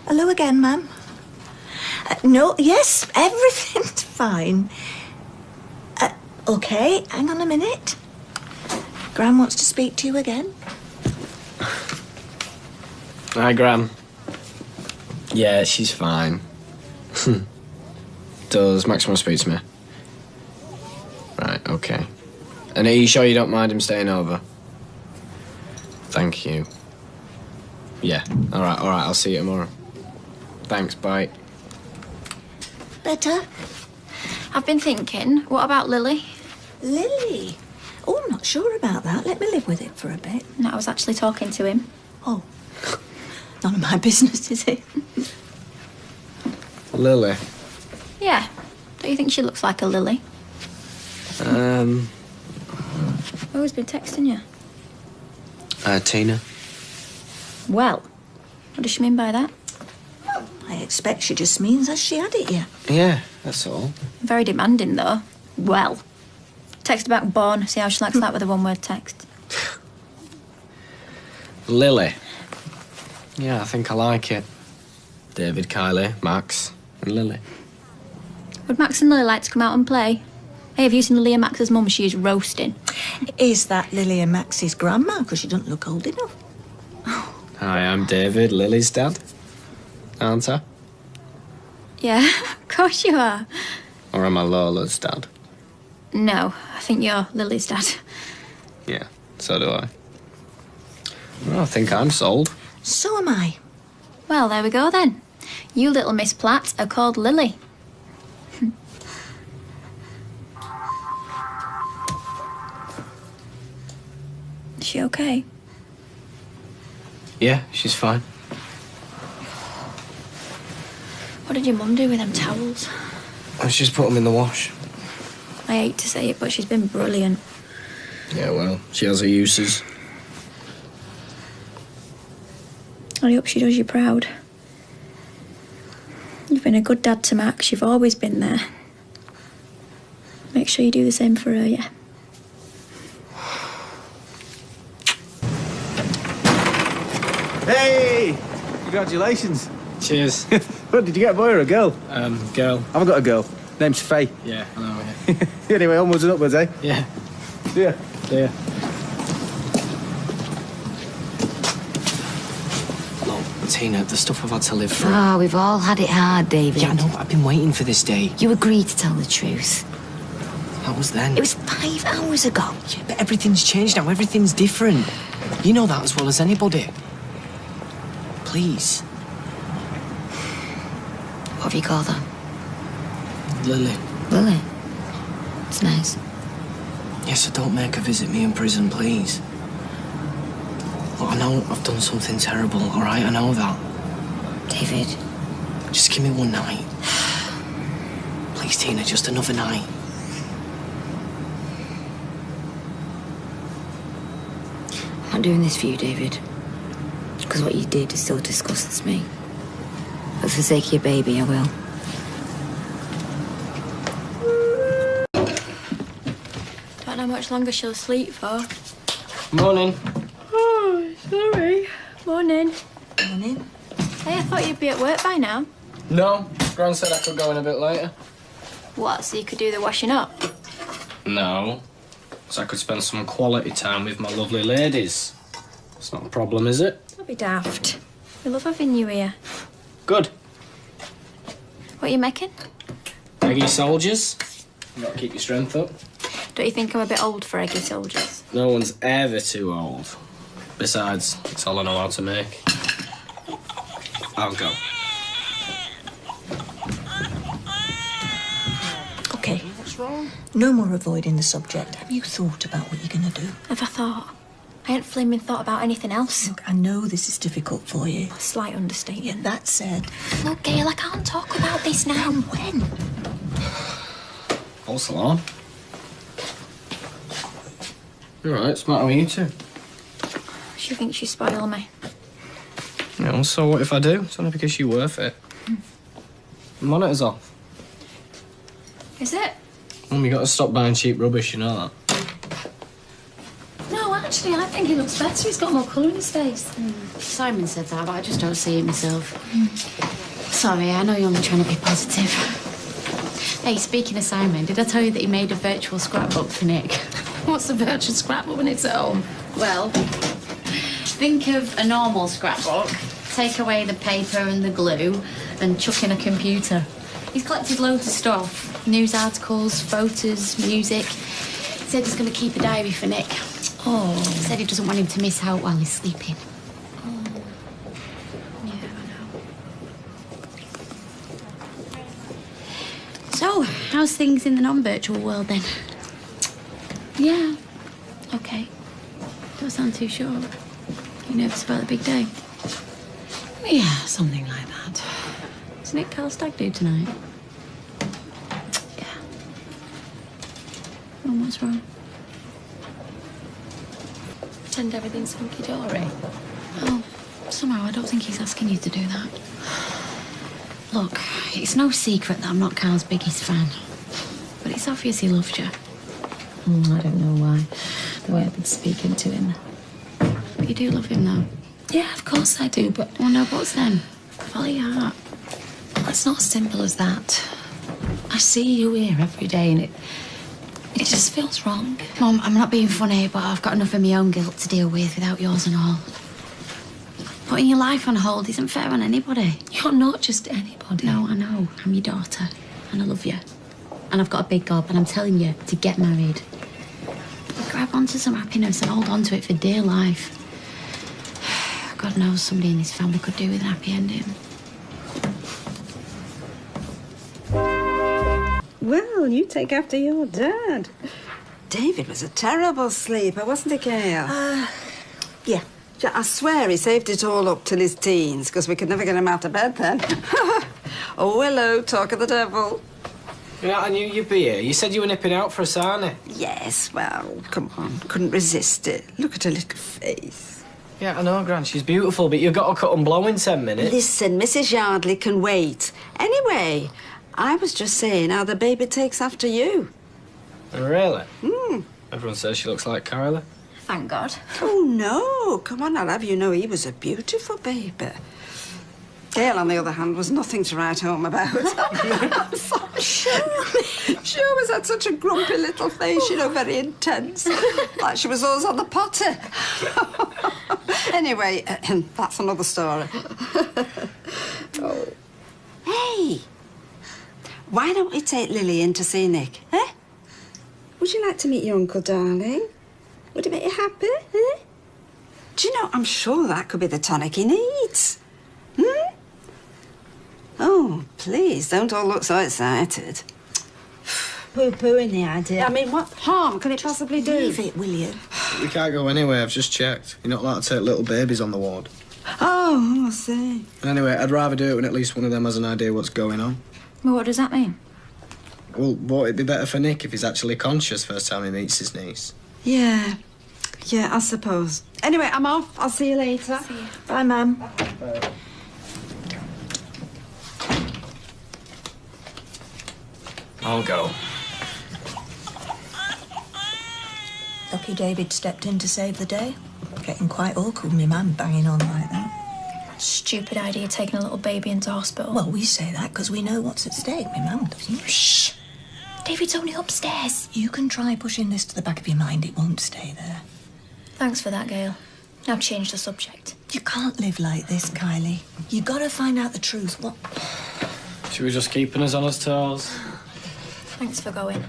Hello again, ma'am. No, yes, everything's fine. OK, hang on a minute. Gran wants to speak to you again. Hi, Gran. Yeah, she's fine. Does Max want to speak to me? Right, OK. And are you sure you don't mind him staying over? Thank you. Yeah, all right, I'll see you tomorrow. Thanks, bye. Better? I've been thinking, what about Lily? Lily? Oh, I'm not sure about that. Let me live with it for a bit. No, I was actually talking to him. Oh. None of my business, is it? Lily? Yeah. Don't you think she looks like a lily? Who's been texting you? Tina. Well, what does she mean by that? I expect she just means has she had it yet? Yeah, that's all. Very demanding, though. Well. Text about born, see how she likes that with a one-word text. Lily. Yeah, I think I like it. David, Kylie, Max, and Lily. Would Max and Lily like to come out and play? Hey, have you seen Lily and Max's mum? She is roasting. Is that Lily and Max's grandma? Because she doesn't look old enough. Hi, I'm David, Lily's dad. Aren't I? Yeah, of course you are. Or am I Lola's dad? No, I think you're Lily's dad. Yeah, so do I. Well, I think I'm sold. So am I. Well, there we go then. You little Miss Platt are called Lily. Is she okay? Yeah, she's fine. What did your mum do with them towels? She's put them in the wash. I hate to say it, but she's been brilliant. Yeah, well, she has her uses. I hope she does you proud. You've been a good dad to Max. You've always been there. Make sure you do the same for her, yeah? Hey! Congratulations. Cheers. What, did you get a boy or a girl? Girl. I've got a girl. Name's Faye. Yeah, I know, yeah. Anyway, onwards and upwards, eh? Yeah. See ya. See ya. Look, Tina, the stuff I've had to live through. Oh, we've all had it hard, David. Yeah, I know, but I've been waiting for this day. You agreed to tell the truth. That was then. It was 5 hours ago. Yeah, but everything's changed now. Everything's different. You know that as well as anybody. Please. What have you called her? Lily. Lily? It's nice. Yes, so don't make her visit me in prison, please. Look, I know I've done something terrible, all right? I know that. David. Just give me one night. Please, Tina, just another night. I'm not doing this for you, David. Because what you did still disgusts me. But for the sake of your baby, I will. Don't know how much longer she'll sleep for. Morning. Oh, sorry. Morning. Morning. Hey, I thought you'd be at work by now. No, Gran said I could go in a bit later. What, so you could do the washing up? No, so I could spend some quality time with my lovely ladies. It's not a problem, is it? Don't be daft. We love having you here. Good. What are you making? Eggy soldiers. You've got to keep your strength up. Don't you think I'm a bit old for eggy soldiers? No one's ever too old. Besides, it's all I know how to make. I'll go. OK. What's wrong? No more avoiding the subject. Have you thought about what you're going to do? Have I thought? I hadn't flaming thought about anything else. Look, I know this is difficult for you. A slight understatement. Yeah, that said... Look, Gail, I can't talk about this now. When? False alarm. All right, what's the matter with you two? She thinks she spoiled me. Yeah, well, so what if I do? It's only because you're worth it. The monitor's off. Is it? Mum, you got to stop buying cheap rubbish, you know that. No, actually, I think he looks better. He's got more colour in his face. Simon said that, but I just don't see it myself. Sorry, I know you're only trying to be positive. Hey, speaking of Simon, did I tell you that he made a virtual scrapbook for Nick? What's a virtual scrapbook when it's at home? Well, think of a normal scrapbook, take away the paper and the glue, and chuck in a computer. He's collected loads of stuff. News articles, photos, music. He said he's going to keep a diary for Nick. Oh. He said he doesn't want him to miss out while he's sleeping. Yeah, I know. So, how's things in the non-virtual world then? Yeah. Okay. Don't sound too sure. You nervous about the big day? Yeah, something like that. Is Nick Carl stag do tonight? Yeah. Oh, what's wrong? Pretend everything's hunky-dory. Oh, somehow I don't think he's asking you to do that. Look, it's no secret that I'm not Carl's biggest fan. But it's obvious he loves you. I don't know why. The way I've been speaking to him. But you do love him, though. Yeah, of course I do, but... Well, no buts then. Follow your heart. It's not as simple as that. I see you here every day and it just feels wrong. Mum, I'm not being funny, but I've got enough of my own guilt to deal with without yours and all. Putting your life on hold isn't fair on anybody. You're not just anybody. No, I know. I'm your daughter, and I love you. And I've got a big gob, and I'm telling you to get married. Grab onto some happiness and hold on to it for dear life. God knows somebody in this family could do with a happy ending. Well, you take after your dad. David was a terrible sleeper, wasn't he, Gail? Yeah. I swear he saved it all up till his teens, because we could never get him out of bed then. Oh, hello, talk of the devil. You know, I knew you'd be here. You said you were nipping out for a sarnie. Yes, well, come on. Couldn't resist it. Look at her little face. Yeah, I know, Gran. She's beautiful, but you've got to cut and blow in 10 minutes. Listen, Mrs. Yardley can wait. Anyway, I was just saying how the baby takes after you. Oh, really? Everyone says she looks like Kylie. Thank God. Oh, no. Come on, I'll have you know he was a beautiful baby. Gail, on the other hand, was nothing to write home about. She always had such a grumpy little face, you know, very intense. Like she was always on the potty. Anyway, that's another story. Oh. Hey, why don't we take Lily in to see Nick, eh? Would you like to meet your uncle, darling? Would it make you happy, eh? Do you know, I'm sure that could be the tonic he needs. Oh, please, don't all look so excited. Poo-pooing the idea. I mean, what harm can it possibly do? Leave it, will you? You can't go anywhere, I've just checked. You're not allowed to take little babies on the ward. Oh, I see. Anyway, I'd rather do it when at least one of them has an idea what's going on. Well, what does that mean? Well, won't it be better for Nick if he's actually conscious first time he meets his niece? Yeah, I suppose. Anyway, I'm off. I'll see you later. See you. Bye, Mum. I'll go. Lucky David stepped in to save the day. Getting quite awkward with me mum banging on like that. Stupid idea taking a little baby into hospital. Well, we say that because we know what's at stake. My mum doesn't. Shh. David's only upstairs. You can try pushing this to the back of your mind. It won't stay there. Thanks for that, Gail. Now change the subject. You can't live like this, Kylie. You gotta find out the truth. What? She was just keeping us on his toes. Thanks for going.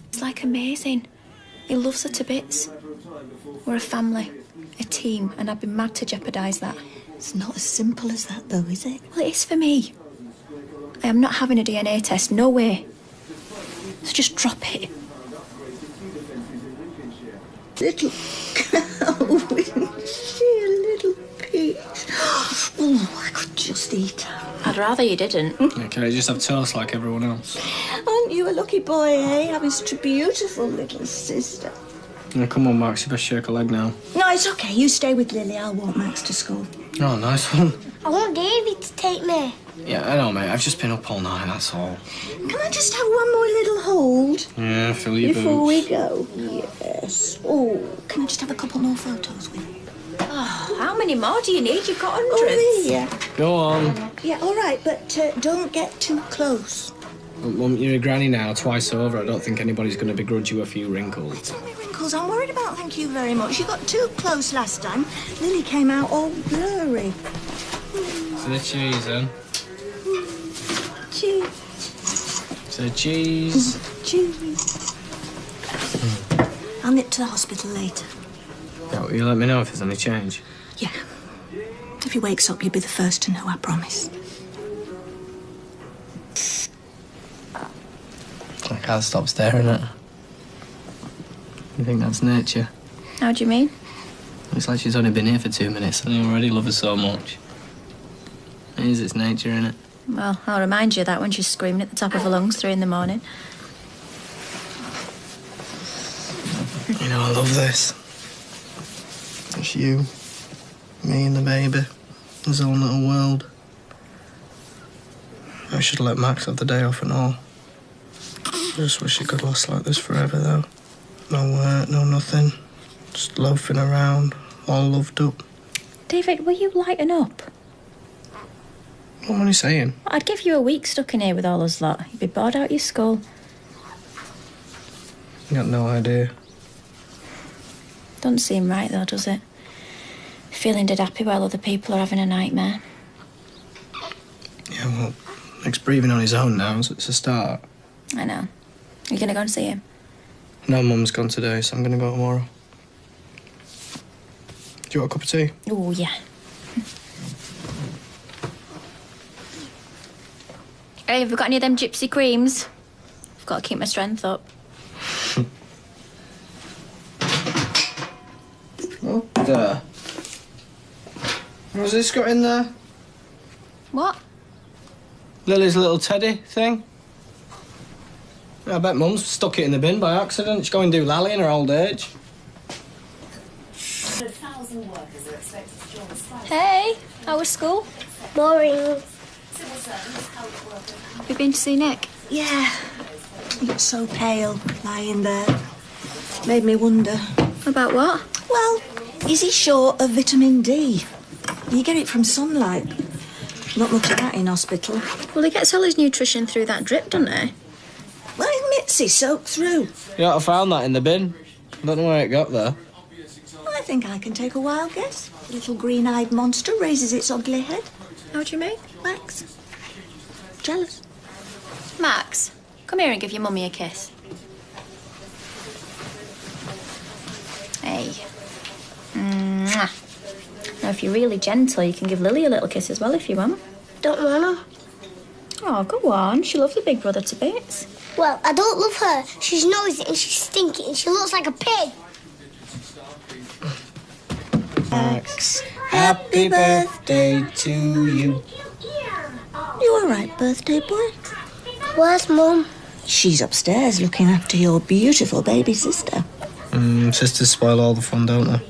It's like amazing. He loves her to bits. We're a family, a team, and I'd be mad to jeopardise that. It's not as simple as that, though, is it? Well, it is for me. I am not having a DNA test, no way. So just drop it. Little cow, isn't she a little peach? Oh, I could just eat her. I'd rather you didn't. Yeah, can I just have toast like everyone else? Aren't you a lucky boy, eh? Having such a beautiful little sister. Yeah, come on, Max, you best shake a leg now. No, it's okay. You stay with Lily. I'll walk Max to school. Oh, nice one. I want David to take me. Yeah, I know, mate. I've just been up all night, that's all. Can I just have one more little hold? Yeah, fill your Before boots. we go? Yes. Oh, can I just have a couple more photos with you? Oh, how many more do you need? You've got hundreds. Oh, yeah. Go on. Yeah, all right, but don't get too close. Mum, you're a granny now, twice over. I don't think anybody's going to begrudge you a few wrinkles. It's only wrinkles I'm worried about, thank you very much. You got too close last time. Lily came out all blurry. So the cheese, then. Cheese. So cheese. Cheese. I'll nip to the hospital later. Yeah, will you let me know if there's any change? Yeah. If he wakes up, you'll be the first to know, I promise. I can't stop staring at her. You think that's nature? How do you mean? It's like she's only been here for 2 minutes and I already love her so much. It is, it's nature, innit? Well, I'll remind you of that when she's screaming at the top of her lungs 3 in the morning. You know, I love this. It's you, me and the baby. His own little world. I should have let Max have the day off and all. I just wish it could last like this forever, though. No work, no nothing. Just loafing around, all loved up. David, will you lighten up? What are you saying? I'd give you a week stuck in here with all us lot. You'd be bored out your school. You got no idea. Doesn't seem right, though, does it? Feeling dead happy while other people are having a nightmare. Yeah, well, Nick's breathing on his own now, so it's a start. I know. Are you going to go and see him? No, Mum's gone today, so I'm going to go tomorrow. Do you want a cup of tea? Oh, yeah. Hey, have we got any of them gypsy creams? I've got to keep my strength up. Oh, there. What's this got in there? What? Lily's little teddy thing. I bet Mum's stuck it in the bin by accident. She's going to do lally in her old age. Hey, how was school? Boring. You been to see Nick? Yeah. He looked so pale, lying there. Made me wonder. About what? Well, is he short of vitamin D? You get it from sunlight. Not much of that in hospital. Well, he gets all his nutrition through that drip, doesn't he? Well, his mitzi soaked through. Yeah, I found that in the bin. I don't know where it got there. I think I can take a wild guess. The little green-eyed monster raises its ugly head. How do you mean? Max. Jealous. Max, come here and give your mummy a kiss. Hey. Mwah. Now, if you're really gentle, you can give Lily a little kiss as well if you want. Don't wanna. Oh, go on. She loves her big brother to bits. Well, I don't love her. She's noisy and she's stinky and she looks like a pig. Max, happy birthday to you. You all right, birthday boy? Where's Mum? She's upstairs looking after your beautiful baby sister. Sisters spoil all the fun, don't they?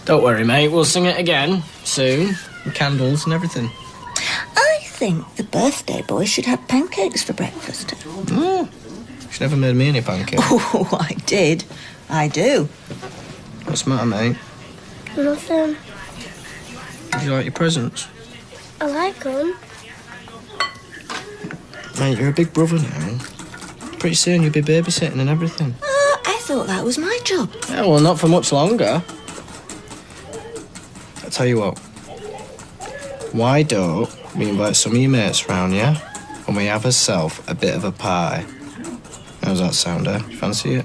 Don't worry, mate. We'll sing it again soon. With candles and everything. I think the birthday boy should have pancakes for breakfast. She never made me any pancakes. Oh, I did. I do. What's the matter, mate? Nothing. Did you like your presents? I like them. Mate, you're a big brother now. Pretty soon you'll be babysitting and everything. I thought that was my job. Yeah, well, not for much longer. I'll tell you what. Why don't we invite some of your mates round, yeah? And we have ourselves a bit of a pie. How's that sound, eh? You fancy it?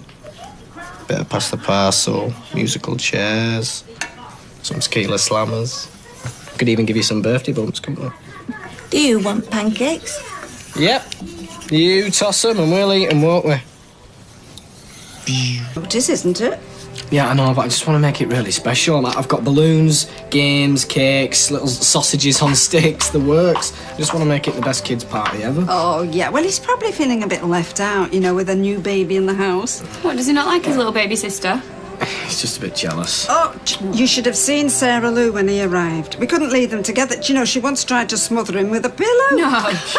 Bit of pass the parcel, musical chairs, some tequila slammers. Could even give you some birthday bumps, couldn't we? Do you want pancakes? Yep. You toss them and we'll eat them, won't we? This isn't it? Yeah, I know, but I just want to make it really special. I've got balloons, games, cakes, little sausages on sticks, the works. I just want to make it the best kids' party ever. Oh, yeah. Well, he's probably feeling a bit left out, you know, with a new baby in the house. What, does he not like his little baby sister? He's just a bit jealous. Oh, you should have seen Sarah Lou when he arrived. We couldn't leave them together. Do you know, she once tried to smother him with a pillow. No.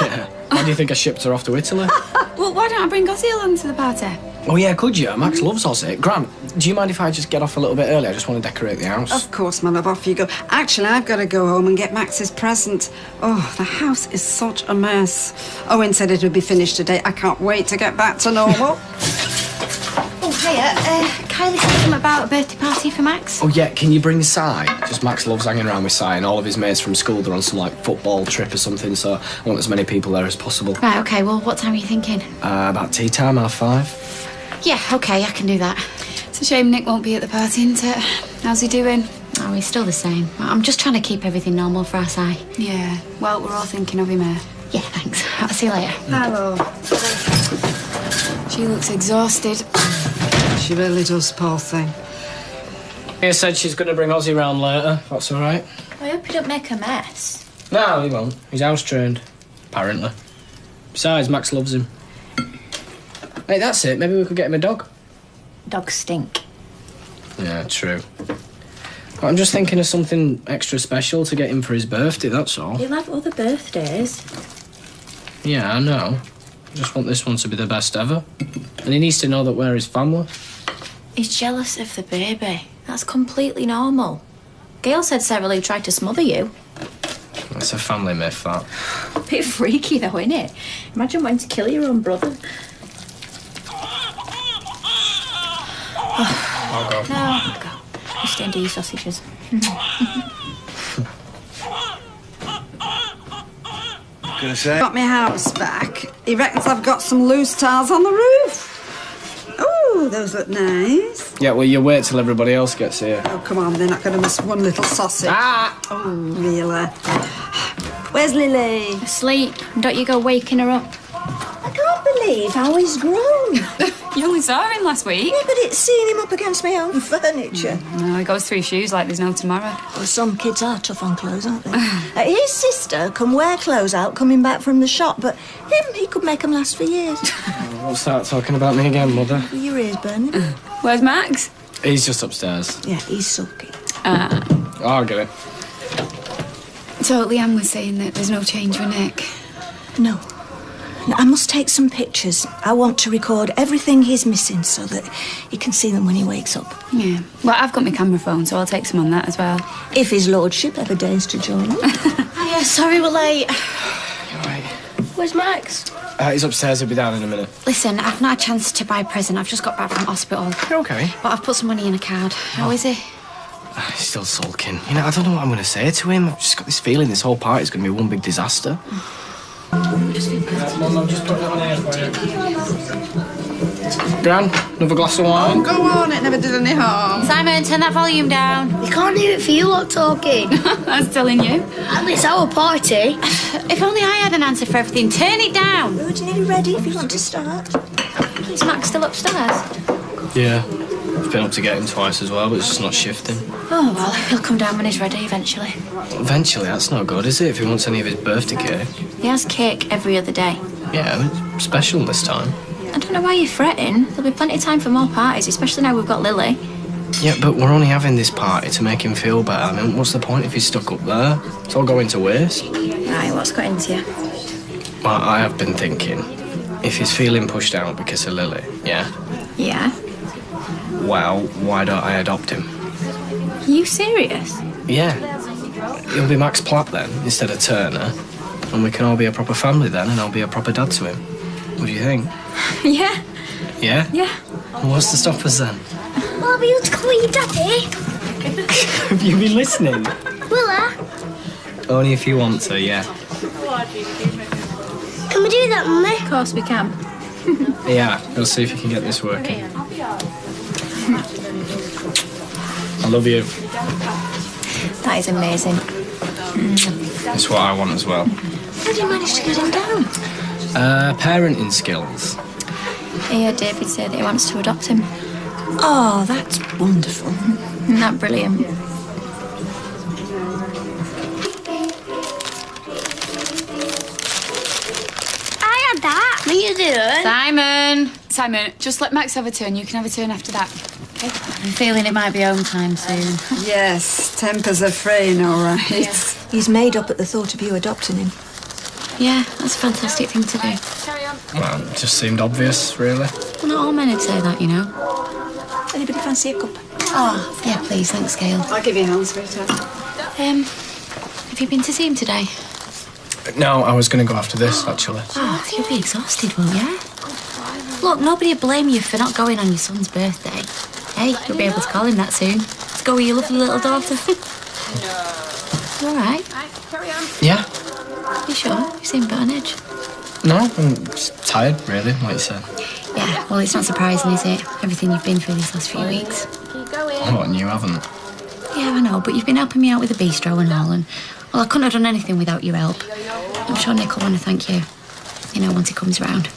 Yeah. Why do you think I shipped her off to Italy? Well, why don't I bring Ozzy along to the party? Oh, yeah, could you? Max loves Ozzy. Grant, do you mind if I just get off a little bit early? I just want to decorate the house. Of course, my love, off you go. Actually, I've got to go home and get Max's present. Oh, the house is such a mess. Owen said it would be finished today. I can't wait to get back to normal. Oh, hiya. Kylie said something about a birthday party for Max. Oh, yeah, can you bring Si? Just Max loves hanging around with Si, and all of his mates from school, they're on some, like, football trip or something, so I want as many people there as possible. Right, OK, well, what time are you thinking? About tea time, 5:30. Yeah, OK, I can do that. It's a shame Nick won't be at the party, isn't it? How's he doing? Oh, he's still the same. I'm just trying to keep everything normal for our Si. Yeah, well, we're all thinking of him here. Yeah, thanks. I'll see you later. Hello. She looks exhausted. She really does, poor thing. Mia said she's going to bring Ozzy round later, if that's all right. I hope you don't make a mess. No, he won't. He's house-trained, apparently. Besides, Max loves him. Hey, that's it. Maybe we could get him a dog. Dogs stink. Yeah, true. But I'm just thinking of something extra special to get him for his birthday, that's all. He'll have other birthdays. Yeah, I know. I just want this one to be the best ever. And he needs to know that we're his family. He's jealous of the baby. That's completely normal. Gail said Sarah Lou tried to smother you. That's a family myth, that. A bit freaky though, isn't it? Imagine wanting to kill your own brother. I'll go. No, I'll go. You stay and do your sausages. Gonna say? Got my house back. He reckons I've got some loose tiles on the roof. Oh, those look nice. Yeah, well, you wait till everybody else gets here. Oh, come on, they're not going to miss one little sausage. Ah! Oh, really? Where's Lily? Asleep. Don't you go waking her up. I can't believe how he's grown. You only saw him last week. Yeah, but it's seeing him up against my own furniture. No, he goes through shoes like there's no tomorrow. Well, some kids are tough on clothes, aren't they? His sister can wear clothes out coming back from the shop, but him, he could make them last for years. Don't start talking about me again, Mother. Your ears burning. Where's Max? He's just upstairs. Yeah, he's sulky. Oh, I'll get it. So Leanne was saying that there's no change with Nick. No. I must take some pictures. I want to record everything he's missing so that he can see them when he wakes up. Yeah. Well, I've got my camera phone, so I'll take some on that as well. If his lordship ever dares to join me. Yeah, sorry we're late. You're right. Where's Max? He's upstairs. He'll be down in a minute. Listen, I've not had a chance to buy a present. I've just got back from hospital. You're okay. But I've put some money in a card. How is he? He's still sulking. You know, I don't know what I'm going to say to him. I've just got this feeling this whole party's going to be one big disaster. Gran, another glass of wine? Oh, go on, it never did any harm. Simon, turn that volume down. We can't do it for you lot talking. I was telling you. And it's our party. If only I had an answer for everything. Turn it down. We're nearly ready if you want to start. Is Max still upstairs? Yeah. I've been up to get him twice as well, but it's just not shifting. Oh, well, he'll come down when he's ready eventually. Eventually, that's not good, is it? If he wants any of his birthday cake. He has cake every other day. Yeah, it's special this time. I don't know why you're fretting. There'll be plenty of time for more parties, especially now we've got Lily. Yeah, but we're only having this party to make him feel better. I mean, what's the point if he's stuck up there? It's all going to waste. Right, what's got into you? Well, I have been thinking, if he's feeling pushed out because of Lily, yeah? Yeah? Well, why don't I adopt him? Are you serious? Yeah. He'll be Max Platt then, instead of Turner. And we can all be a proper family then, and I'll be a proper dad to him. What do you think? Yeah. Yeah? Yeah. Well, what's to stop us then? Will I be able to call you Daddy? Have you been listening? Will I? Only if you want to, yeah. Can we do that, Mummy? Of course we can. Yeah, we'll see if you can get this working. I love you. That is amazing. That's what I want as well. How did you manage to get him down? Parenting skills. I heard David say that he wants to adopt him. Oh, that's wonderful. Isn't that brilliant? I had that. What are you doing? Simon, just let Max have a turn. You can have a turn after that. Okay? I'm feeling it might be home time soon. Yes, tempers are fraying, all right. Yes. He's made up at the thought of you adopting him. Yeah, that's a fantastic thing to do. Well, it just seemed obvious, really. Well, not all men would say that, you know. Anybody fancy a cup? Oh, yeah, please, thanks, Gail. I'll give you a hand, sweetheart. Have you been to see him today? No, I was going to go after this, actually. Oh, you'll be exhausted, won't you? Look, nobody will blame you for not going on your son's birthday. Hey, you'll be able to call him that soon. Let's go with your lovely little daughter. You all right? Yeah? You sure? You seem a bit on edge. No, I'm just tired, really, like you said. Yeah, well, it's not surprising, is it? Everything you've been through these last few weeks. What, and you haven't? Yeah, I know, but you've been helping me out with the bistro and all, and, well, I couldn't have done anything without your help. I'm sure Nick will want to thank you, you know, once he comes round.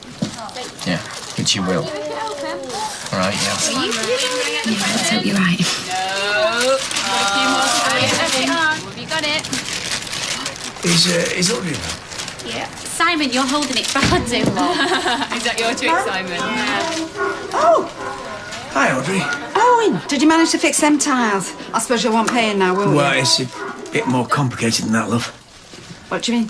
Yeah, which you will. All right, yeah. Yeah, let's hope you're right. Have you got it? Is Audrey? Yeah. Simon, you're holding it far too long. Is that your trick, Simon? Yeah. Oh, Hi, Audrey. Owen, did you manage to fix them tiles? I suppose you won't pay now, will Well, you? it's a bit more complicated than that, love. What do you mean?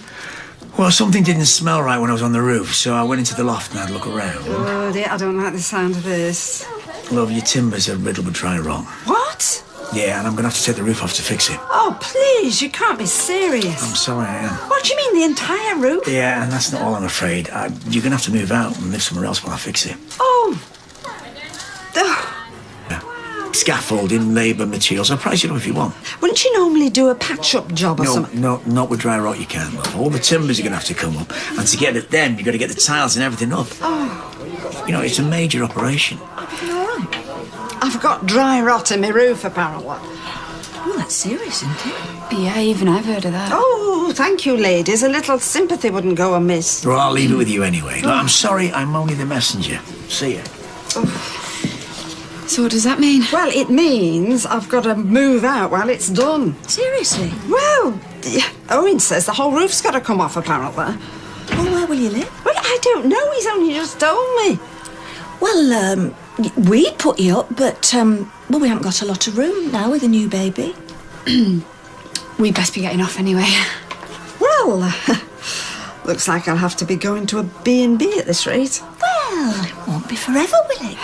Well, something didn't smell right when I was on the roof, so I went into the loft and had a look around. Oh, dear, I don't like the sound of this. Love, your timbers are riddled with dry rot. What? Yeah, and I'm going to have to take the roof off to fix it. Oh, please, you can't be serious. I'm sorry, I am. What do you mean, the entire roof? Yeah, and that's not all, I'm afraid. You're going to have to move out and live somewhere else while I fix it. Oh. Scaffolding, labour, materials. I'll price it up if you want. Wouldn't you normally do a patch-up job or something? No, not with dry rot, you can't, love. All the timbers are going to have to come up. And to get at them, you've got to get the tiles and everything up. Oh. You know, it's a major operation. Everything all right? I've got dry rot in my roof, apparently. Oh, that's serious, isn't it? Yeah, even I've heard of that. Oh, thank you, ladies. A little sympathy wouldn't go amiss. Well, I'll leave it with you anyway. Look, I'm sorry, I'm only the messenger. See ya. So what does that mean? Well, it means I've got to move out while it's done. Seriously? Well, Owen says the whole roof's got to come off, apparently. Well, where will you live? Well, I don't know. He's only just told me. Well, we'd put you up, but, well, we haven't got a lot of room now with a new baby. We best be getting off anyway. Well, looks like I'll have to be going to a B&B at this rate. Well, it won't be forever, will it?